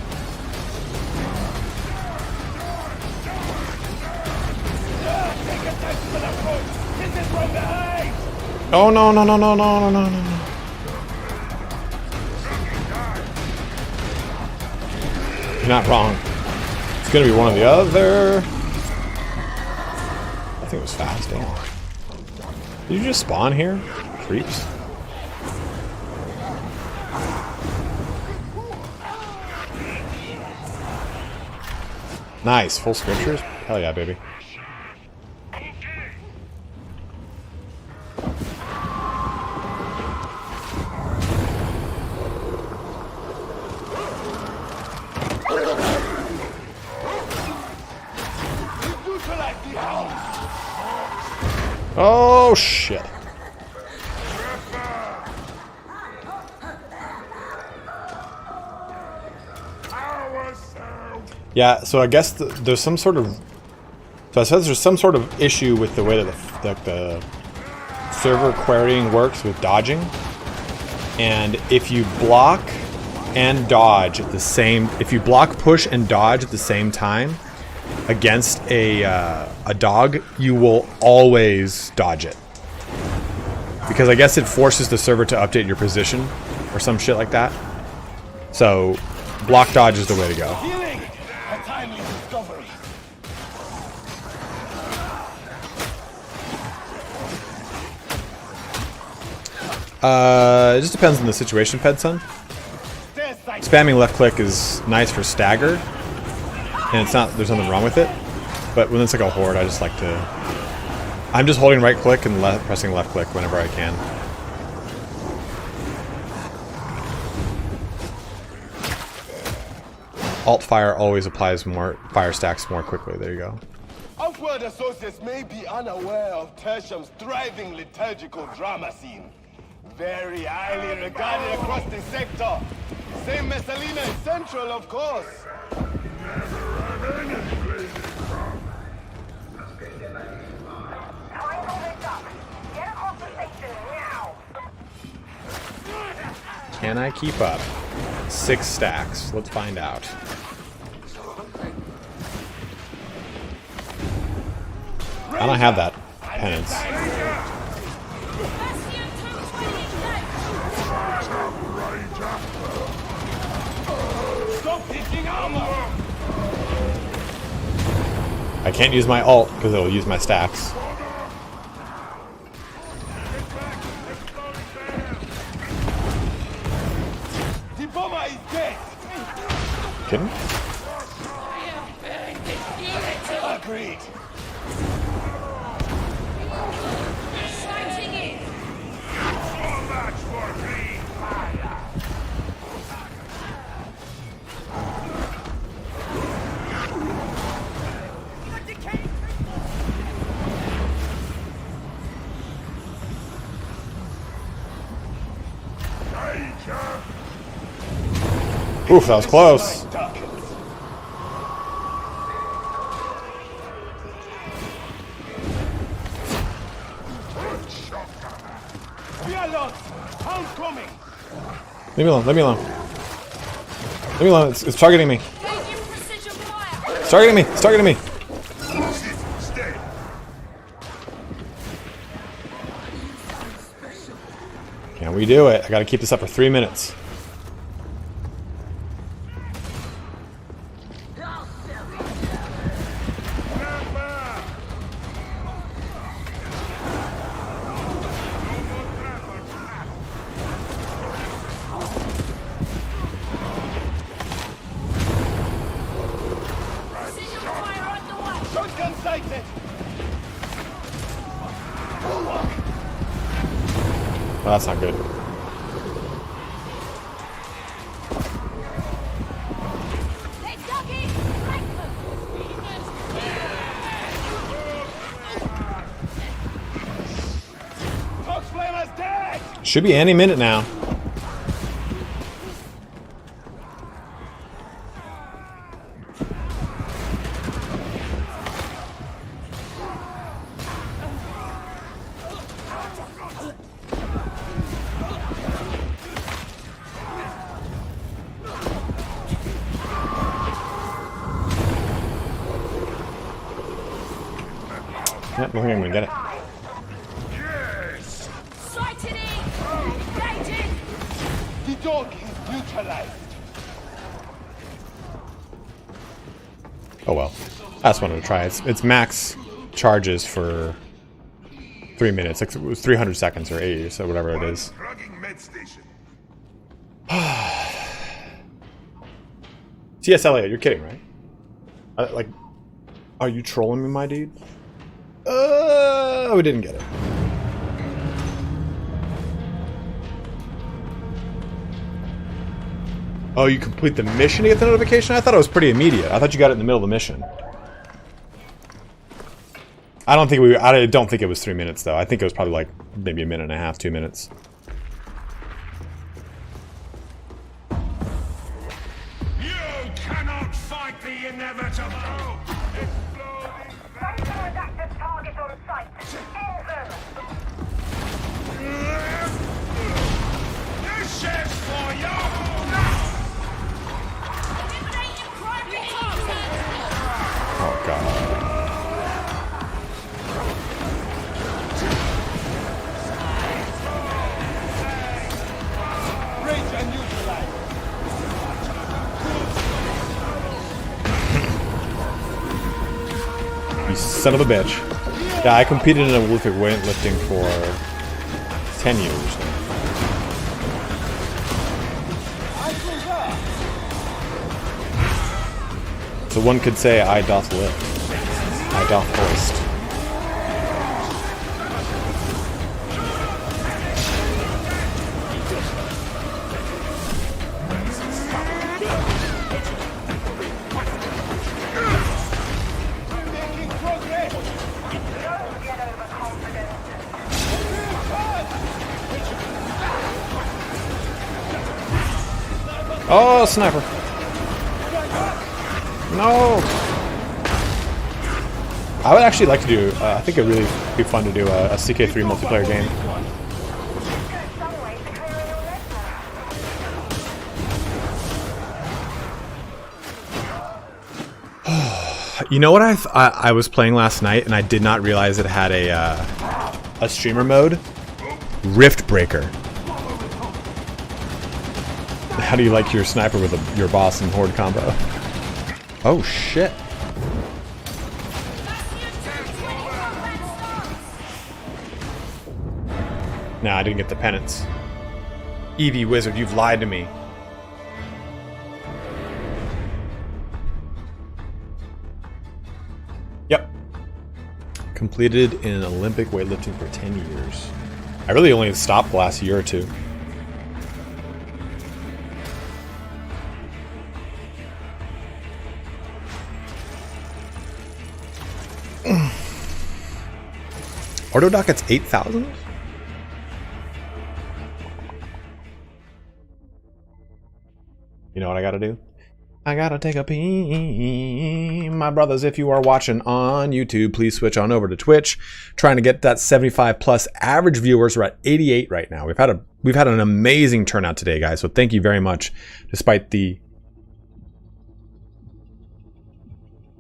Oh no no no no no no no no! You're not wrong. It's gonna be one or the other. I think it was fast. Damn. Did you just spawn here? Creeps. Nice, full scriptures. Hell yeah, baby. Oh shit. Yeah, so I guess there's some sort of... So I said there's some sort of issue with the way that the server querying works with dodging. And if you block and dodge at the same... If you block, push, and dodge at the same time against a dog, you will always dodge it. because I guess it forces the server to update your position or some shit like that. So block dodge is the way to go. Healing! A timely discovery. It just depends on the situation, Pedson. Spamming left click is nice for stagger, and it's not, there's nothing wrong with it. But when it's like a horde, I just like to, I'm just holding right click and pressing left click whenever I can. Alt fire always applies more fire stacks more quickly. There you go. Outward associates may be unaware of Tertium's thriving liturgical drama scene. Very highly regarded across the sector. Same Messalina is central, of course. Can I keep up? 6 stacks. Let's find out. I don't have that penance. I can't use my ult because it'll use my stacks. The bomber is dead. Kidding? Agreed. Oof, that was close. We are lost. Hound coming. Leave me alone, leave me alone. Leave me alone, it's targeting me. It's targeting me, it's targeting me. Can we do it? I gotta keep this up for 3 minutes. Shotgun sighted. Well, that's not good. Should be any minute now. Yep, I don't think I'm gonna get it. The dog is neutralized. Oh well. I just wanted to try it. It's max charges for 3 minutes. It was 300 seconds or 80 or so, whatever it is. TS Elliot, you're kidding, right? Like, are you trolling me, my dude? We didn't get it. Oh, you complete the mission to get the notification? I thought it was pretty immediate. I thought you got it in the middle of the mission. I don't think it was 3 minutes though. I think it was probably like maybe a minute and a half, 2 minutes. You cannot fight the inevitable! Target on sight. End them. This is for you! Oh god. son of a bitch. Yeah, I competed in Olympic weightlifting for 10 years. So one could say I doth lift. I doth hoist. Oh, sniper. No. I would actually like to do, I think it would really be fun to do a CK3 multiplayer game. You know what I was playing last night and I did not realize it had a streamer mode? Rift Breaker. How do you like your sniper with your boss and horde combo? Oh shit. Nah, I didn't get the penance. Eevee Wizard, you've lied to me. Yep. Completed in Olympic weightlifting for 10 years. I really only stopped the last year or two. Autodoc gets 8,000? You know what I gotta do? I gotta take a pee. My brothers, if you are watching on YouTube, please switch on over to Twitch. Trying to get that 75 plus average viewers. We're at 88 right now. We've had an amazing turnout today, guys. So thank you very much. Despite the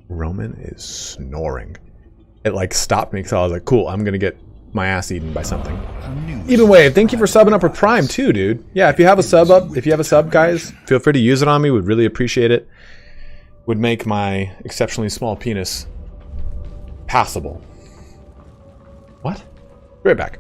Roman is snoring. It like stopped me because I was like, cool, I'm gonna get my ass eaten by something. Either way, thank you for subbing up with Prime too, dude. Yeah, if you have a sub, guys, feel free to use it on me. Would really appreciate it. Would make my exceptionally small penis passable. What? Be right back.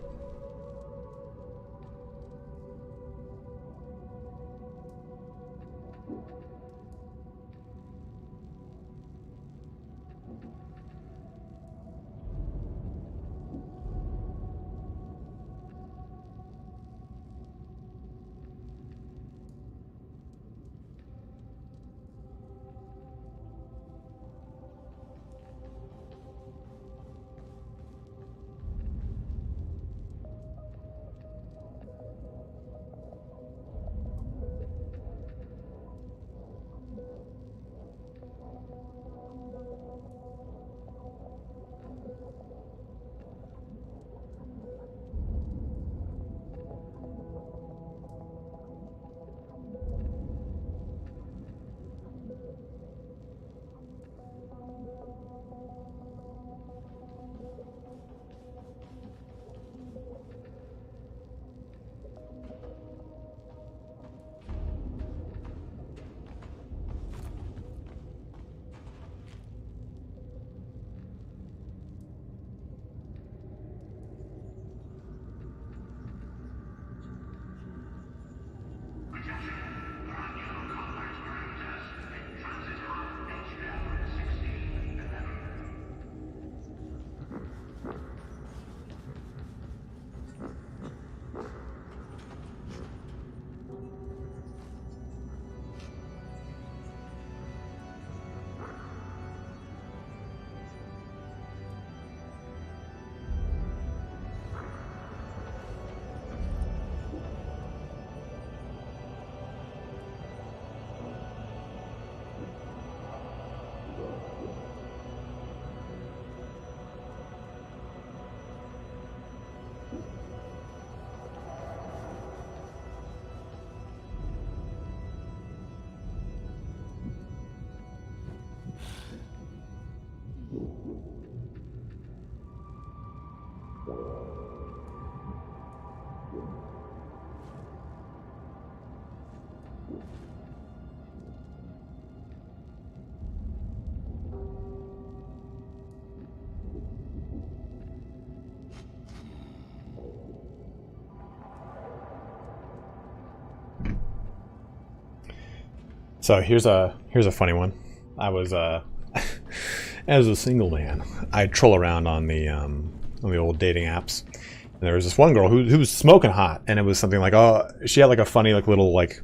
So here's a funny one. I was as a single man, I troll around on the old dating apps. And there was this one girl who was smoking hot, and it was something like, oh, she had like a funny like little like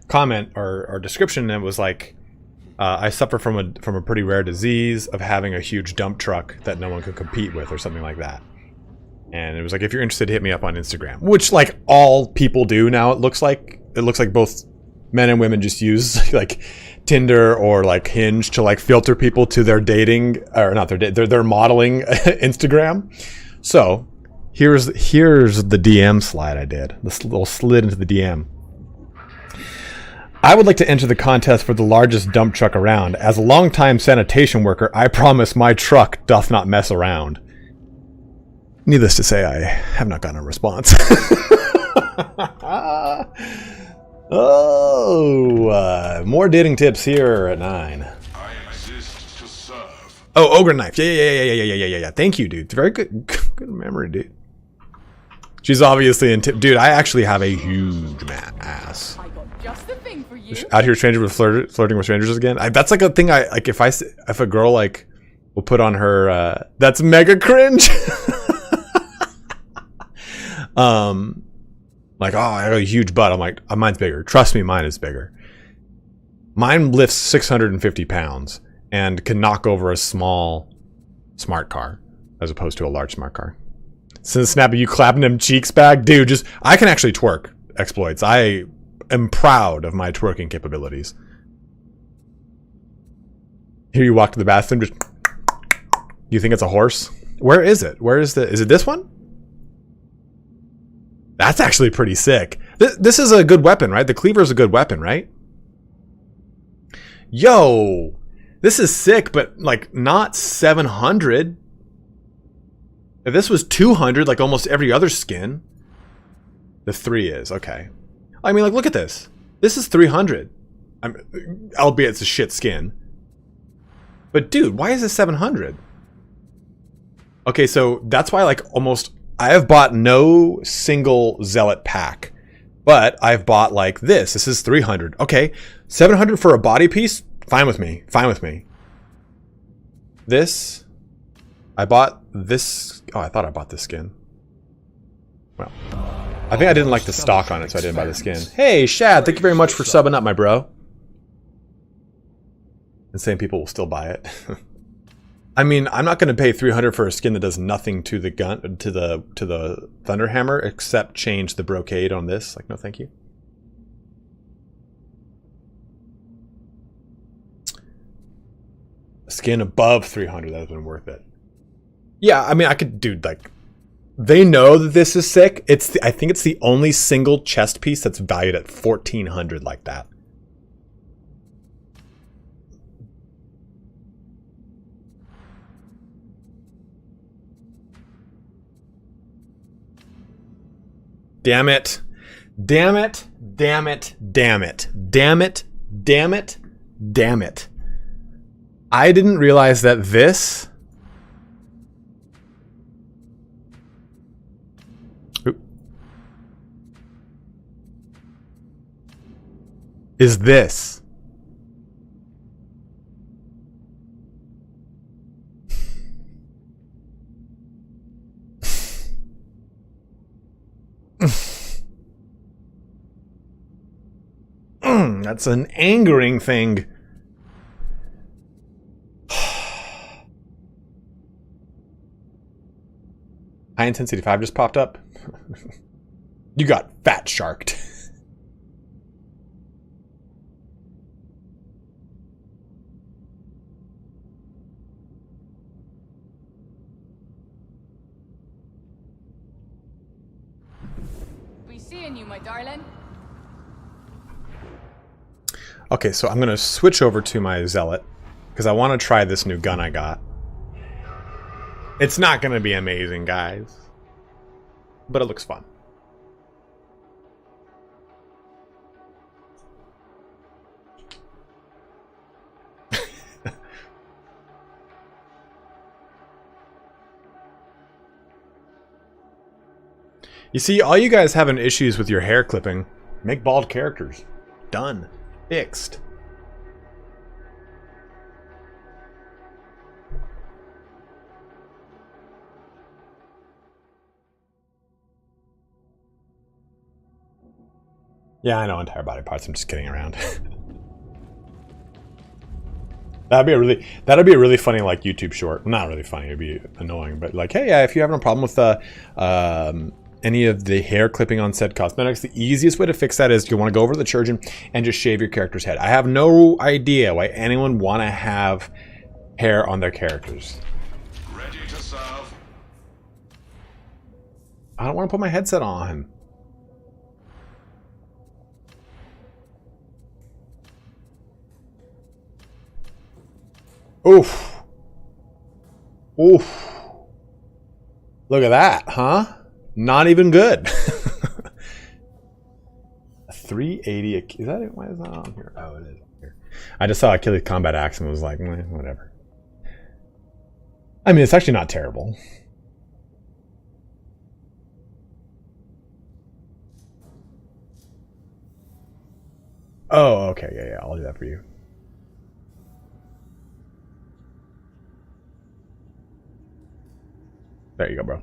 comment or description, and it was like, I suffer from a pretty rare disease of having a huge dump truck that no one could compete with, or something like that. And it was like, if you're interested, hit me up on Instagram, which like all people do now. It looks like both men and women just use like Tinder or like Hinge to like filter people to their dating, or not their modeling Instagram. So here's the DM slide I did. This little slid into the DM. I would like to enter the contest for the largest dump truck around. As a longtime sanitation worker, I promise my truck doth not mess around. Needless to say, I have not gotten a response. More dating tips here at 9. I exist to serve. Oh, ogre knife. Yeah. Thank you, dude. Very good memory, dude. She's obviously dude, I actually have a huge ass. I got just the thing for you. Out here, stranger with flirting with strangers again. That's like a thing. I like if a girl like will put on her. That's mega cringe. Like, oh, I have a huge butt. I'm like, mine's bigger. Trust me, mine is bigger. Mine lifts 650 pounds and can knock over a small smart car as opposed to a large smart car. Since Snappy, you clapping them cheeks back? Dude, I can actually twerk exploits. I am proud of my twerking capabilities. Here you walk to the bathroom, just... You think it's a horse? Where is it? Is it this one? That's actually pretty sick. This is a good weapon, right? The cleaver is a good weapon, right? Yo, this is sick, but like not 700. If this was 200, like almost every other skin, the 3 is okay. I mean, like, look at this. This is 300. Albeit it's a shit skin. But dude, why is this 700? Okay, so that's why like almost. I have bought no single Zealot pack, but I've bought like this. This is 300. Okay, 700 for a body piece? Fine with me. Fine with me. This, I bought this. Oh, I thought I bought this skin. Well, I think I didn't like the stock on it, so I didn't buy the skin. Hey, Shad, thank you very much for subbing up, my bro. And same people will still buy it. I mean, I'm not going to pay 300 for a skin that does nothing to the gun, to the Thunderhammer, except change the brocade on this. Like, no, thank you. A skin above 300 that has been worth it. Yeah, I mean, I could do like. They know that this is sick. I think it's the only single chest piece that's valued at 1,400 like that. Damn it. Damn it. Damn it. Damn it. Damn it. Damn it. Damn it. I didn't realize that this... Oop. Is this. That's an angering thing. High intensity 5 just popped up. You got fat sharked. We seeing you, my darling. Okay, so I'm going to switch over to my Zealot because I want to try this new gun I got. It's not going to be amazing, guys, but it looks fun. You see, all you guys having issues with your hair clipping, make bald characters. Done. Fixed. Yeah, I know entire body parts. I'm just kidding around. That'd be a really funny like YouTube short. Not really funny. It'd be annoying, but like, hey, if you're having a problem with any of the hair clipping on said cosmetics, the easiest way to fix that is you want to go over to the church and just shave your character's head. I have no idea why anyone want to have hair on their characters. Ready to serve. I don't want to put my headset on. Oof. Oof. Look at that, huh? Not even good. 380. Is that it? Why is that on here? Oh, it is here. I just saw Achilles Combat Axe and was like, whatever. I mean, it's actually not terrible. Oh, okay. Yeah, I'll do that for you. There you go, bro.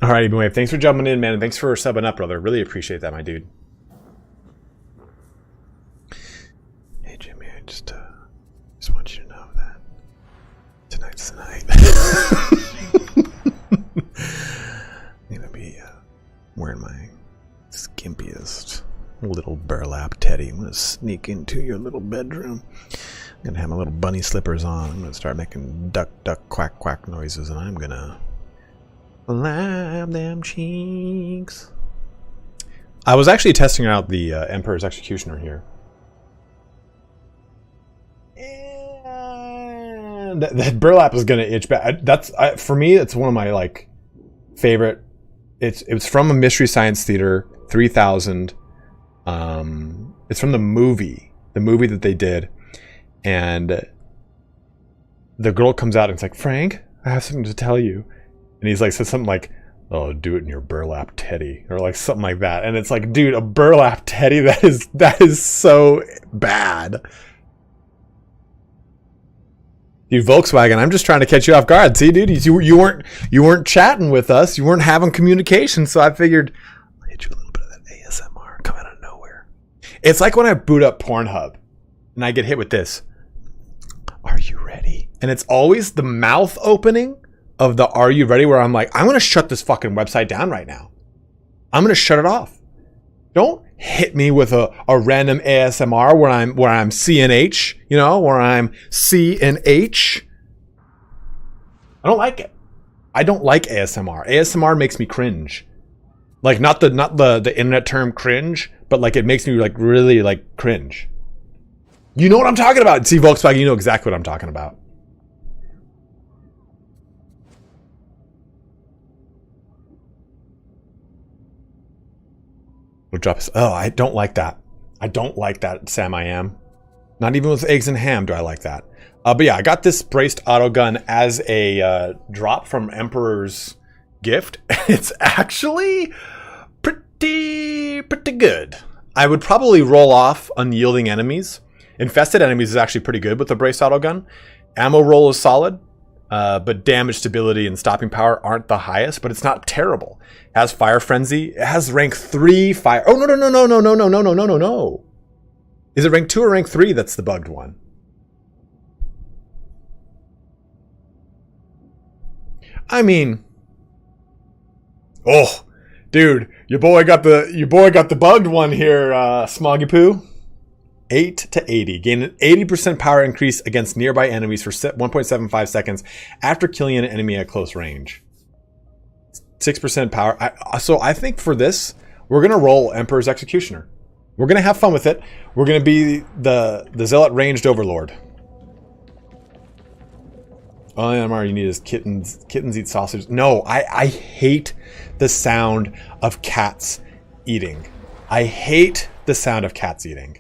All right, Ebenwave. Thanks for jumping in, man. And thanks for subbing up, brother. Really appreciate that, my dude. Hey, Jimmy. I just want you to know that tonight's the night. I'm going to be wearing my skimpiest little burlap teddy. I'm going to sneak into your little bedroom. I'm going to have my little bunny slippers on. I'm going to start making duck, duck, quack, quack noises, and I'm going to lap them cheeks. I was actually testing out the Emperor's Executioner here. And that burlap is going to itch back. For me, it's one of my like favorite. It was from a Mystery Science Theater 3000. It's from the movie that they did. And the girl comes out and it's like, Frank, I have something to tell you. And he's like, says something like, oh, do it in your burlap teddy, or like something like that. And it's like, dude, a burlap teddy, that is so bad. Dude, Volkswagen, I'm just trying to catch you off guard. See, dude, you weren't chatting with us, you weren't having communication, so I figured I'll hit you a little bit of that ASMR come out of nowhere. It's like when I boot up Pornhub and I get hit with this. Are you ready? And it's always the mouth opening of the "Are you ready?" where I'm like, I'm gonna shut this fucking website down right now. I'm gonna shut it off. Don't hit me with a random ASMR where I'm CNH, you know, where I'm C and H. I don't like it. I don't like ASMR. ASMR makes me cringe. Like not the internet term cringe, but like it makes me like really like cringe. You know what I'm talking about. See, Volkswagen, you know exactly what I'm talking about. We'll drop this. Oh, I don't like that. I don't like that, Sam I am. Not even with eggs and ham do I like that. But yeah, I got this braced autogun as a drop from Emperor's gift. It's actually pretty good. I would probably roll off unyielding enemies. Infested enemies is actually pretty good with the braced autogun. Ammo roll is solid, but damage stability and stopping power aren't the highest, but it's not terrible. It has fire frenzy. It has rank 3 fire. Oh, no. Is it rank 2 or rank 3 that's the bugged one? I mean, oh, dude, your boy got the bugged one here, Smoggy Poo. 8 to 80. Gain an 80% power increase against nearby enemies for 1.75 seconds after killing an enemy at close range. 6% power. So I think for this, we're going to roll Emperor's Executioner. We're going to have fun with it. We're going to be the Zealot Ranged Overlord. All MR you need is kittens. Kittens eat sausage. No, I hate the sound of cats eating. I hate the sound of cats eating.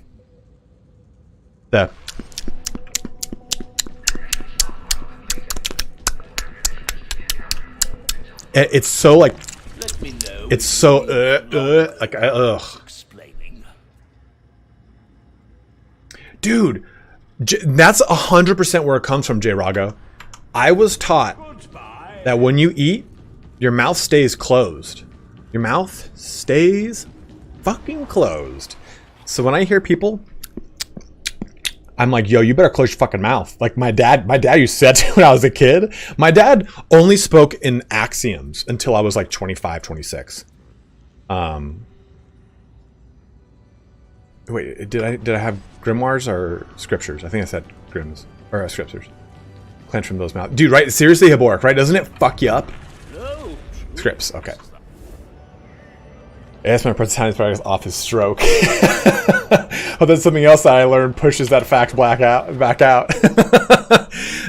It's so like, it's so like ugh. Dude, that's 100% where it comes from, J Rago. I was taught that when you eat, your mouth stays closed. Your mouth stays fucking closed. So when I hear people, I'm like, yo, you better close your fucking mouth. Like my dad used to say that when I was a kid. My dad only spoke in axioms until I was like 25, 26. Wait, did I have grimoires or scriptures? I think I said grims or scriptures. Clench from those mouths. Dude, right? Seriously, Haboric, right? Doesn't it fuck you up? No. Scripts, okay. I asked my ItalianSpartacus off his stroke. Oh, that's something else that I learned pushes that fact back out.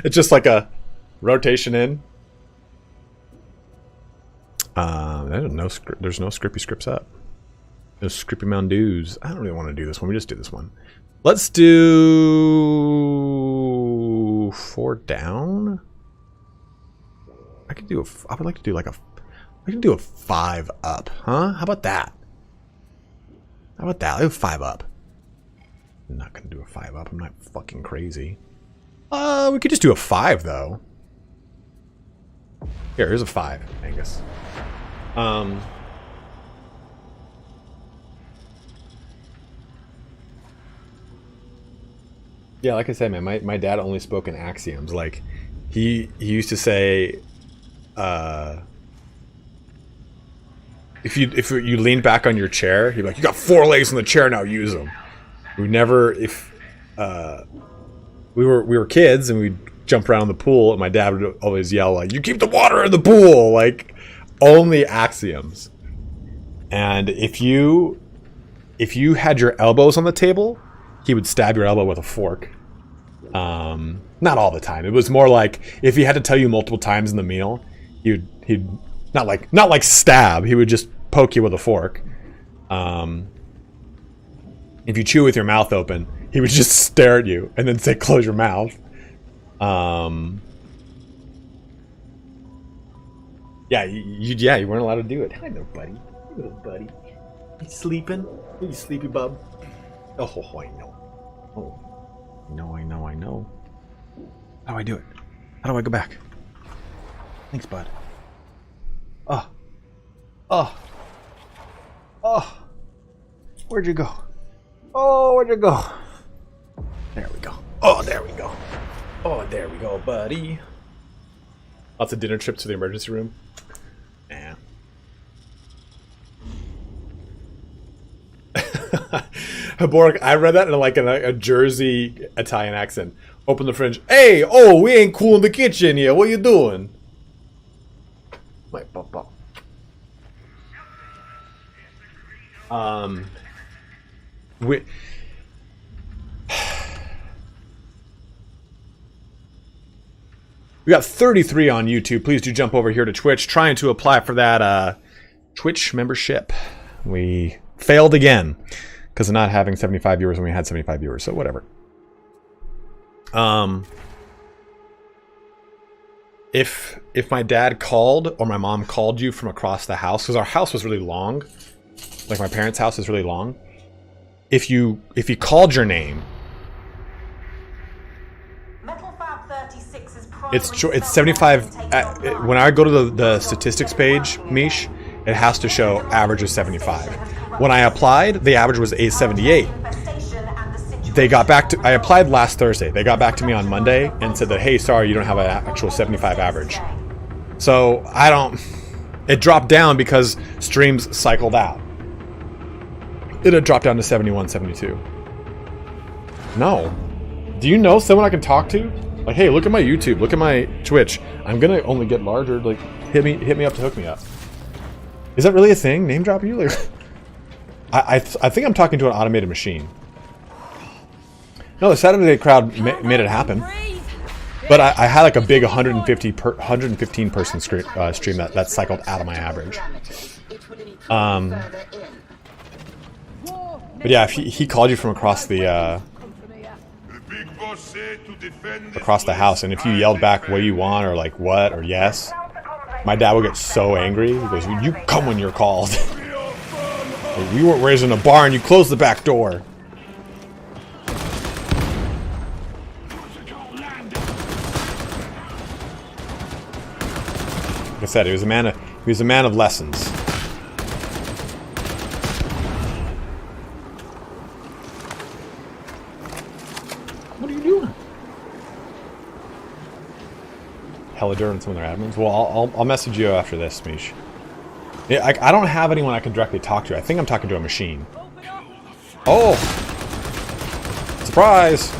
It's just like a rotation in. There's no scrippy scripts up. No scrippy Moundews. I don't really want to do this one. We just do this one. Let's do 4 down. I would like to do like a. I can do a 5 up, huh? How about that? How about that? I'll do 5 up. I'm not gonna do a 5 up. I'm not fucking crazy. We could just do a 5 though. Here's a 5, Angus. Yeah, like I said, man, my dad only spoke in axioms. Like, he used to say, if you lean back on your chair, he'd be like, you got 4 legs in the chair, now use them. We never, we were kids and we'd jump around in the pool, and my dad would always yell like, you keep the water in the pool, like only axioms. And if you had your elbows on the table, he would stab your elbow with a fork. Not all the time. It was more like if he had to tell you multiple times in the meal, he'd not like stab. He would just poke you with a fork. If you chew with your mouth open, he would just stare at you and then say, "Close your mouth." Yeah, you weren't allowed to do it. I know, buddy. Little buddy. You sleeping? You sleepy bub? Oh, I know. Oh, I know. How do I do it? How do I go back? Thanks, bud. Oh. Where'd you go? Oh, where'd you go? There we go. Oh, there we go. Oh, there we go, buddy. Lots of dinner trips to the emergency room. Yeah. Borg, I read that in like a Jersey Italian accent. Open the fridge. Hey, we ain't cool in the kitchen here. What you doing? Wait, pop. We got 33 on YouTube. Please do jump over here to Twitch. Trying to apply for that Twitch membership. We failed again because of not having 75 viewers when we had 75 viewers. So whatever. If my dad called or my mom called you from across the house, because our house was really long, like my parents' house is really long. If he called your name, it's 75. When I go to the statistics page, Mish, it has to show average of 75. When I applied, the average was a 78. They got back to. I applied last Thursday. They got back to me on Monday and said that, hey, sorry, you don't have an actual 75 average. So it dropped down because streams cycled out. It had dropped down to 71, 72. No. Do you know someone I can talk to? Like, hey, look at my YouTube, look at my Twitch. I'm gonna only get larger. Like, hit me up to hook me up. Is that really a thing? Name drop you? Like, I think I'm talking to an automated machine. No, the Saturday crowd made it happen. But I had like a big 115 person stream that cycled out of my average. But yeah, if he called you from across the house, and if you yelled back what you want or like what or yes, my dad would get so angry. He goes, "You come when you're called." Like, we weren't raised in a barn. You close the back door. Like I said, he was a man He's a man of lessons. What are you doing? Helidur and some of their admins. Well, I'll message you after this, Mish. Yeah, I don't have anyone I can directly talk to. I think I'm talking to a machine. Oh! Surprise!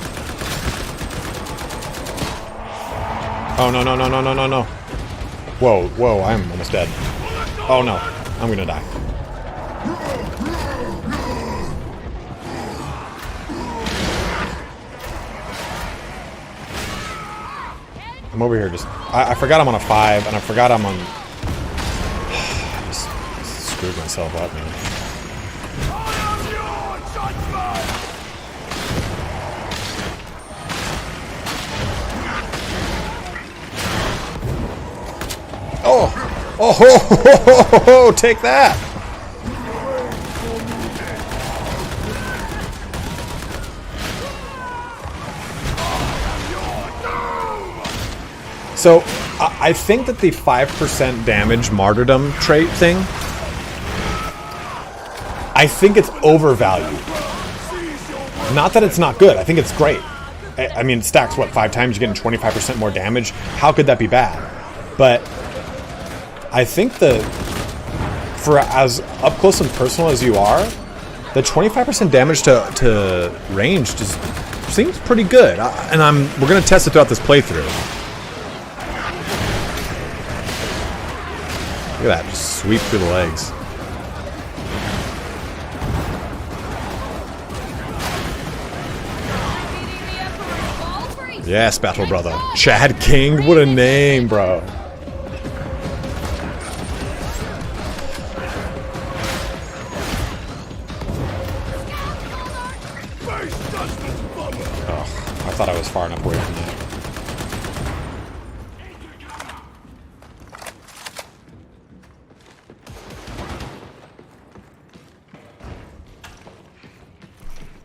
Oh, no, no, no, no, no, no, no. Whoa, whoa, I'm almost dead. Oh, no. I'm gonna die. I'm over here just... I forgot I'm on a 5, and I forgot I'm on... I just screwed myself up, man. Oh! Oh, ho, ho, ho, ho, ho, take that! So, I think that the 5% damage martyrdom trait thing, I think it's overvalued. Not that it's not good, I think it's great. I mean, it stacks, what, 5 times, you're getting 25% more damage? How could that be bad? But I think for as up close and personal as you are, the 25% damage to range just seems pretty good. And we're gonna test it throughout this playthrough. Look at that, just sweep through the legs. Yes, Battle Brother. Chad King, what a name, bro. Oh, I thought I was far enough away from that.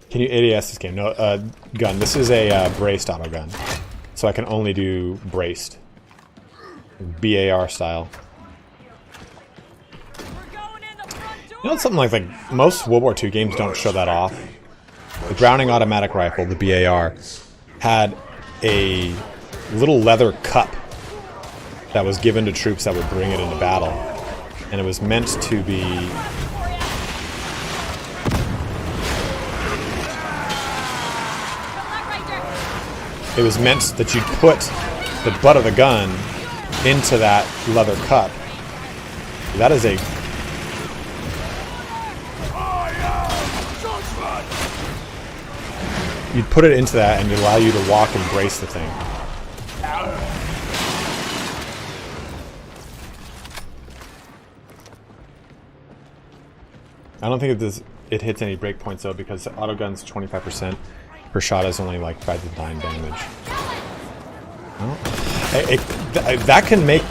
Can you ADS this game? No, gun. This is a braced auto gun. So I can only do braced. BAR style. You know, something like most World War II games don't show that off. The Browning automatic rifle, the BAR, had a little leather cup that was given to troops that would bring it into battle. And it was meant to be... It was meant that you'd put the butt of the gun into that leather cup. That is a... You'd put it into that and it'd allow you to walk and brace the thing. I don't think it hits any breakpoints though, because auto gun's 25%. Per shot is only like 5 to 9 damage. Well, that can make...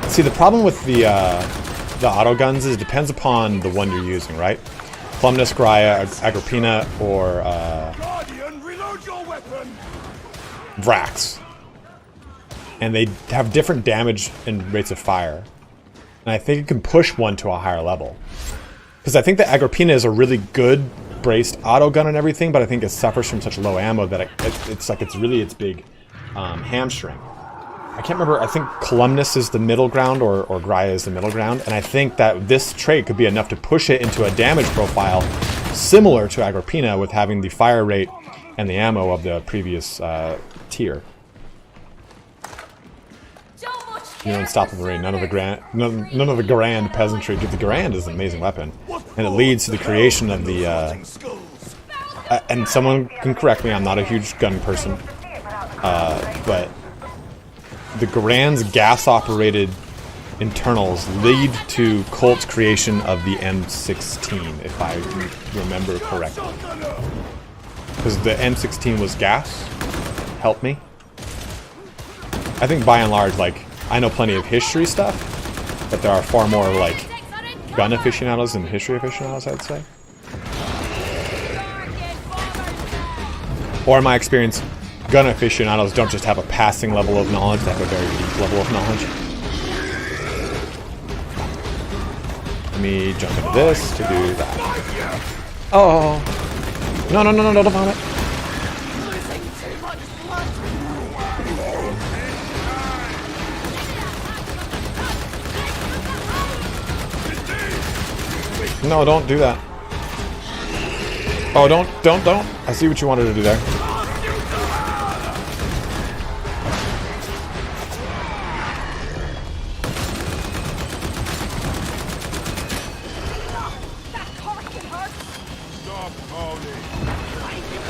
See, the problem with the auto guns is it depends upon the one you're using, right? Columnus, Graia, Agrippina, or Vrax. And they have different damage and rates of fire. And I think it can push one to a higher level. Because I think the Agrippina is a really good braced auto gun and everything, but I think it suffers from such low ammo that it's really its big hamstring. I can't remember, I think Columnus is the middle ground or Graia is the middle ground, and I think that this trait could be enough to push it into a damage profile similar to Agrippina with having the fire rate and the ammo of the previous tier. You know, unstoppable rain. None of the grand peasantry. Dude, the grand is an amazing weapon, and it leads to the creation of the. And someone can correct me. I'm not a huge gun person, but the grand's gas-operated internals lead to Colt's creation of the M16, if I remember correctly. Because the M16 was gas. Help me. I think by and large, like. I know plenty of history stuff, but there are far more, like, gun aficionados than history aficionados, I'd say. Or in my experience, gun aficionados don't just have a passing level of knowledge, they have a very deep level of knowledge. me jump into this to do that. Oh. No, no, no, no, don't vomit. No, don't do that. Oh, don't. I see what you wanted to do there.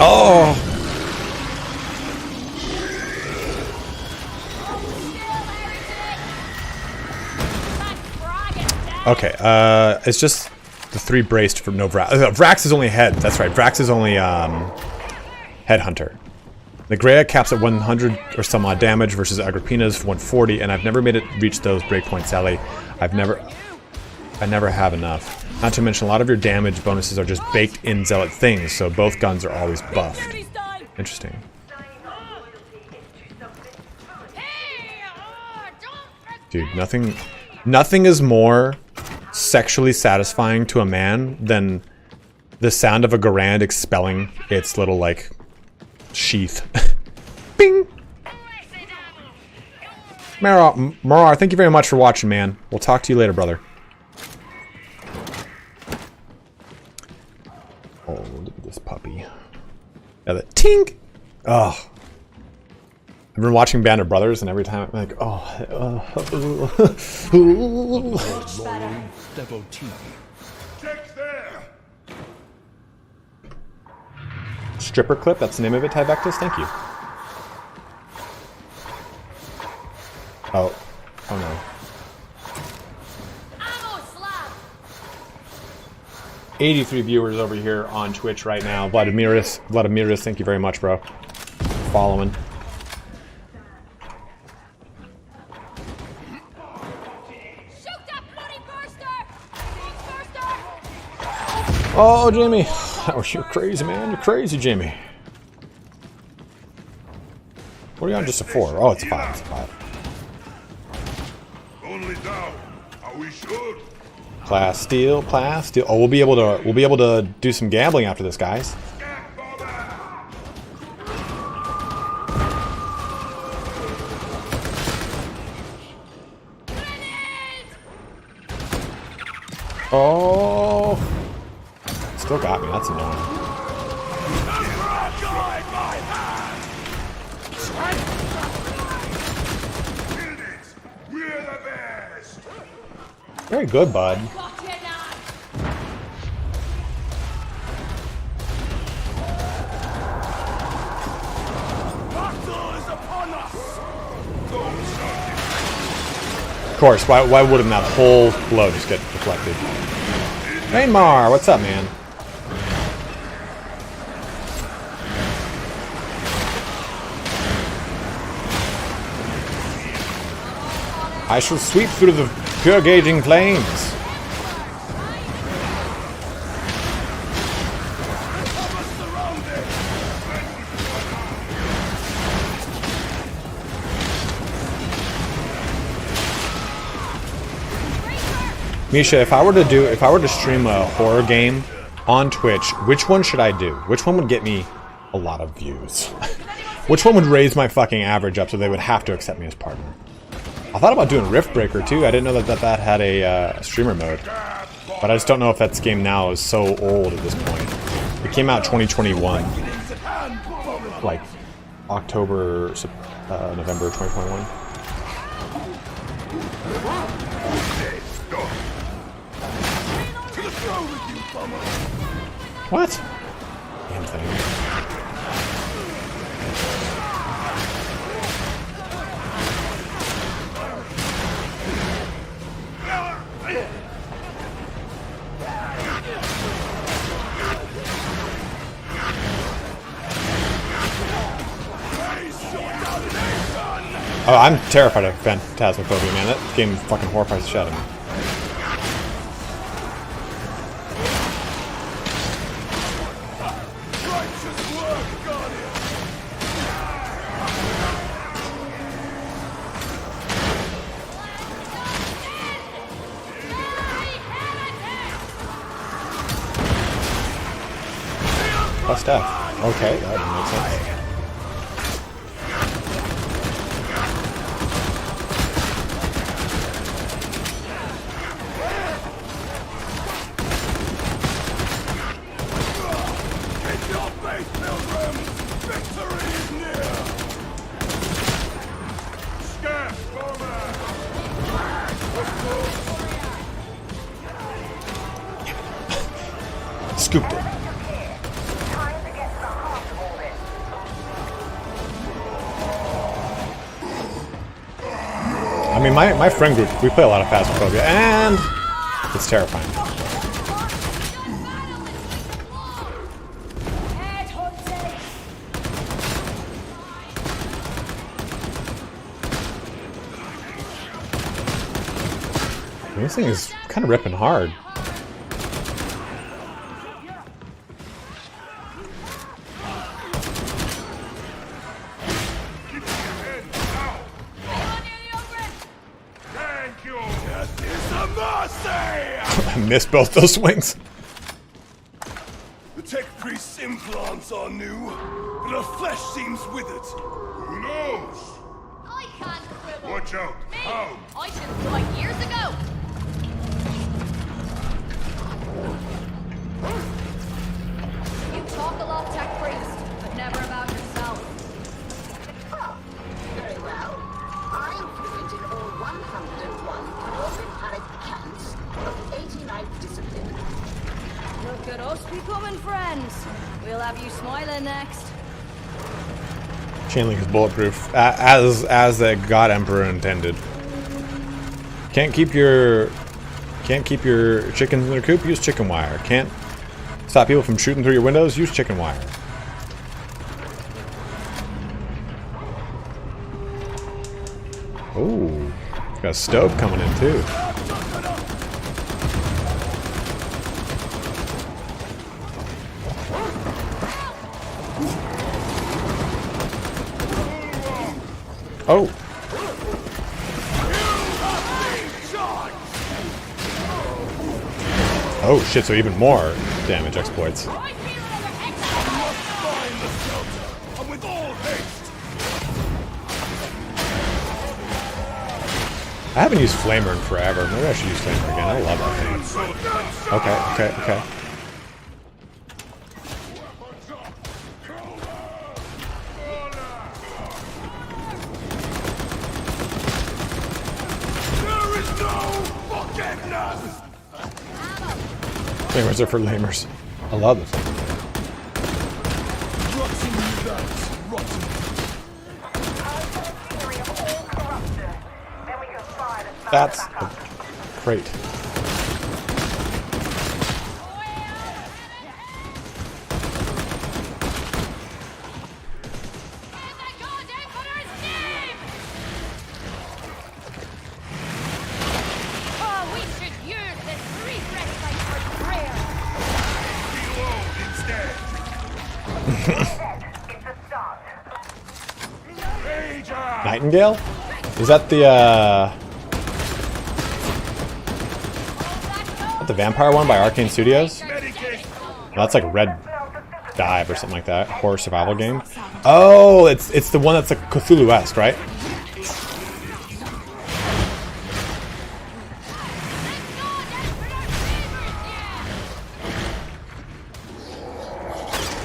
Oh! Okay, it's just the 3 braced for no Vrax. Vrax is only head. That's right. Vrax is only headhunter. The Greya caps at 100 or some odd damage versus Agrippina's 140, and I've never made it reach those breakpoints, Sally. I never have enough. Not to mention a lot of your damage bonuses are just baked in Zealot things, so both guns are always buffed. Interesting. Dude, nothing is more sexually satisfying to a man than the sound of a Garand expelling its little, like, sheath. Bing! Marar, thank you very much for watching, man. We'll talk to you later, brother. Oh, look at this puppy. Yeah, the tink! Oh. I've been watching Band of Brothers, and every time I'm like, Stripper clip, that's the name of it, Tyvectus, thank you. Oh no. 83 viewers over here on Twitch right now. Vladimiris, thank you very much, bro. Following. Oh, Jamie. Oh, you're crazy, man. You're crazy, Jamie. What are you on? Just a 4? Oh, it's a 5. It's a 5. Only down. Are we sure? Class steal. Oh, we'll be able to do some gambling after this, guys. Oh, still got me. That's annoying. Very good, bud. Of course, why wouldn't that whole blow just get deflected? Rainmar, what's up, man? I shall sweep through the pure gauging flames. Misha, if I were to stream a horror game on Twitch, which one should I do? Which one would get me a lot of views? Which one would raise my fucking average up so they would have to accept me as partner? I thought about doing Riftbreaker too. I didn't know that had a streamer mode, but I just don't know if that game now is so old at this point. It came out 2021, like October, November 2021. What? Damn thing. Oh, I'm terrified of Phantasmophobia, man. That game fucking horrifies the shit out of me. Plus death. Okay, that makes sense. Scooped it. I mean, my friend group, we play a lot of Phasmophobia, and it's terrifying. This thing is kind of ripping hard. I missed both those swings. The tech priest's implants are new, but her flesh seems withered. Who knows? I can't quibble. Watch out. Me? How? I should have died years ago. You talk a lot, tech priest, but never about yourself. Oh, very well. I implemented all 101 metallic cans of 89th discipline. Look at us becoming friends. We'll have you smiling next. Chainlink is bulletproof, as the God Emperor intended. Can't keep your chickens in their coop. Use chicken wire. Can't stop people from shooting through your windows. Use chicken wire. Oh, got a stove coming in too. Oh. Oh shit, so even more damage exploits. I'm with all haste. I haven't used Flamer in forever. Maybe I should use Flamer again. I love that thing. Okay. Flamers are for lamers. I love the Flamer. That's great. Nightingale? Is that the vampire one by Arcane Studios? No, that's like Red Dive or something like that. Horror survival game. Oh, it's the one that's like Cthulhu-esque, right?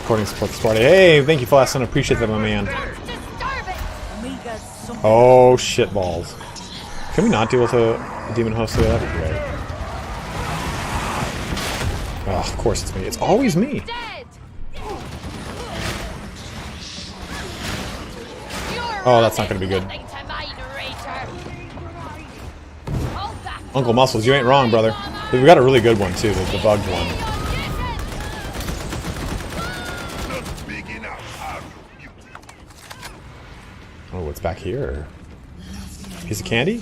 According to Support the Sparty. Hey, thank you for last one. Appreciate that, my man. Oh, shit balls. Can we not deal with a demon host today? That'd be great. Oh, of course it's me. It's always me. Oh, that's not going to be good. Uncle Muscles, you ain't wrong, brother. We've got a really good one, too, the bugged one. Oh, what's back here? Piece of candy?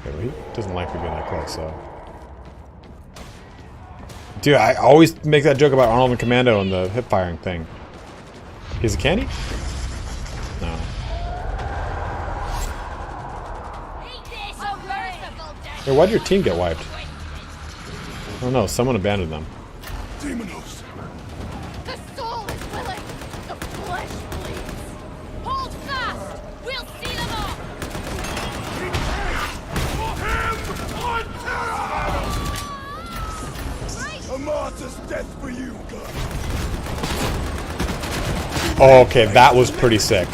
Okay, well, he doesn't like me being that close, so... Dude, I always make that joke about Arnold and Commando and the hip firing thing. Piece of candy? No. Hey, why'd your team get wiped? Oh no, someone abandoned them. Demonos. The soul is willing, the flesh bleeds. Hold fast! We'll see them all! A martyr's death for you, God. Oh, okay, that was pretty sick.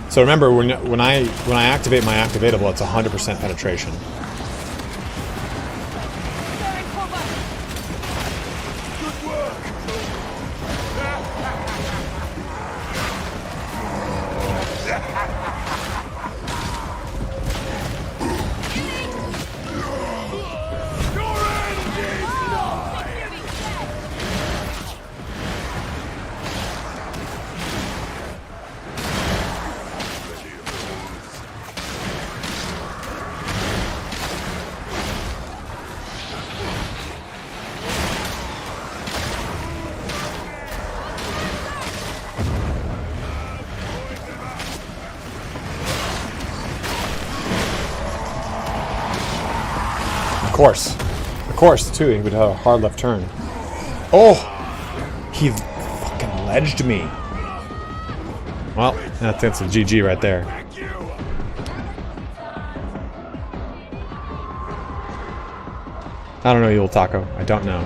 So remember, when I activate my activatable, it's 100% penetration. Good work. Of course, too. He would have a hard left turn. Oh, he fucking ledged me. Well, that's a GG right there. I don't know, you old taco. I don't know.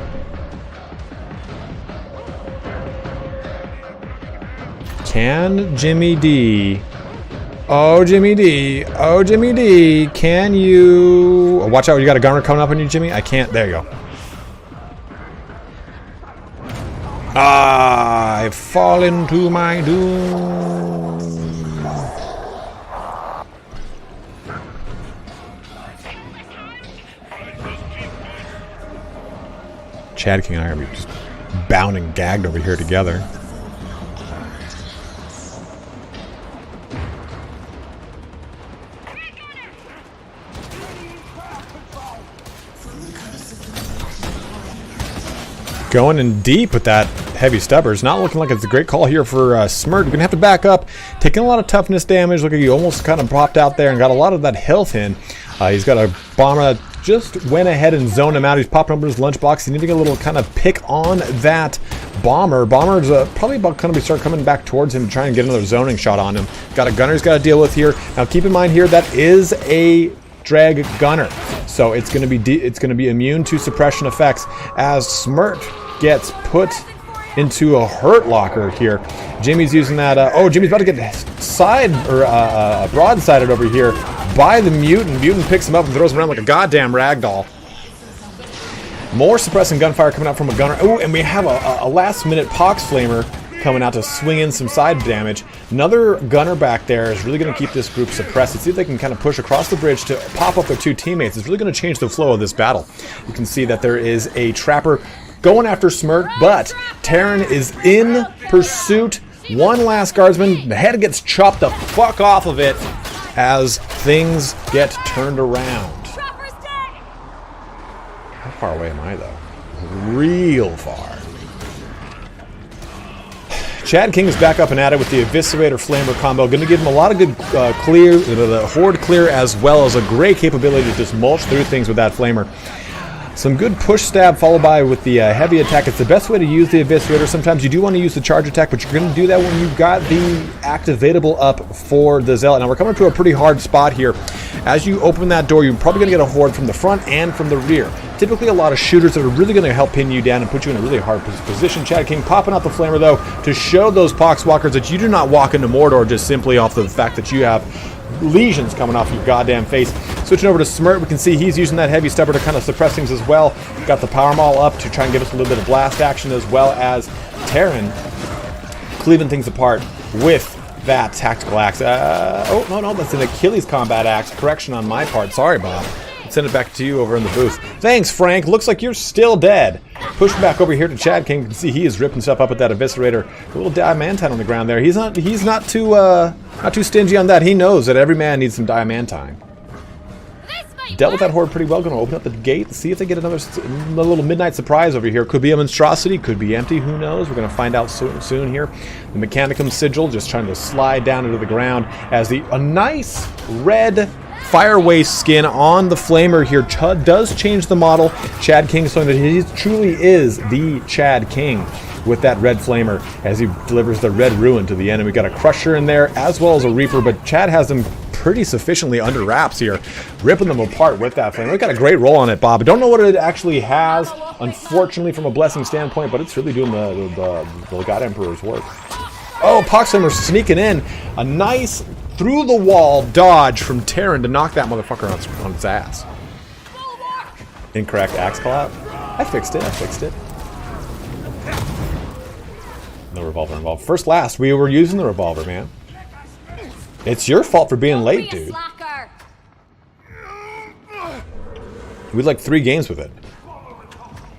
Can Jimmy D? Oh, Jimmy D. Oh, Jimmy D. Can you... Oh, watch out, you got a gunner coming up on you, Jimmy? I can't. There you go. Ah, I've fallen to my doom. Chad King and I are going to be just bound and gagged over here together. Going in deep with that heavy stubbers. Not looking like it's a great call here for Smirt. We're going to have to back up. Taking a lot of toughness damage. Look at you, almost kind of popped out there and got a lot of that health in. He's got a bomber that just went ahead and zoned him out. He's popping over his lunchbox. He's needing a little kind of pick on that bomber. Bomber's probably about going to start coming back towards him, trying to get another zoning shot on him. Got a gunner he's got to deal with here. Now keep in mind here, that is a drag gunner. So it's going to be immune to suppression effects as Smirt gets put into a hurt locker here. Jimmy's using that. Oh, Jimmy's about to get broadsided over here by the mutant. Mutant picks him up and throws him around like a goddamn ragdoll. More suppressing gunfire coming out from a gunner. Oh, and we have a last-minute Pox Flamer coming out to swing in some side damage. Another gunner back there is really going to keep this group suppressed. Let's see if they can kind of push across the bridge to pop up their two teammates. It's really going to change the flow of this battle. You can see that there is a trapper going after Smirt, but Terran is in pursuit. One last guardsman. The head gets chopped the fuck off of it as things get turned around. How far away am I, though? Real far. Chad King is back up and at it with the Eviscerator Flamer combo. Going to give him a lot of good clear, the horde clear, as well as a great capability to just mulch through things with that Flamer. Some good push stab followed by with the heavy attack. It's the best way to use the Eviscerator. Sometimes you do want to use the charge attack, but you're going to do that when you've got the activatable up for the Zealot. Now we're coming to a pretty hard spot here. As you open that door, you're probably going to get a horde from the front and from the rear. Typically a lot of shooters that are really going to help pin you down and put you in a really hard position. Chad King popping out the Flamer, though, to show those Poxwalkers that you do not walk into Mordor just simply off the fact that you have lesions coming off your goddamn face. Switching over to Smirt, we can see he's using that heavy stubber to kind of suppress things as well. Got the Power Maul up to try and give us a little bit of blast action, as well as Terran cleaving things apart with that tactical axe. Oh, no, that's an Achilles combat axe. Correction on my part. Sorry, Bob. Let's send it back to you over in the booth. Thanks, Frank. Looks like you're still dead. Pushing back over here to Chad King. You can see he is ripping stuff up with that Eviscerator. A little diamantine on the ground there. He's not too stingy on that. He knows that every man needs some diamantine. Dealt with that horde pretty well. Going to open up the gate and see if they get another little midnight surprise over here. Could be a monstrosity, could be empty, who knows? We're going to find out soon here. The Mechanicum Sigil just trying to slide down into the ground as a nice red fire waste skin on the flamer here. Chud does change the model. Chad King showing that he truly is the Chad King with that red flamer as he delivers the red ruin to the end. And we got a Crusher in there as well as a Reaper, but Chad has them pretty sufficiently under wraps here, ripping them apart with that flame. We got a great roll on it, Bob. I don't know what it actually has, unfortunately, from a blessing standpoint, but it's really doing the God Emperor's work. Oh, Poxflamer sneaking in. A nice through-the-wall dodge from Terran to knock that motherfucker on its ass. Incorrect axe call-out. I fixed it. No Revolver involved. First last, we were using the Revolver, man. It's your fault for being late, dude. We had like 3 games with it.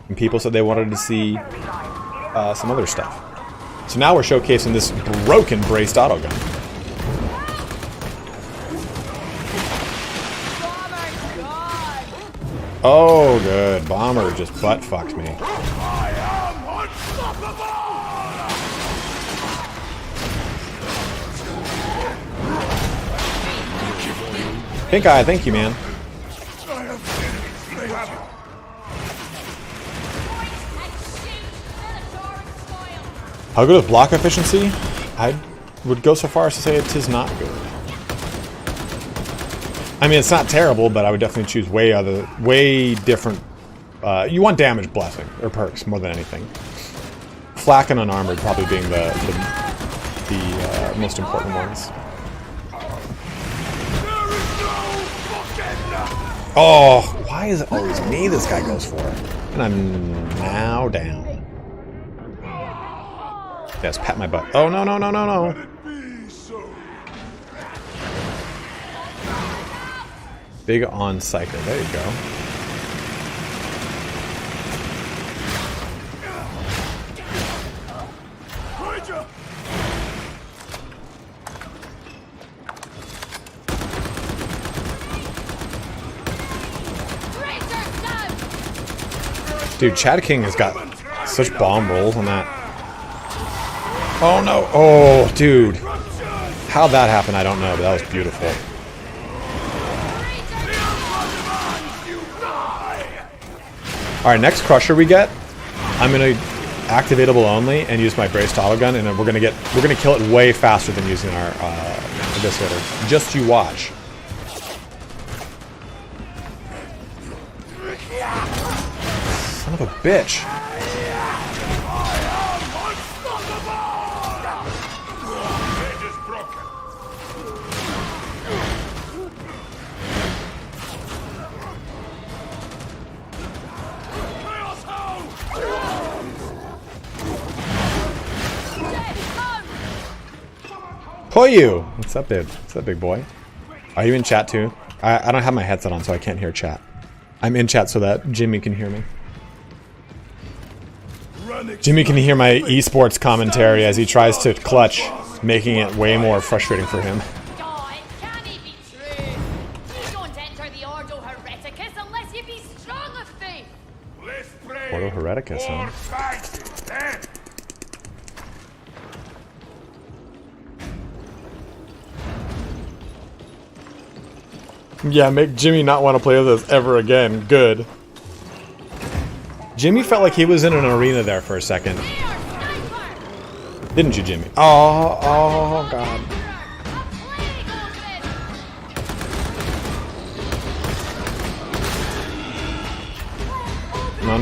And people said they wanted to see some other stuff. So now we're showcasing this broken braced autogun. Oh, good. Bomber just butt fucked me. Pink Eye, thank you, man. How good is block efficiency? I would go so far as to say it is not good. I mean, it's not terrible, but I would definitely choose way different. You want damage blessing or perks more than anything. Flak and unarmored probably being the most important ones. Oh, why is it always me this guy goes for? And I'm now down. Yes, pat my butt. Oh, no. Big on Psyker. There you go. Dude, Chad King has got such bomb rolls on that. Oh no. Oh, dude. How'd that happen? I don't know, but that was beautiful. Alright, next Crusher we get. I'm gonna activatable only and use my braced autogun, and then we're gonna kill it way faster than using our Abyss Hitter. Just you watch. Son of a bitch. Poyu! What's up, babe? What's up, big boy? Are you in chat too? I don't have my headset on, so I can't hear chat. I'm in chat so that Jimmy can hear me. Jimmy can hear my esports commentary as he tries to clutch, making it way more frustrating for him. Ordo Hereticus, huh? Yeah, make Jimmy not want to play with us ever again. Good. Jimmy felt like he was in an arena there for a second. Didn't you, Jimmy? Oh, God. No,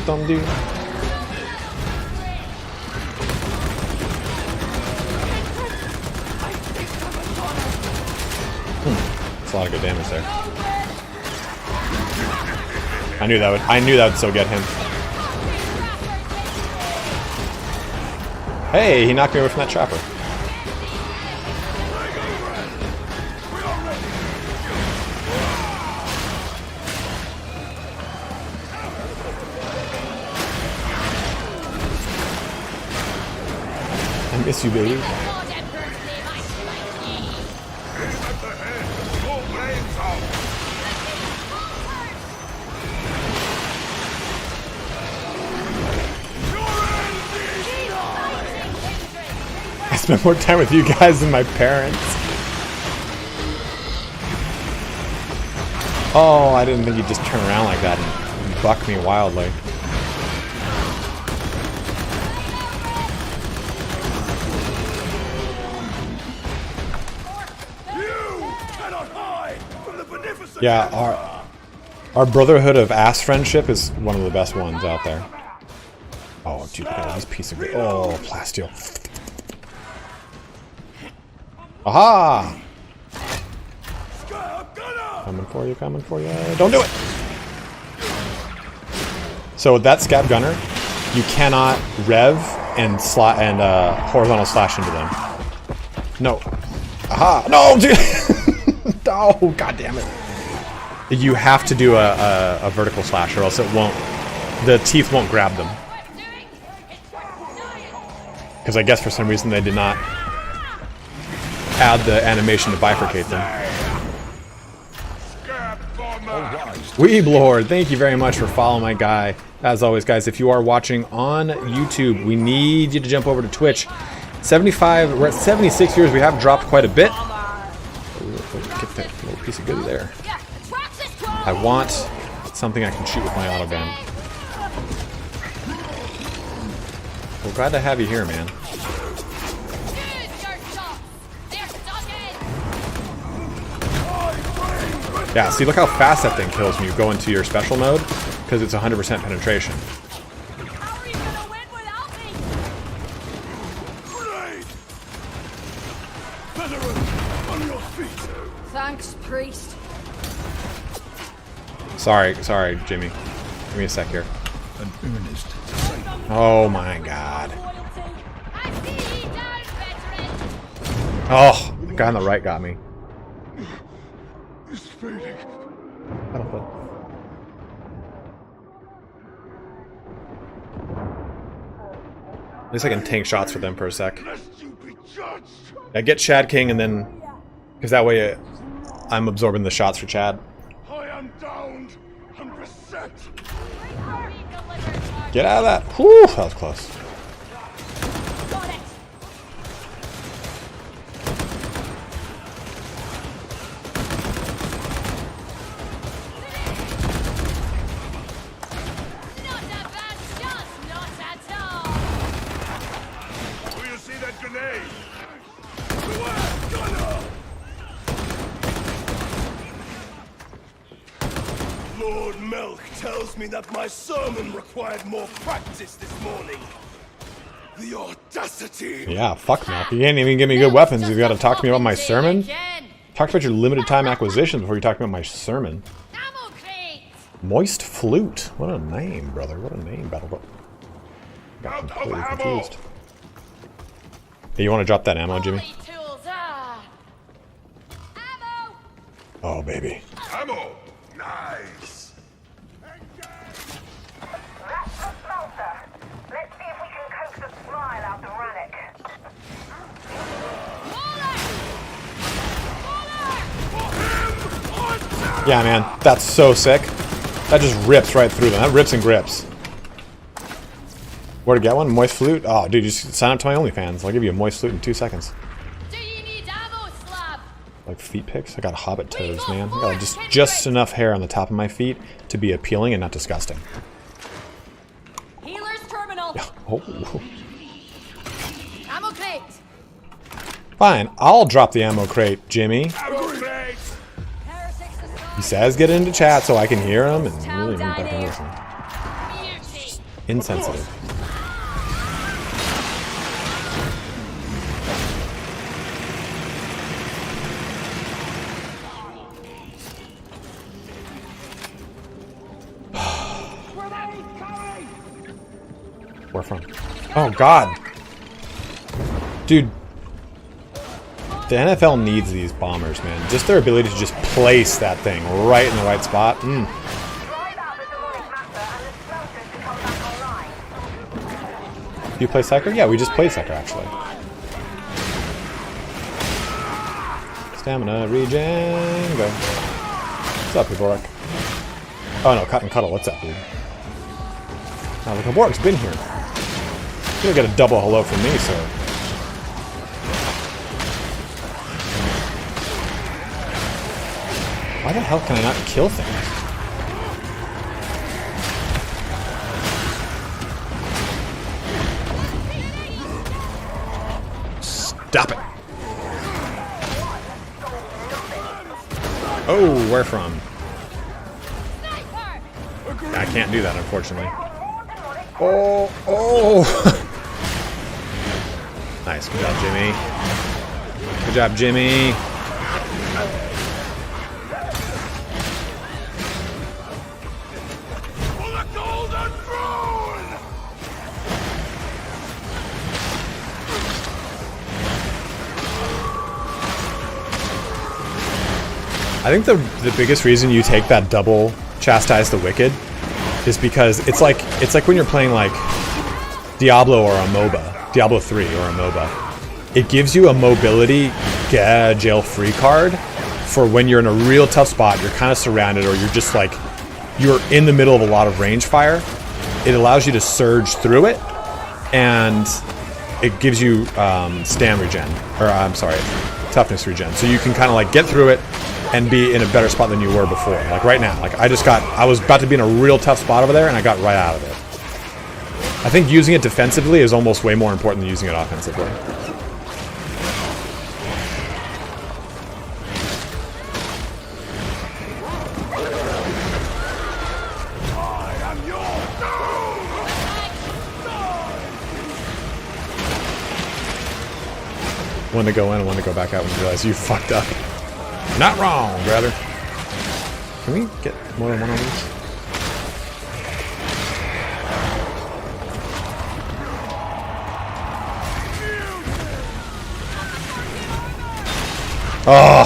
don't do. That's a lot of good damage there. I knew that would still get him. Hey, he knocked me away from that trapper. I miss you, baby. I spend more time with you guys than my parents. Oh, I didn't think he'd just turn around like that and buck me wildly. Yeah, our brotherhood of ass friendship is one of the best ones out there. Oh, dude, look at this piece of... Oh, plasteel. Aha! Coming for you, coming for you. Don't do it! So with that Scab Gunner, you cannot rev and horizontal slash into them. No. Aha! No, dude! Oh, god damn it. You have to do a vertical slash or else it won't... The teeth won't grab them. Because I guess for some reason they did not add the animation to bifurcate them. Weeblord, thank you very much for following my guy. As always, guys, if you are watching on YouTube, we need you to jump over to Twitch. 75, we're at 76 viewers. We have dropped quite a bit. Get that little piece of goodie there. I want something I can shoot with my autogun. Well, glad to have you here, man. Yeah, see, look how fast that thing kills when you go into your special mode, because it's 100% penetration. How are you gonna win without me? On your feet. Thanks, priest. Sorry, Jimmy. Give me a sec here. An earnest. Oh my god. I see you down, veteran. Oh, the guy on the right got me. It's fading. At least I can tank shots for them for a sec. Lest you be judged. I get Chad King and then... Because that way I'm absorbing the shots for Chad. I am downed and reset. Get out of that. Whew, that was close. Got it. Not a bad shot, not at all. Do you see that grenade? Beware, gunner! Lord Melk tells me that my sermon required more practice this morning. The audacity! Yeah, fuck Mac. You can't even give me good weapons. You've got to talk to me about my sermon? Talk about your limited time acquisitions before you talk about my sermon. Ammo crate. Moist Flute. What a name, brother. What a name, Battle. Got completely confused. Hey, you want to drop that ammo, Jimmy? Holy tools, Ammo. Oh, baby. Ammo! Nice! That's the smelter. Let's see if we can coax a smile out of Rannick. Yeah, man. That's so sick. That just rips right through them. That rips and grips. Where to get one? Moist Flute? Oh, dude, just sign up to my OnlyFans. I'll give you a Moist Flute in 2 seconds. Do you need ammo, slab? Like feet pics? I got hobbit toes, man. I got just enough hair on the top of my feet to be appealing and not disgusting. Healer's terminal. Yeah. Oh. Ammo crate. Fine, I'll drop the ammo crate, Jimmy. Ammo crate! He says get into chat so I can hear him and really need back and listen. Insensitive. Where from? Oh god! Dude. The NFL needs these bombers, man. Just their ability to just place that thing right in the right spot. Drive out the demonic matter and the smelters to come back online. Do you play Psyker? Yeah, we just played Psyker, actually. Stamina regen. Go. What's up, Bork? Oh no, Cut and Cuddle. What's up, dude? Oh, look, Bork's been here. You're gonna get a double hello from me, sir. Why the hell can I not kill things? Stop it! Oh, where from? I can't do that, unfortunately. Oh, oh! Nice, good job, Jimmy. Good job, Jimmy. I think the biggest reason you take that double chastise the wicked is because it's like when you're playing like Diablo or a MOBA, Diablo 3 or a MOBA. It gives you a mobility get jail free card for when you're in a real tough spot, you're kind of surrounded, or you're just like you're in the middle of a lot of range fire. It allows you to surge through it, and it gives you stam regen, or I'm sorry, toughness regen. So you can kind of like get through it and be in a better spot than you were before. Like right now, like I was about to be in a real tough spot over there, and I got right out of it. I think using it defensively is almost way more important than using it offensively. One to go in and one to go back out when you realize you fucked up. Not wrong, brother. Can we get more than one of these? Oh.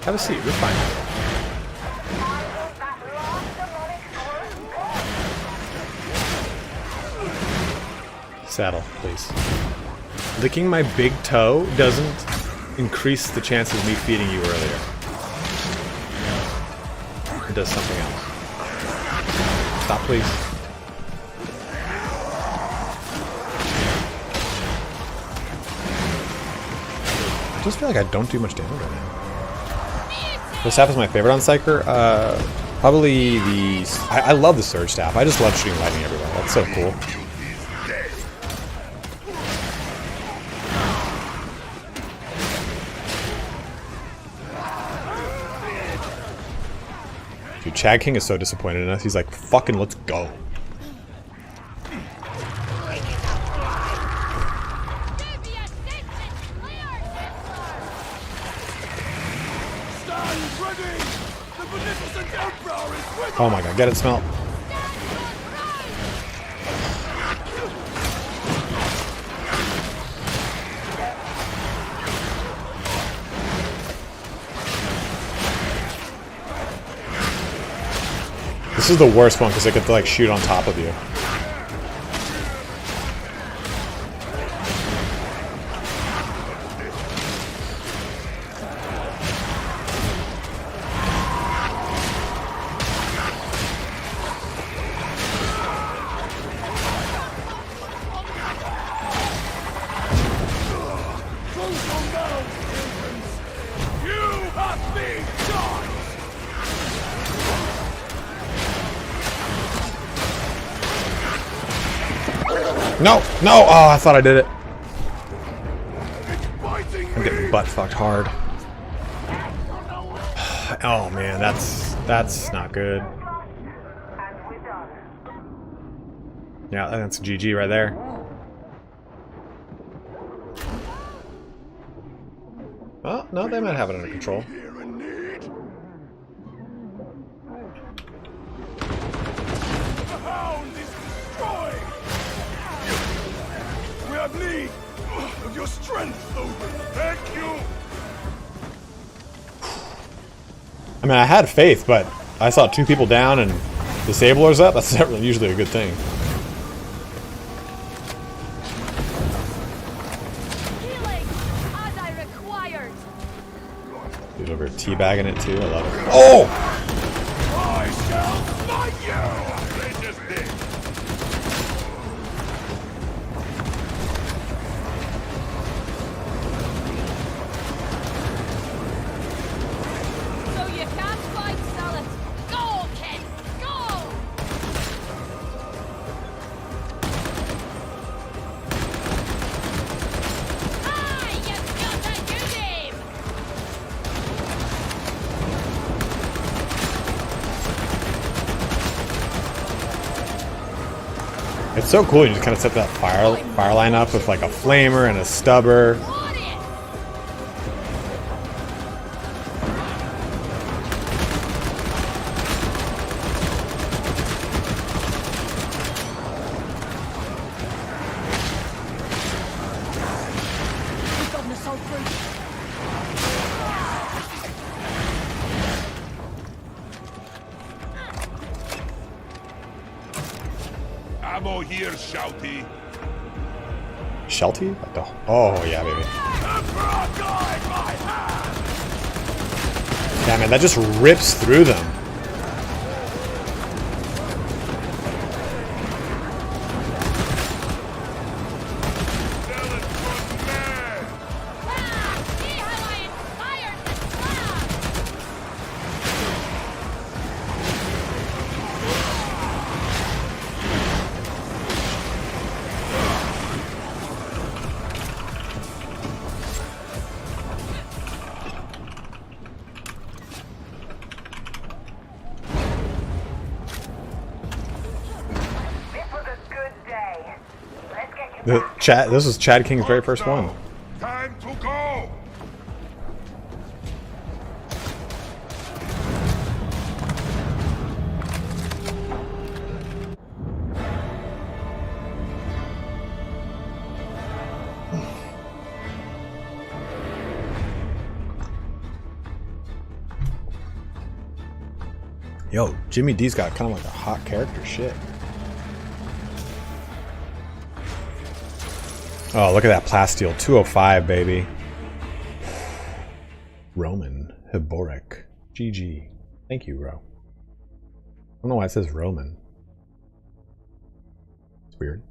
Have a seat, we're fine. Saddle, please. Licking my big toe doesn't increase the chances of me feeding you earlier. It does something else. Stop, please. I just feel like I don't do much damage right now. What staff is my favorite on Psyker? Probably the... I love the Surge staff. I just love shooting lightning everywhere. That's so cool. Dude, Chad King is so disappointed in us. He's like, fucking let's go. Oh my god, get it, Smelt. This is the worst one because they get to like shoot on top of you. No! No! Oh, I thought I did it. I'm getting butt fucked hard. Oh man, that's not good. Yeah, that's GG right there. Oh, no, they might have it under control. Need of your strength, Odin. Thank you. I mean, I had faith, but I saw 2 people down and disablers up. That's not really usually a good thing. Healing as I required. Dude over teabagging it too. I love it. Oh! I shall smite you. It's so cool. You just kind of set that fire line up with like a flamer and a stubber. On it! Ammo here, Shouty. Shelty? What the? Oh yeah, baby. Yeah, man, that just rips through them. See how I inspired this class! This was a good day. Let's get you The back. chat. This was Chad King's very first one. Time to go. Yo, Jimmy D's got kind of like a hot character. Shit. Oh, look at that plasteel. 205, baby. Roman Hiboric. GG. Thank you, bro. I don't know why it says Roman. It's weird.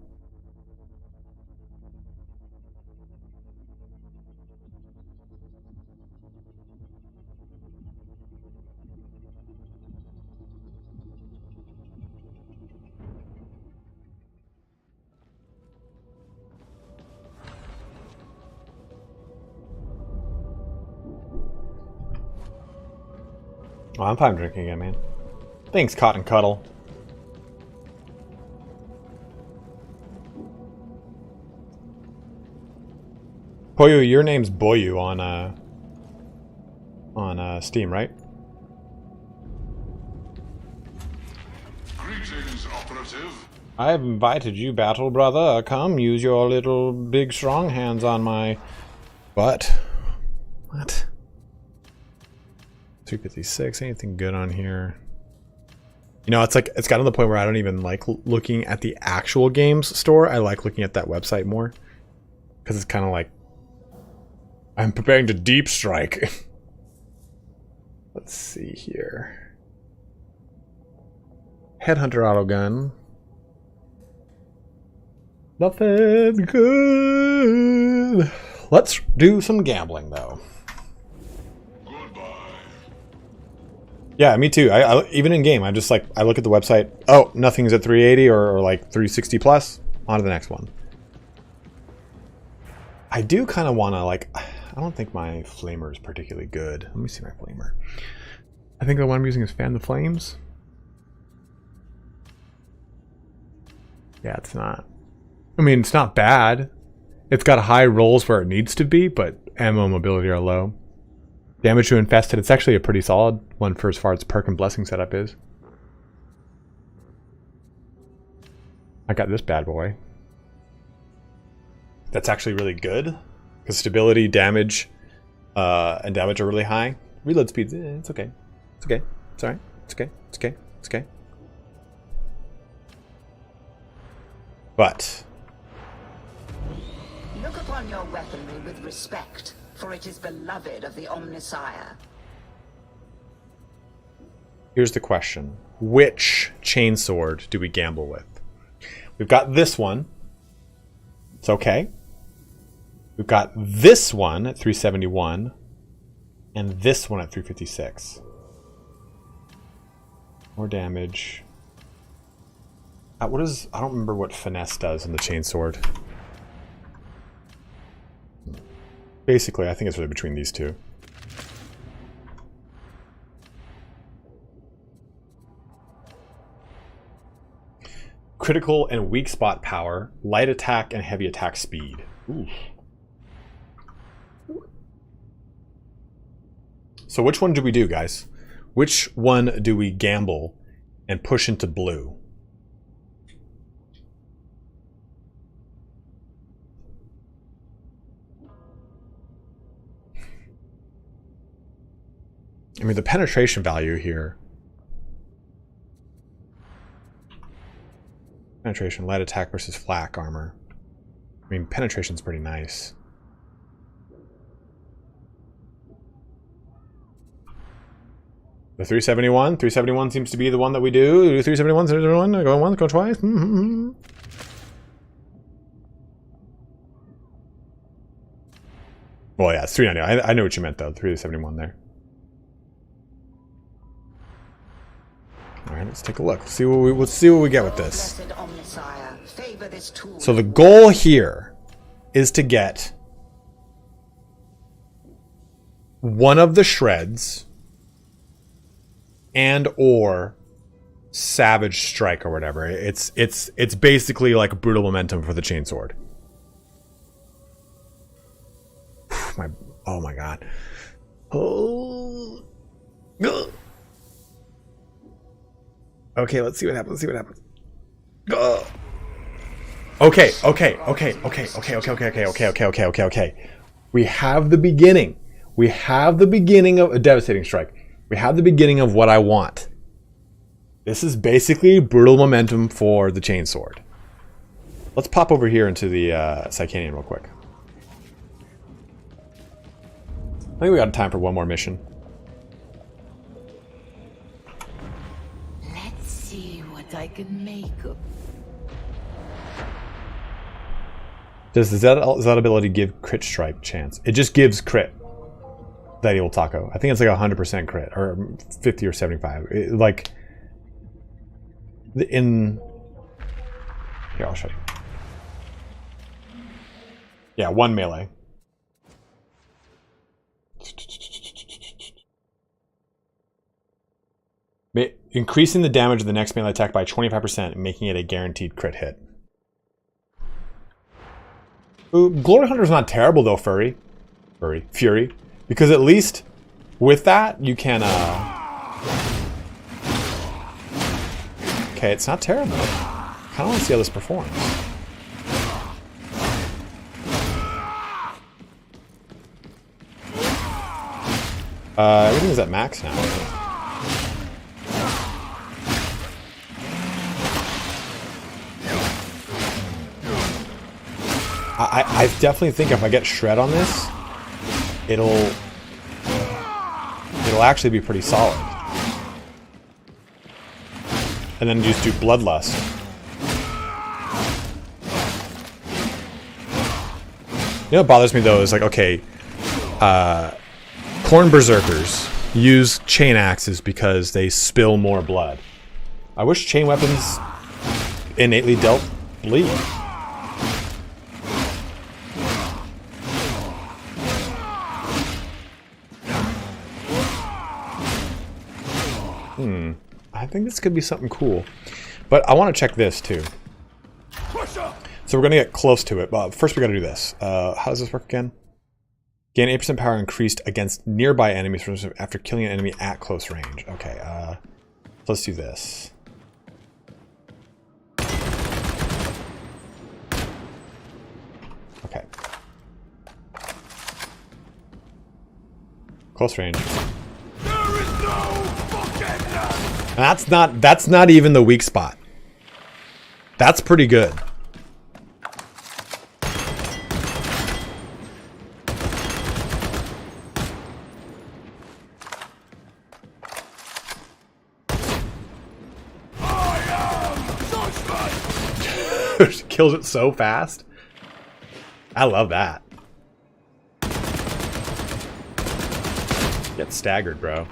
Oh, I'm fine drinking again, man. Thanks, Cotton Cuddle. Boyu, your name's Boyu on Steam, right? Greetings, operative. I have invited you, battle brother. Come, use your little big strong hands on my butt. What? 356, anything good on here? You know, it's like, it's gotten to the point where I don't even like looking at the actual games store. I like looking at that website more. Because it's kind of like, I'm preparing to deep strike. Let's see here. Headhunter auto gun. Nothing good. Let's do some gambling though. Yeah, me too. I even in game, I'm just like, I look at the website. Oh, nothing's at 380 or like 360 plus. On to the next one. I do kind of want to like. I don't think my flamer is particularly good. Let me see my flamer. I think the one I'm using is Fan the Flames. Yeah, it's not. I mean, it's not bad. It's got high rolls where it needs to be, but ammo and mobility are low. Damage to infested. It's actually a pretty solid one for as far as perk and blessing setup is. I got this bad boy. That's actually really good because stability, damage, and damage are really high. Reload speeds. It's okay. It's okay. It's alright. It's okay. It's okay. It's okay. But Look upon your weaponry with respect, for it is beloved of the Omnissiah. here's the question. Which chainsword do we gamble with? We've got this one. It's okay. We've got this one at 371 and this one at 356. More damage. What is, I don't remember what finesse does in the chainsword. Basically, I think it's really between these two. critical and weak spot power, light attack, and heavy attack speed. Ooh. So which one do we do, guys? Which one do we gamble and push into blue? I mean, the penetration value here. Penetration, light attack versus flak armor. I mean, penetration's pretty nice. The 371? 371 seems to be the one that we do. 371, 371, go once, go twice. Mm-hmm. Well, yeah, it's 390. I know what you meant, though. 371 there. All right, let's take a look. Let's see what we get with this. So the goal here is to get one of the shreds and or Savage Strike or whatever. It's basically like brutal momentum for the chainsword. Oh my god. Oh. Okay, let's see what happens. Okay. We have the beginning. We have the beginning of a devastating strike. We have the beginning of what I want. This is basically brutal momentum for the chainsword. Let's pop over here into the Psycanian real quick. I think we got time for one more mission. Let's see what I can make of. Does the Zealot ability give crit strike chance? It just gives crit. That evil taco. I think it's like 100% crit, or 50 or 75. Here, I'll show you. Yeah, 1 melee. Increasing the damage of the next melee attack by 25%, making it a guaranteed crit hit. Ooh, Glory Hunter's not terrible though, Fury. Because at least with that, you can, okay, it's not terrible. I kind of want to see how this performs. Everything's at max now. I definitely think if I get Shred on this, it'll actually be pretty solid. And then just do Bloodlust. You know what bothers me though is like, okay, Corn Berserkers use chain axes because they spill more blood. I wish chain weapons innately dealt bleed. I think this could be something cool. But I want to check this too. So we're going to get close to it, but first we got to do this. How does this work again? Gain 8% power increased against nearby enemies after killing an enemy at close range. Okay, let's do this. Okay. Close range. And that's not even the weak spot. That's pretty good. She kills it so fast. I love that. Get staggered, bro.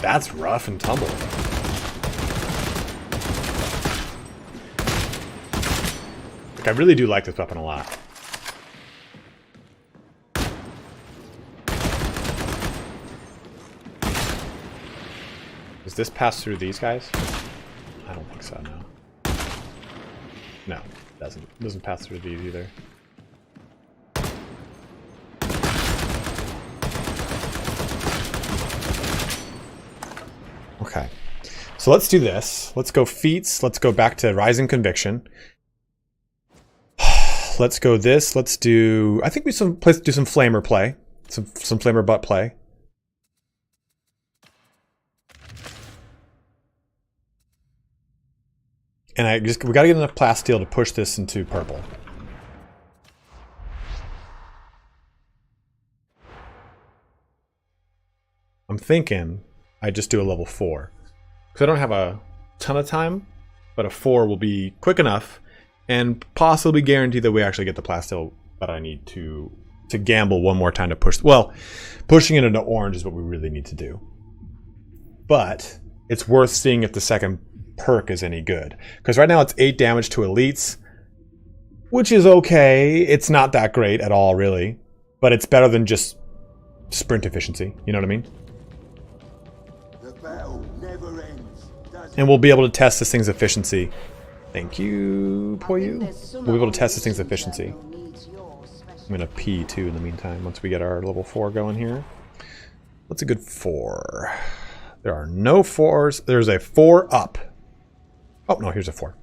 That's rough and tumble. Like, I really do like this weapon a lot. Does this pass through these guys? I don't think so, no. No, it doesn't. It doesn't pass through these either. Okay. So let's do this. Let's go feats. Let's go back to Rising Conviction. Let's go this. Let's do... I think we let's do some Flamer play. Some Flamer butt play. And we gotta get enough plasteel to push this into purple. I'm thinking I just do a level 4. Because I don't have a ton of time, but a 4 will be quick enough and possibly guarantee that we actually get the plasteel that I need to gamble one more time to push. Well, pushing it into orange is what we really need to do. But it's worth seeing if the second perk is any good. Because right now it's 8 damage to elites, which is okay. It's not that great at all, really. But it's better than just sprint efficiency. You know what I mean? The battle never ends. And we'll be able to test this thing's efficiency. Thank you, Poyu. We'll be able to test this thing's efficiency. I'm going to P too in the meantime, once we get our level 4 going here. What's a good 4? There are no 4s. There's a 4 up. Oh, no, here's a 4.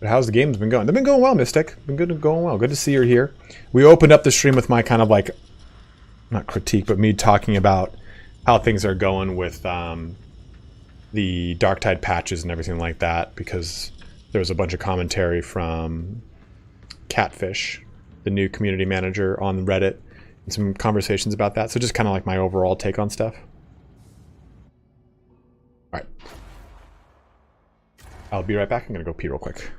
But how's the games been going? They've been going well, Mystic. Been going well. Good to see you're here. We opened up the stream with my kind of like, not critique, but me talking about how things are going with the Darktide patches and everything like that, because there was a bunch of commentary from Catfish, the new community manager on Reddit, and some conversations about that. So just kind of like my overall take on stuff. All right. I'll be right back. I'm going to go pee real quick.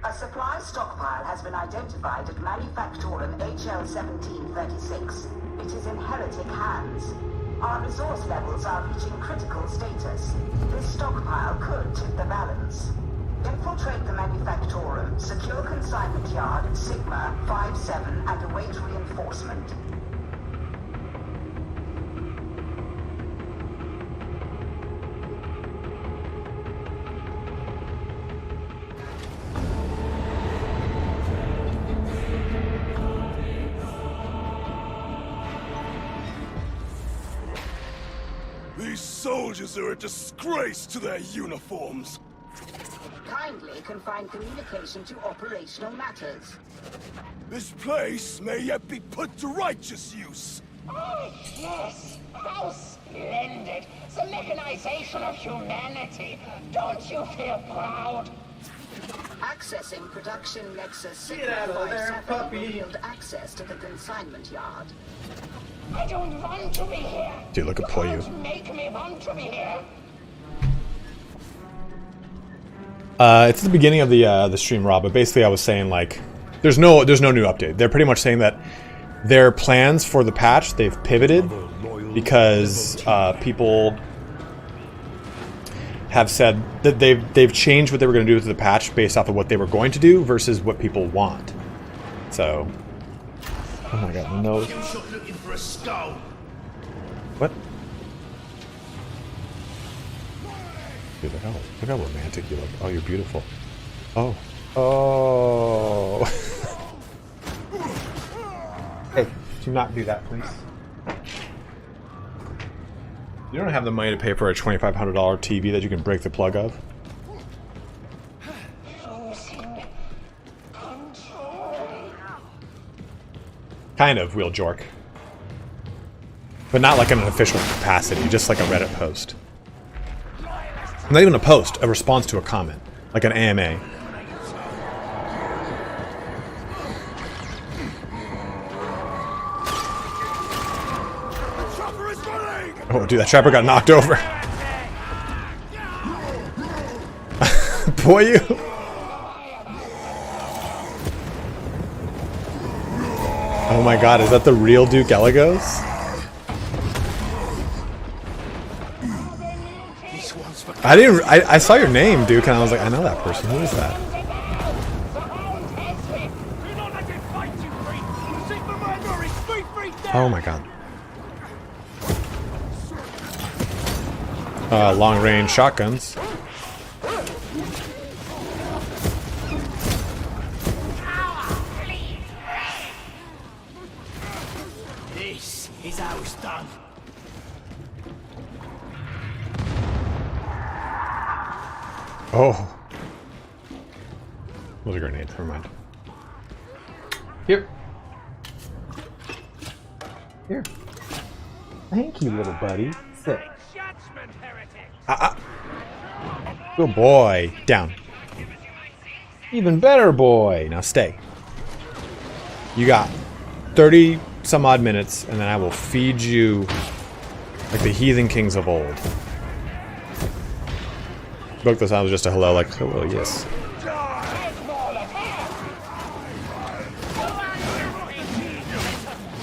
A supply stockpile has been identified at Manufactorum HL1736. It is in heretic hands. Our resource levels are reaching critical status. This stockpile could tip the balance. Infiltrate the Manufactorum, secure consignment yard at Sigma 57 and await reinforcement. These soldiers are a disgrace to their uniforms. Kindly confine communication to operational matters. This place may yet be put to righteous use. Oh, yes. How splendid. The mechanization of humanity. Don't you feel proud? Accessing production Nexus Sigma 57 will yield access to the consignment yard. I don't want to be here. Dude, look at Poyu. Don't make me want to be here. It's the beginning of the stream, Rob, but basically I was saying like there's no new update. They're pretty much saying that their plans for the patch, they've pivoted because people have said that they've changed what they were going to do with the patch based off of what they were going to do versus what people want. So, oh my god, no. Looking for a skull. What? Dude, look how romantic you look. Oh, you're beautiful. Oh. Oh. Hey, do not do that, please. You don't have the money to pay for a $2,500 TV that you can break the plug of? Kind of, Wheel Jork. But not like in an official capacity, just like a Reddit post. Not even a post, a response to a comment. Like an AMA. Oh, dude, that trapper got knocked over. Boy, you. Oh my god, is that the real Duke Elagos? I saw your name, Duke, and I was like, I know that person. Who is that? Oh my god. Long range shotguns. This is how it's done. Oh. Was a grenade, never mind. Here. Here. Thank you, little buddy. Sit. Good boy. Down. Even better, boy. Now stay. You got 30 some odd minutes, and then I will feed you like the heathen kings of old. Book this out was just a hello, like, hello, yes.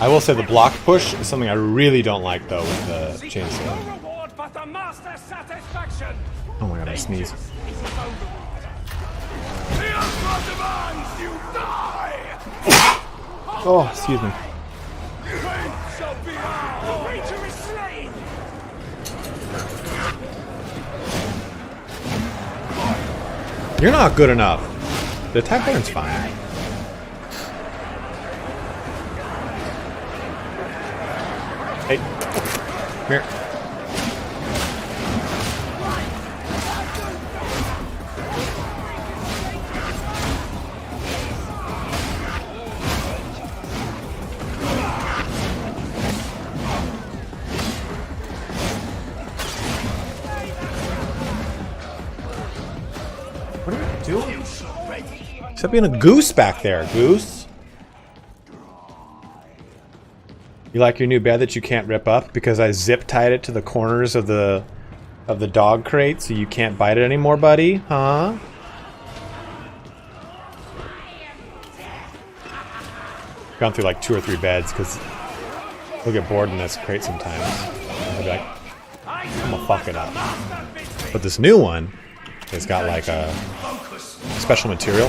I will say the block push is something I really don't like, though, with the chainsaw. Oh my god, I sneeze. Oh, excuse me. You're not good enough. The attack pattern's fine. Hey. Come here. What are you doing? Except being a goose back there, goose. You like your new bed that you can't rip up because I zip tied it to the corners of the dog crate so you can't bite it anymore, buddy? Huh? Gone through like 2 or 3 beds because we'll get bored in this crate sometimes. I'll be like, I'm gonna fuck it up. But this new one has got like a special material,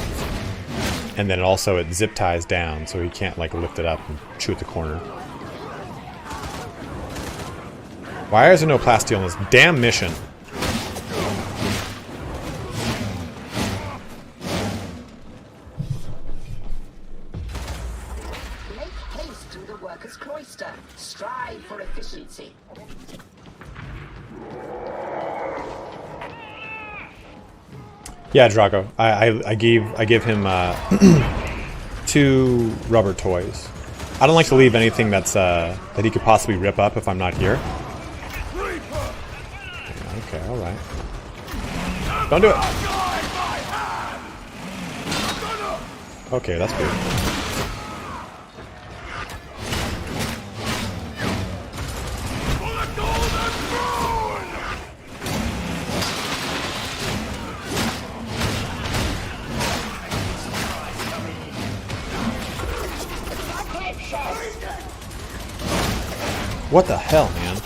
and then also it zip ties down so he can't like lift it up and chew at the corner. Why is there no plasteel in this damn mission? Make haste to the workers' cloister. Strive for efficiency. Yeah, Drago. I give him 2 rubber toys. I don't like to leave anything that's that he could possibly rip up if I'm not here. Okay, all right. Don't do it. Okay, that's weird. What the hell, man?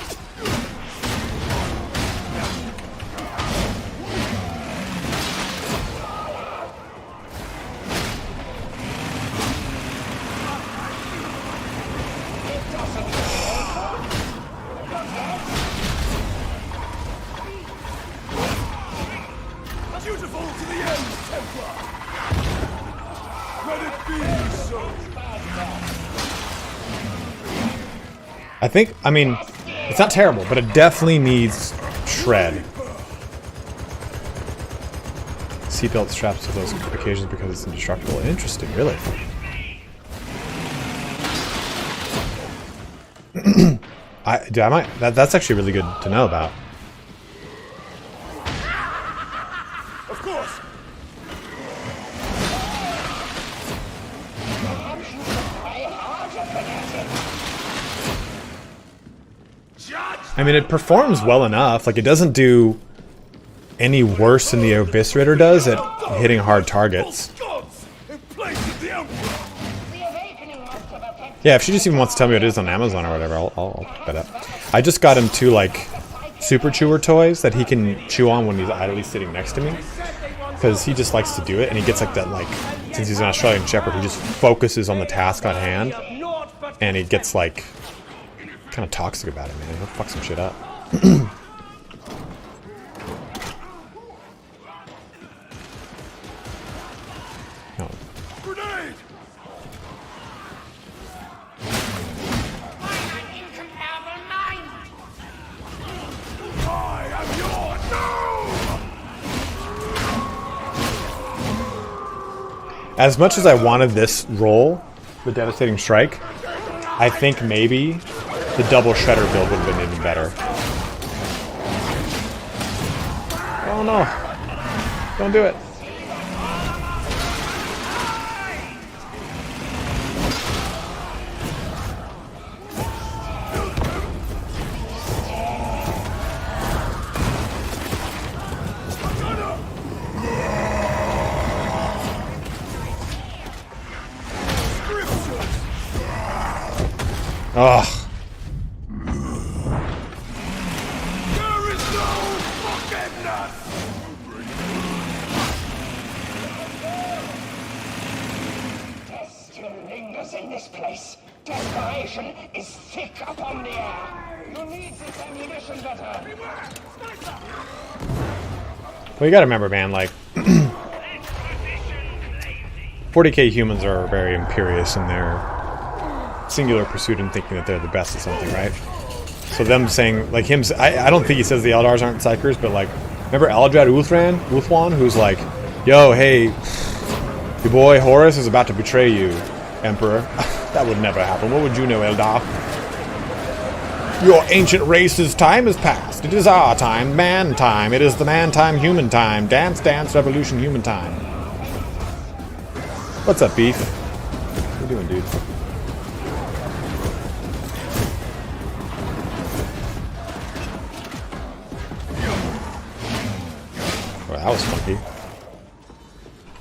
Beautiful to the end, Templar. Let it be so. I mean, it's not terrible, but it definitely needs shred. Seatbelt straps to those occasions because it's indestructible. Interesting, really. That's actually really good to know about. Of course. I mean, it performs well enough. Like, it doesn't do any worse than the Eviscerator does at hitting hard targets. Yeah, if she just even wants to tell me what it is on Amazon or whatever, I'll pick that up. I just got him 2, like, Super Chewer toys that he can chew on when he's idly sitting next to me. Because he just likes to do it, and he gets like that, like, since he's an Australian Shepherd, he just focuses on the task at hand. And he gets, like, kind of toxic about it, man. He'll fuck some shit up. No. Grenade! I am yours! No! As much as I wanted this roll, the Devastating Strike, I think maybe the double Shredder build would have been even better. Oh no. Don't do it. Ugh. There is no forgiveness! Death still lingers in this place. Desperation is thick upon the air. You need this ammunition better. Well, you gotta remember, man, like, 40k humans are very imperious in their singular pursuit and thinking that they're the best at something, right? So them saying, like, him, I don't think he says the Eldars aren't Psykers, but, like, remember Eldrad Uthwan, who's like, yo, hey, your boy Horus is about to betray you, Emperor. That would never happen. What would you know, Eldar? Your ancient race's time is past. It is our time, man time. It is the man time, human time. Dance, dance, revolution, human time. What's up, Beef? What you doing, dude? That was funky.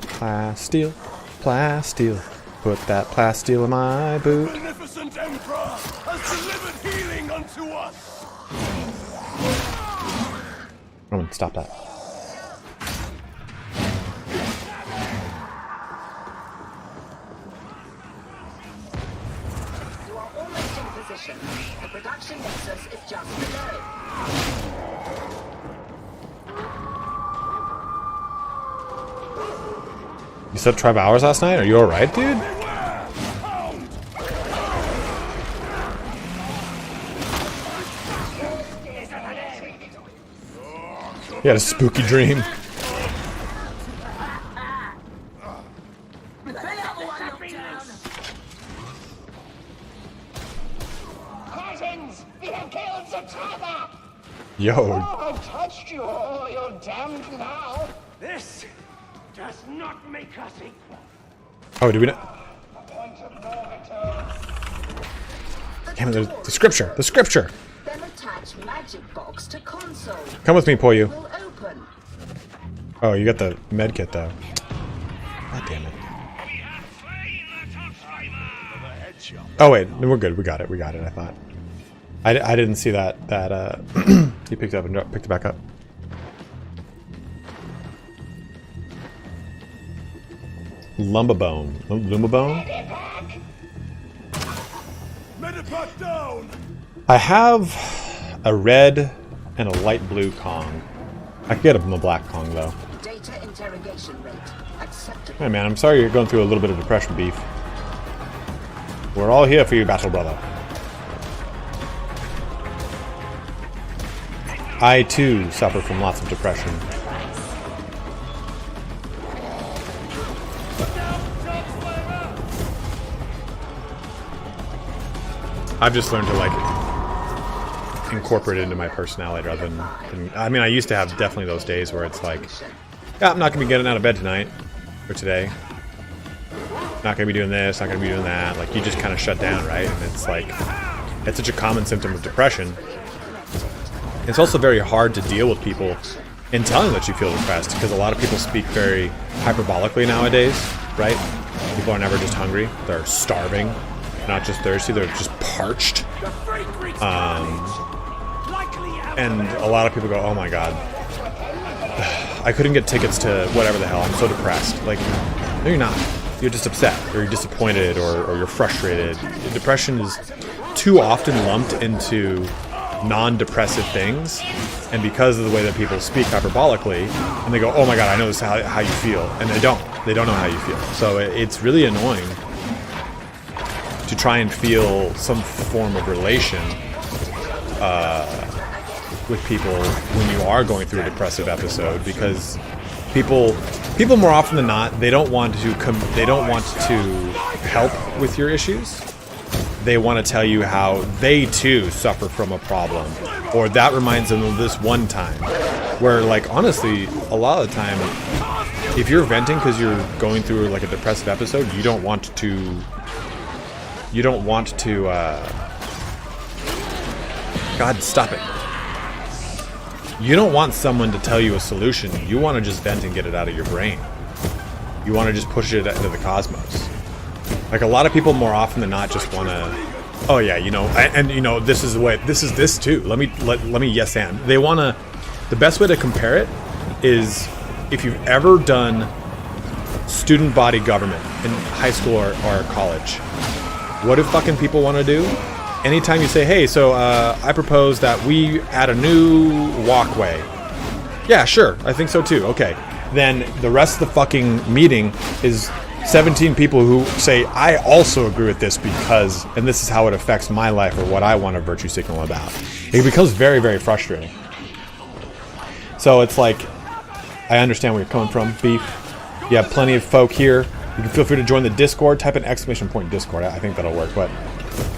Plasteel, plasteel. Put that plasteel in my boot. Magnificent Emperor has delivered healing unto us! Roman, stop that. You are almost in position. The production nexus is just below. You slept 12 hours last night? Are you alright, dude? You had a spooky dream. Cousins, we have killed Zatanna! Yo. Oh, I've touched you all. You're damned now. This does not make us equal. Oh, did we not? Point of no return. Damn it, there's the scripture. The scripture. Then attach magic box to console. Come with me, Poyu. Will open. Oh, you got the med kit though. God damn it. Oh wait, no, we're good. We got it. We got it. I thought. I didn't see that he picked it up and picked it back up. Lumbabone. Lumbabone? Medipack down! I have a red and a light blue Kong. I could get him a black Kong though. Data interrogation rate acceptable. Hey man, I'm sorry you're going through a little bit of depression, Beef. We're all here for you, battle brother. I too suffer from lots of depression. I've just learned to like incorporate it into my personality rather than I mean, I used to have definitely those days where it's like, yeah, I'm not gonna be getting out of bed tonight or today. Not gonna be doing this, not gonna be doing that. Like you just kind of shut down, right? And it's like it's such a common symptom of depression. It's also very hard to deal with people and tell them that you feel depressed, because a lot of people speak very hyperbolically nowadays, right? People are never just hungry, they're starving, not just thirsty, they're just parched. And a lot of people go, oh my god, I couldn't get tickets to whatever the hell, I'm so depressed. Like, no you're not. You're just upset, or you're disappointed, or you're frustrated. Depression is too often lumped into non-depressive things, and because of the way that people speak hyperbolically, and they go, oh my god, I know this is how you feel, and they don't know how you feel. So it's really annoying to try and feel some form of relation with people when you are going through a depressive episode, because people more often than not, they don't want to help with your issues. They want to tell you how they too suffer from a problem, or that reminds them of this one time. Where, like, honestly, a lot of the time, if you're venting because you're going through like a depressive episode, you don't want to God, stop it. You don't want someone to tell you a solution. You want to just vent and get it out of your brain. You want to just push it into the cosmos. Like, a lot of people more often than not just want to, oh yeah, you know, and you know, this is the way, this is this too. Let me yes and. They want to, the best way to compare it is if you've ever done student body government in high school or college. What do fucking people want to do? Anytime you say, hey, so I propose that we add a new walkway. Yeah, sure, I think so too. Okay. Then the rest of the fucking meeting is 17 people who say, I also agree with this because, and this is how it affects my life or what I want to virtue signal about. It becomes very, very frustrating. So it's like, I understand where you're coming from, Beef. You have plenty of folk here. You can feel free to join the Discord. Type an exclamation point Discord. I think that'll work, but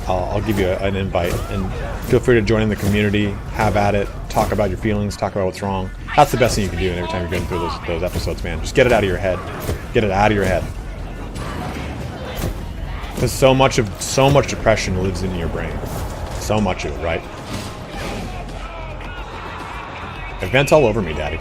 I'll give you an invite, and feel free to join in the community, have at it, talk about your feelings, talk about what's wrong. That's the best thing you can do every time you're going through those episodes, man. Just get it out of your head. Get it out of your head. Because so much depression lives in your brain. So much of it, right? Vent all over me, Daddy.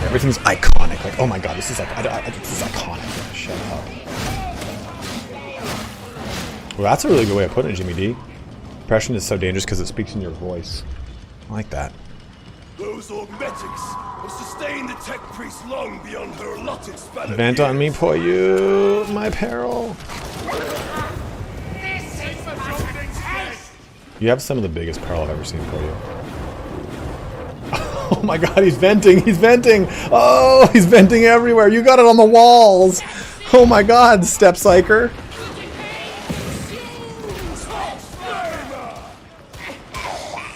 Everything's iconic. Like, oh my god, this is like, this is iconic. Shut up. Well, that's a really good way of putting it, Jimmy D. Depression is so dangerous because it speaks in your voice. I like that. Those augmetics have sustained the tech priest long beyond her allotted span of Vent on me, poor you, my peril. You have some of the biggest peril I've ever seen for you. Oh my god, he's venting! He's venting! Oh, he's venting everywhere! You got it on the walls! Oh my god, Step Psyker!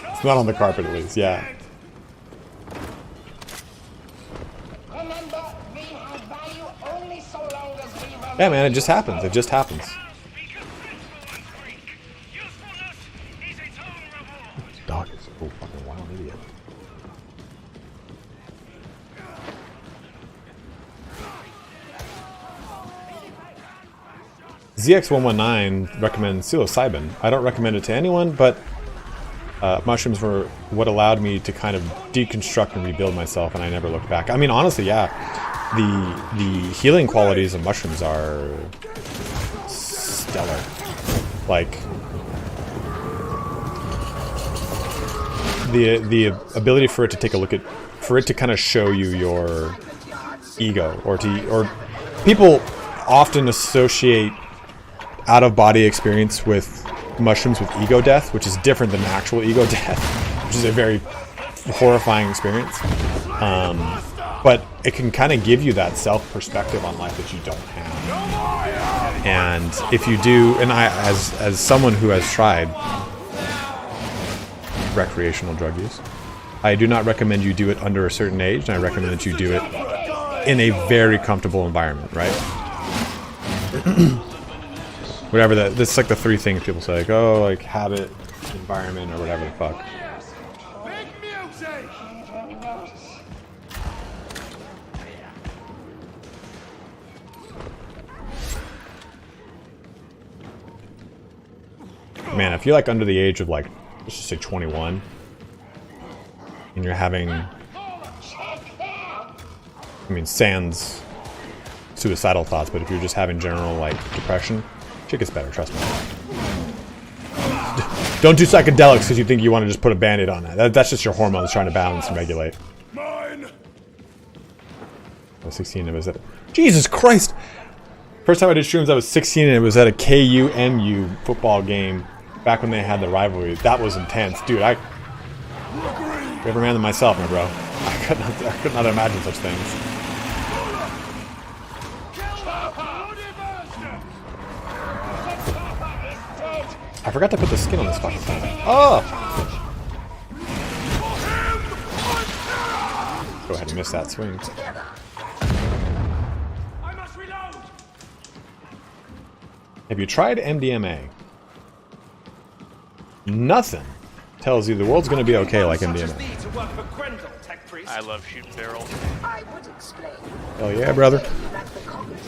It's not on the carpet, at least, yeah. Yeah, man, it just happens. It just happens. Dog is a fucking wild idiot. ZX119 recommends psilocybin. I don't recommend it to anyone, but mushrooms were what allowed me to kind of deconstruct and rebuild myself, and I never looked back. I mean, honestly, yeah, the healing qualities of mushrooms are stellar. Like, the ability for it to take a look at, for it to kind of show you your ego, or people often associate out-of-body experience with mushrooms with ego death, which is different than actual ego death, which is a very horrifying experience. But it can kind of give you that self-perspective on life that you don't have. And if you do, and I, as someone who has tried recreational drug use, I do not recommend you do it under a certain age, and I recommend that you do it in a very comfortable environment, right? Whatever that, this is like the three things people say, like, oh, like habit, environment, or whatever the fuck. man, if you're like under the age of like, let's just say 21, and you're having, I mean, sans suicidal thoughts, but if you're just having general like depression, shit gets better, trust me. Don't do psychedelics because you think you want to just put a band-aid on that. That's just your hormones trying to balance and regulate. Mine. I was 16 and it was at... Jesus Christ! First time I did streams, I was 16 and it was at a KU-MU football game back when they had the rivalry. That was intense. Dude, I... Braver man than myself, my bro. I could not imagine such things. I forgot to put the skin on this fucking thing. Oh! Go ahead and miss that swing. Have you tried MDMA? Nothing tells you the world's gonna be okay like MDMA. I love shooting barrels. Hell yeah, brother.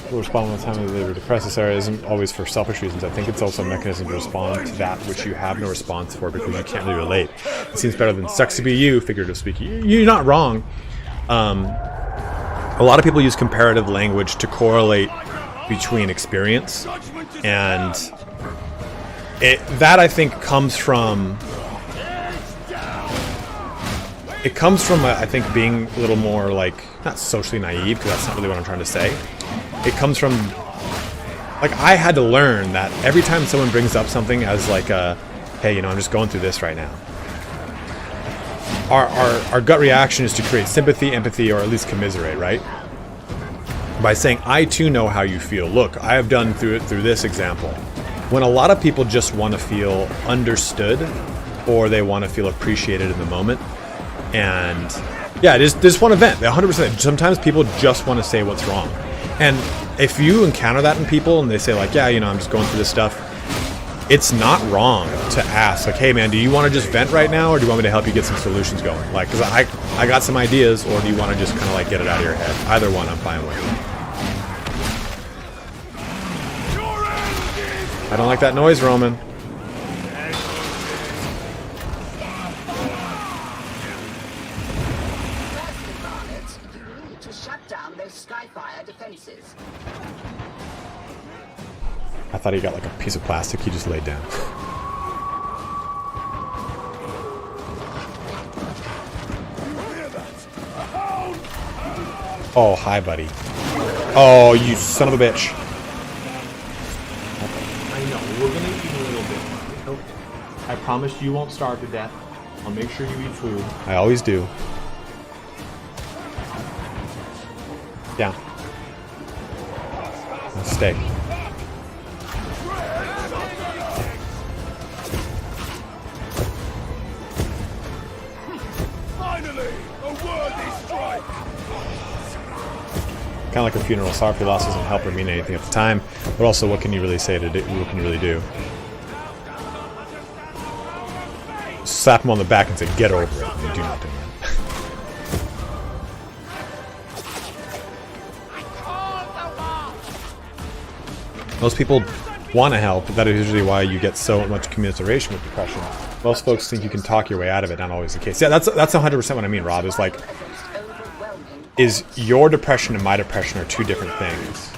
People respond all the time that they were depressed. This area isn't always for selfish reasons. I think it's also a mechanism to respond to that which you have no response for because you can't really relate. It seems better than sucks to be you, figuratively speaking. You're not wrong. A lot of people use comparative language to correlate between experience, and that I think comes from... It comes from, I think, being a little more, like, not socially naive, because that's not really what I'm trying to say. It comes from, like, I had to learn that every time someone brings up something as, like, hey, you know, I'm just going through this right now. Our gut reaction is to create sympathy, empathy, or at least commiserate, right? By saying, I too know how you feel. Look, I have done through this example. When a lot of people just want to feel understood, or they want to feel appreciated in the moment, and yeah, there's one event, 100%. Sometimes people just want to say what's wrong. And if you encounter that in people and they say like, yeah, you know, I'm just going through this stuff, it's not wrong to ask like, hey man, do you want to just vent right now, or do you want me to help you get some solutions going? Like, because I got some ideas, or do you want to just kind of like get it out of your head? Either one I'm fine with. I don't like that noise, Roman. I thought he got like a piece of plastic he just laid down. Oh, hi, buddy. Oh, you son of a bitch. I know, we're gonna eat a little bit. Nope. I promise you won't starve to death. I'll make sure you eat food. I always do. Yeah. Stay. Kind of like a funeral. Sorry for your loss doesn't help or mean anything at the time, but also what can you really say to do? What can you really do? Slap him on the back and say, get over it. And you do not do that. Most people want to help, but that is usually why you get so much commiseration with depression. Most folks think you can talk your way out of it. Not always the case. Yeah, that's 100% what I mean, Rob. Is like, is your depression and my depression are two different things,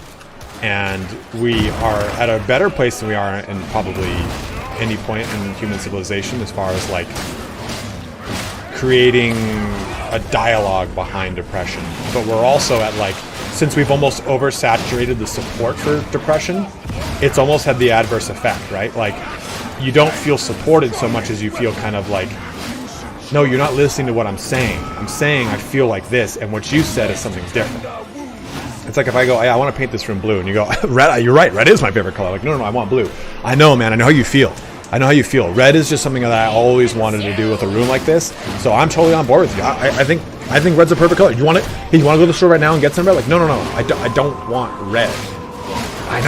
and we are at a better place than we are in probably any point in human civilization as far as like creating a dialogue behind depression. But we're also at like, since we've almost oversaturated the support for depression, it's almost had the adverse effect, right? Like, you don't feel supported so much as you feel kind of like, no, you're not listening to what I'm saying. I'm saying I feel like this, and what you said is something different. It's like if I go, hey, I want to paint this room blue, and you go, red, you're right, red is my favorite color. Like, no, I want blue. I know, man, I know how you feel. I know how you feel. Red is just something that I always wanted to do with a room like this, so I'm totally on board with you. I think red's a perfect color. You want it? Hey, you want to go to the store right now and get some red? Like, no, I don't want red. I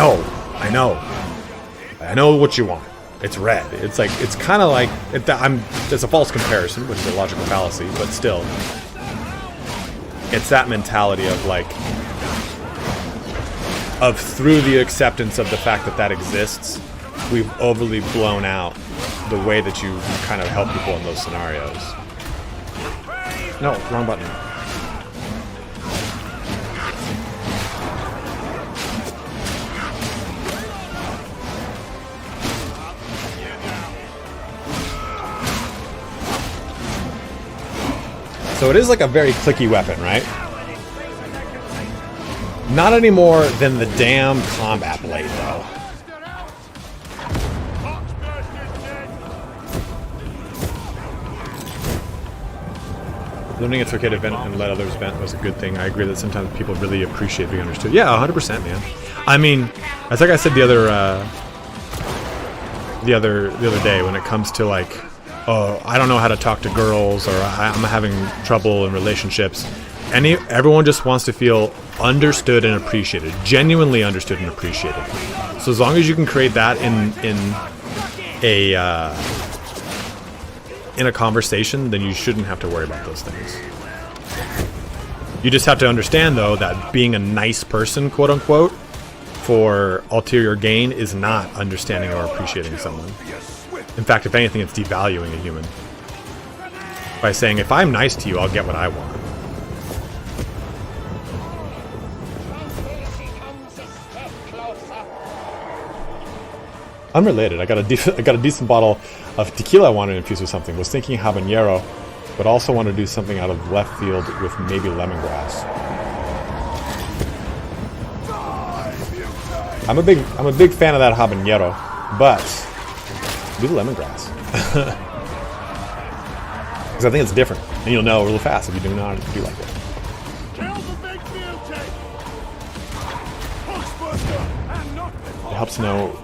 know what you want. It's red. It's like, it's kind of like, it's a false comparison, which is a logical fallacy, but still, it's that mentality of like, through the acceptance of the fact that exists, we've overly blown out the way that you kind of help people in those scenarios. No, wrong button. So it is like a very clicky weapon, right? Not any more than the damn combat blade, though. Learning it's okay to vent and let others vent was a good thing. I agree that sometimes people really appreciate being understood. Yeah, 100%, man. I mean, as like I said the other day, when it comes to like, oh, I don't know how to talk to girls, or I'm having trouble in relationships. Everyone just wants to feel understood and appreciated, genuinely understood and appreciated. So as long as you can create that in a conversation, then you shouldn't have to worry about those things. You just have to understand, though, that being a nice person, quote unquote, for ulterior gain is not understanding or appreciating someone. In fact, if anything, it's devaluing a human. By saying, if I'm nice to you, I'll get what I want. Unrelated, I got a decent bottle of tequila I wanted to infuse with something. Was thinking habanero, but also want to do something out of left field with maybe lemongrass. I'm a big fan of that habanero, but do the lemongrass. Because I think it's different, and you'll know really fast if you do not do like it. It helps know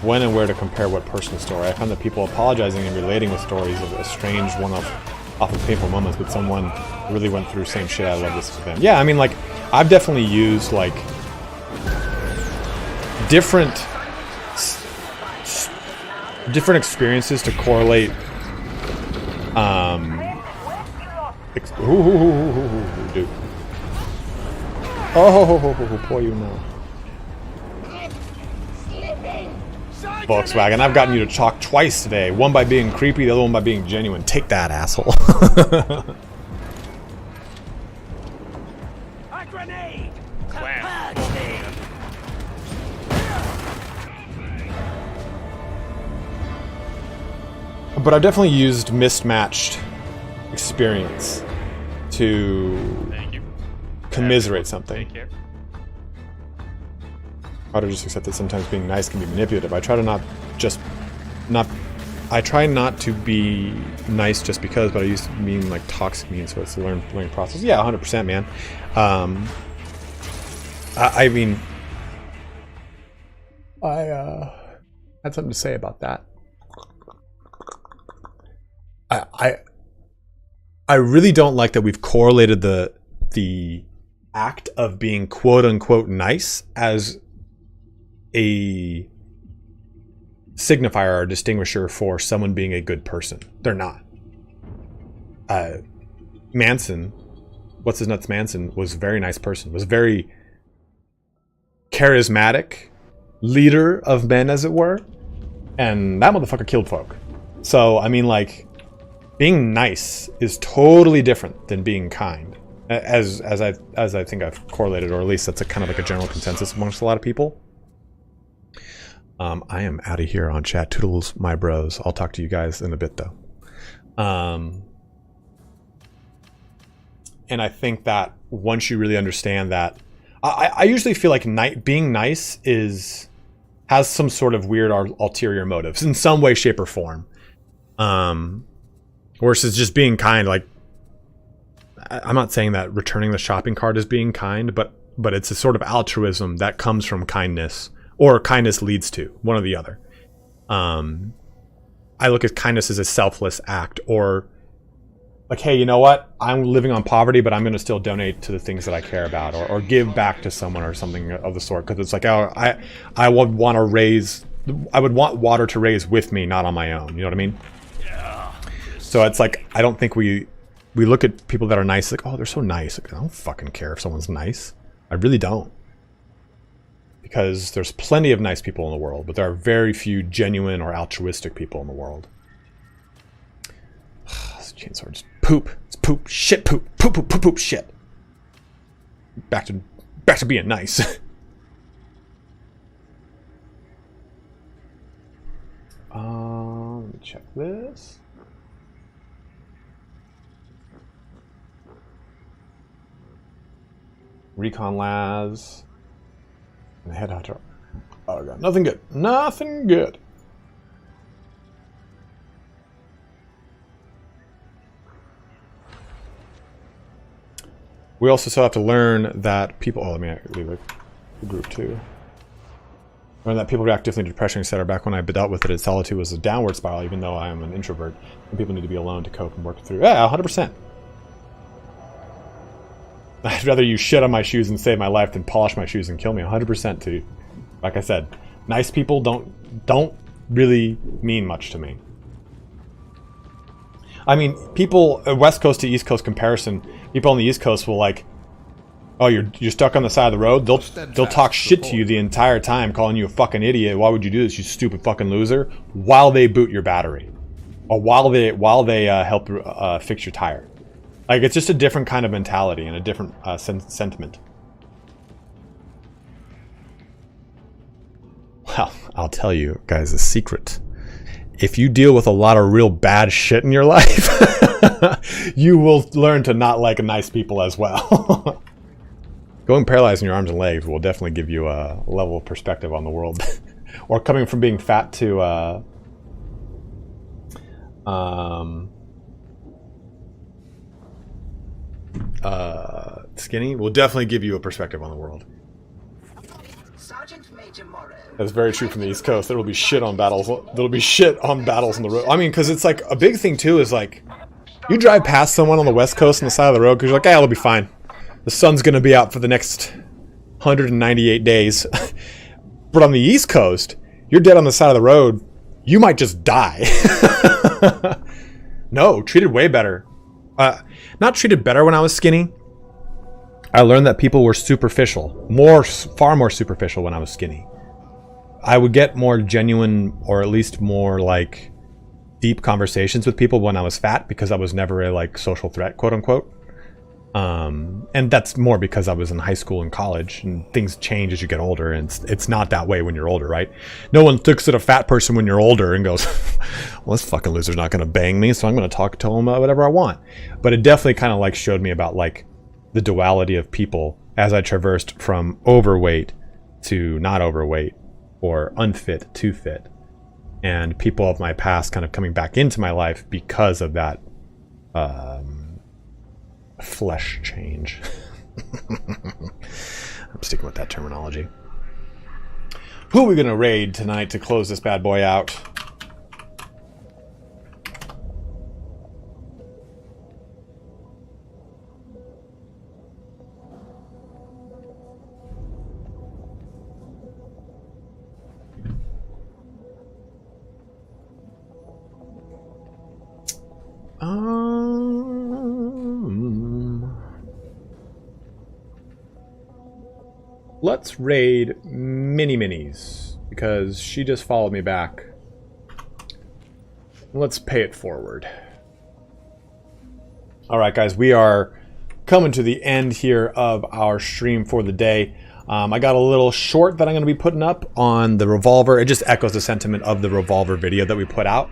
when and where to compare what personal story. I found that people apologizing and relating with stories of a strange one-off of painful moments with someone who really went through same shit. I love this with them. Yeah, I mean, like, I've definitely used like different experiences to correlate. Dude. Oh, poor you know. Volkswagen, I've gotten you to chalk twice today. One by being creepy, the other one by being genuine. Take that, asshole. A grenade! But I've definitely used mismatched experience to commiserate something. How to just accept that sometimes being nice can be manipulative. I try not to be nice just because, but I used to mean like toxic mean, so it's a learning process. Yeah, 100%, man. I mean, I had something to say about that. I really don't like that we've correlated the act of being quote unquote nice as a signifier or distinguisher for someone being a good person. They're not. Manson, what's his nuts Manson, was a very nice person, was very charismatic leader of men, as it were, and that motherfucker killed folk. So I mean, like, being nice is totally different than being kind, as I think I've correlated, or at least that's a kind of like a general consensus amongst a lot of people. I am out of here on chat. Toodles, my bros. I'll talk to you guys in a bit, though. And I think that once you really understand that, I usually feel like being nice has some sort of weird ulterior motives in some way, shape, or form. Versus just being kind. Like, I'm not saying that returning the shopping cart is being kind, but it's a sort of altruism that comes from kindness. Or kindness leads to, one or the other. I look at kindness as a selfless act, or like, hey, you know what? I'm living on poverty, but I'm going to still donate to the things that I care about, or give back to someone or something of the sort. Because it's like, oh, I would want water to raise with me, not on my own. You know what I mean? Yeah. So it's like, I don't think we look at people that are nice, like, oh, they're so nice. Like, I don't fucking care if someone's nice. I really don't. because there's plenty of nice people in the world, but there are very few genuine or altruistic people in the world. This chainsaw just poop. It's poop. Shit poop. Poop poop poop poop shit. Back to being nice. Let me check this. Recon Laz. And Headhunter. Oh god, nothing good. Nothing good. We also still have to learn that people... Oh, let me leave a group too. Learn that people react differently to depression, etc. Back when I dealt with it, solitude was a downward spiral, even though I am an introvert. And people need to be alone to cope and work through. Yeah, 100%. I'd rather you shit on my shoes and save my life than polish my shoes and kill me. 100% too. Like I said, nice people don't really mean much to me. I mean, people, West Coast to East Coast comparison, people on the East Coast will like, oh, you're stuck on the side of the road. They'll talk shit to you the entire time, calling you a fucking idiot. Why would you do this, you stupid fucking loser? While they boot your battery, or while they help fix your tire. Like, it's just a different kind of mentality and a different sentiment. Well, I'll tell you guys a secret. If you deal with a lot of real bad shit in your life, you will learn to not like nice people as well. Going paralyzed in your arms and legs will definitely give you a level of perspective on the world. Or coming from being fat to skinny will definitely give you a perspective on the world. That's very true from the East Coast. There will be shit on battles. There'll be shit on battles on the road. I mean, because it's like a big thing too is like you drive past someone on the West Coast on the side of the road because you're like, hey, it'll be fine. The sun's gonna be out for the next 198 days. But on the East Coast, you're dead on the side of the road. You might just die. No, treated way better. Not treated better when I was skinny. I learned that people were superficial. Far more superficial when I was skinny. I would get more genuine, or at least more like deep conversations with people when I was fat because I was never a like social threat, quote unquote. And that's more because I was in high school and college, and things change as you get older, and it's not that way when you're older, right? No one looks at a fat person when you're older and goes, well, this fucking loser's not going to bang me, so I'm going to talk to him about whatever I want. But it definitely kind of like showed me about like the duality of people as I traversed from overweight to not overweight, or unfit to fit, and people of my past kind of coming back into my life because of that flesh change. I'm sticking with that terminology. Who are we gonna raid tonight to close this bad boy out? Let's raid Mini Minis, because she just followed me back. Let's pay it forward. Alright guys, we are coming to the end here of our stream for the day. I got a little short that I'm going to be putting up on the Revolver. It just echoes the sentiment of the Revolver video that we put out.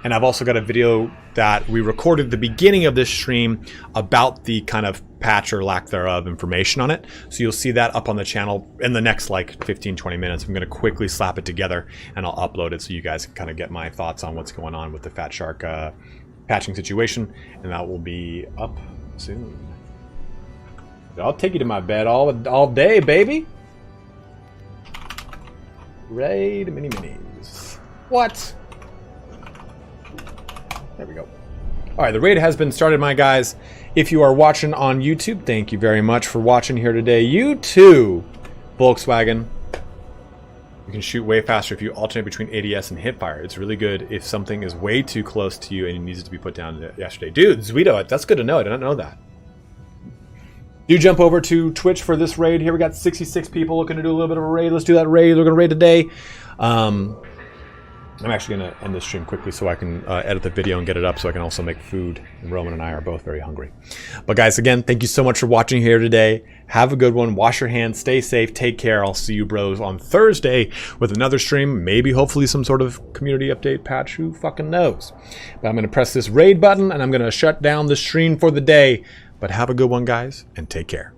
And I've also got a video that we recorded at the beginning of this stream about the kind of patch or lack thereof information on it. So you'll see that up on the channel in the next like 15-20 minutes. I'm going to quickly slap it together and I'll upload it so you guys can kind of get my thoughts on what's going on with the Fat Shark patching situation. And that will be up soon. I'll take you to my bed all day, baby. Raid Mini Minis. What? There we go. All right, the raid has been started, my guys. If you are watching on YouTube, thank you very much for watching here today. You too, Volkswagen. You can shoot way faster if you alternate between ADS and hipfire. It's really good if something is way too close to you and it needs to be put down yesterday. Dude, Zuito, that's good to know. I didn't know that. Do jump over to Twitch for this raid. Here we got 66 people looking to do a little bit of a raid. Let's do that raid. We're going to raid today. I'm actually going to end this stream quickly so I can edit the video and get it up so I can also make food. And Roman and I are both very hungry. But guys, again, thank you so much for watching here today. Have a good one. Wash your hands. Stay safe. Take care. I'll see you bros on Thursday with another stream. Maybe, hopefully, some sort of community update patch. Who fucking knows? But I'm going to press this raid button and I'm going to shut down the stream for the day. But have a good one, guys, and take care.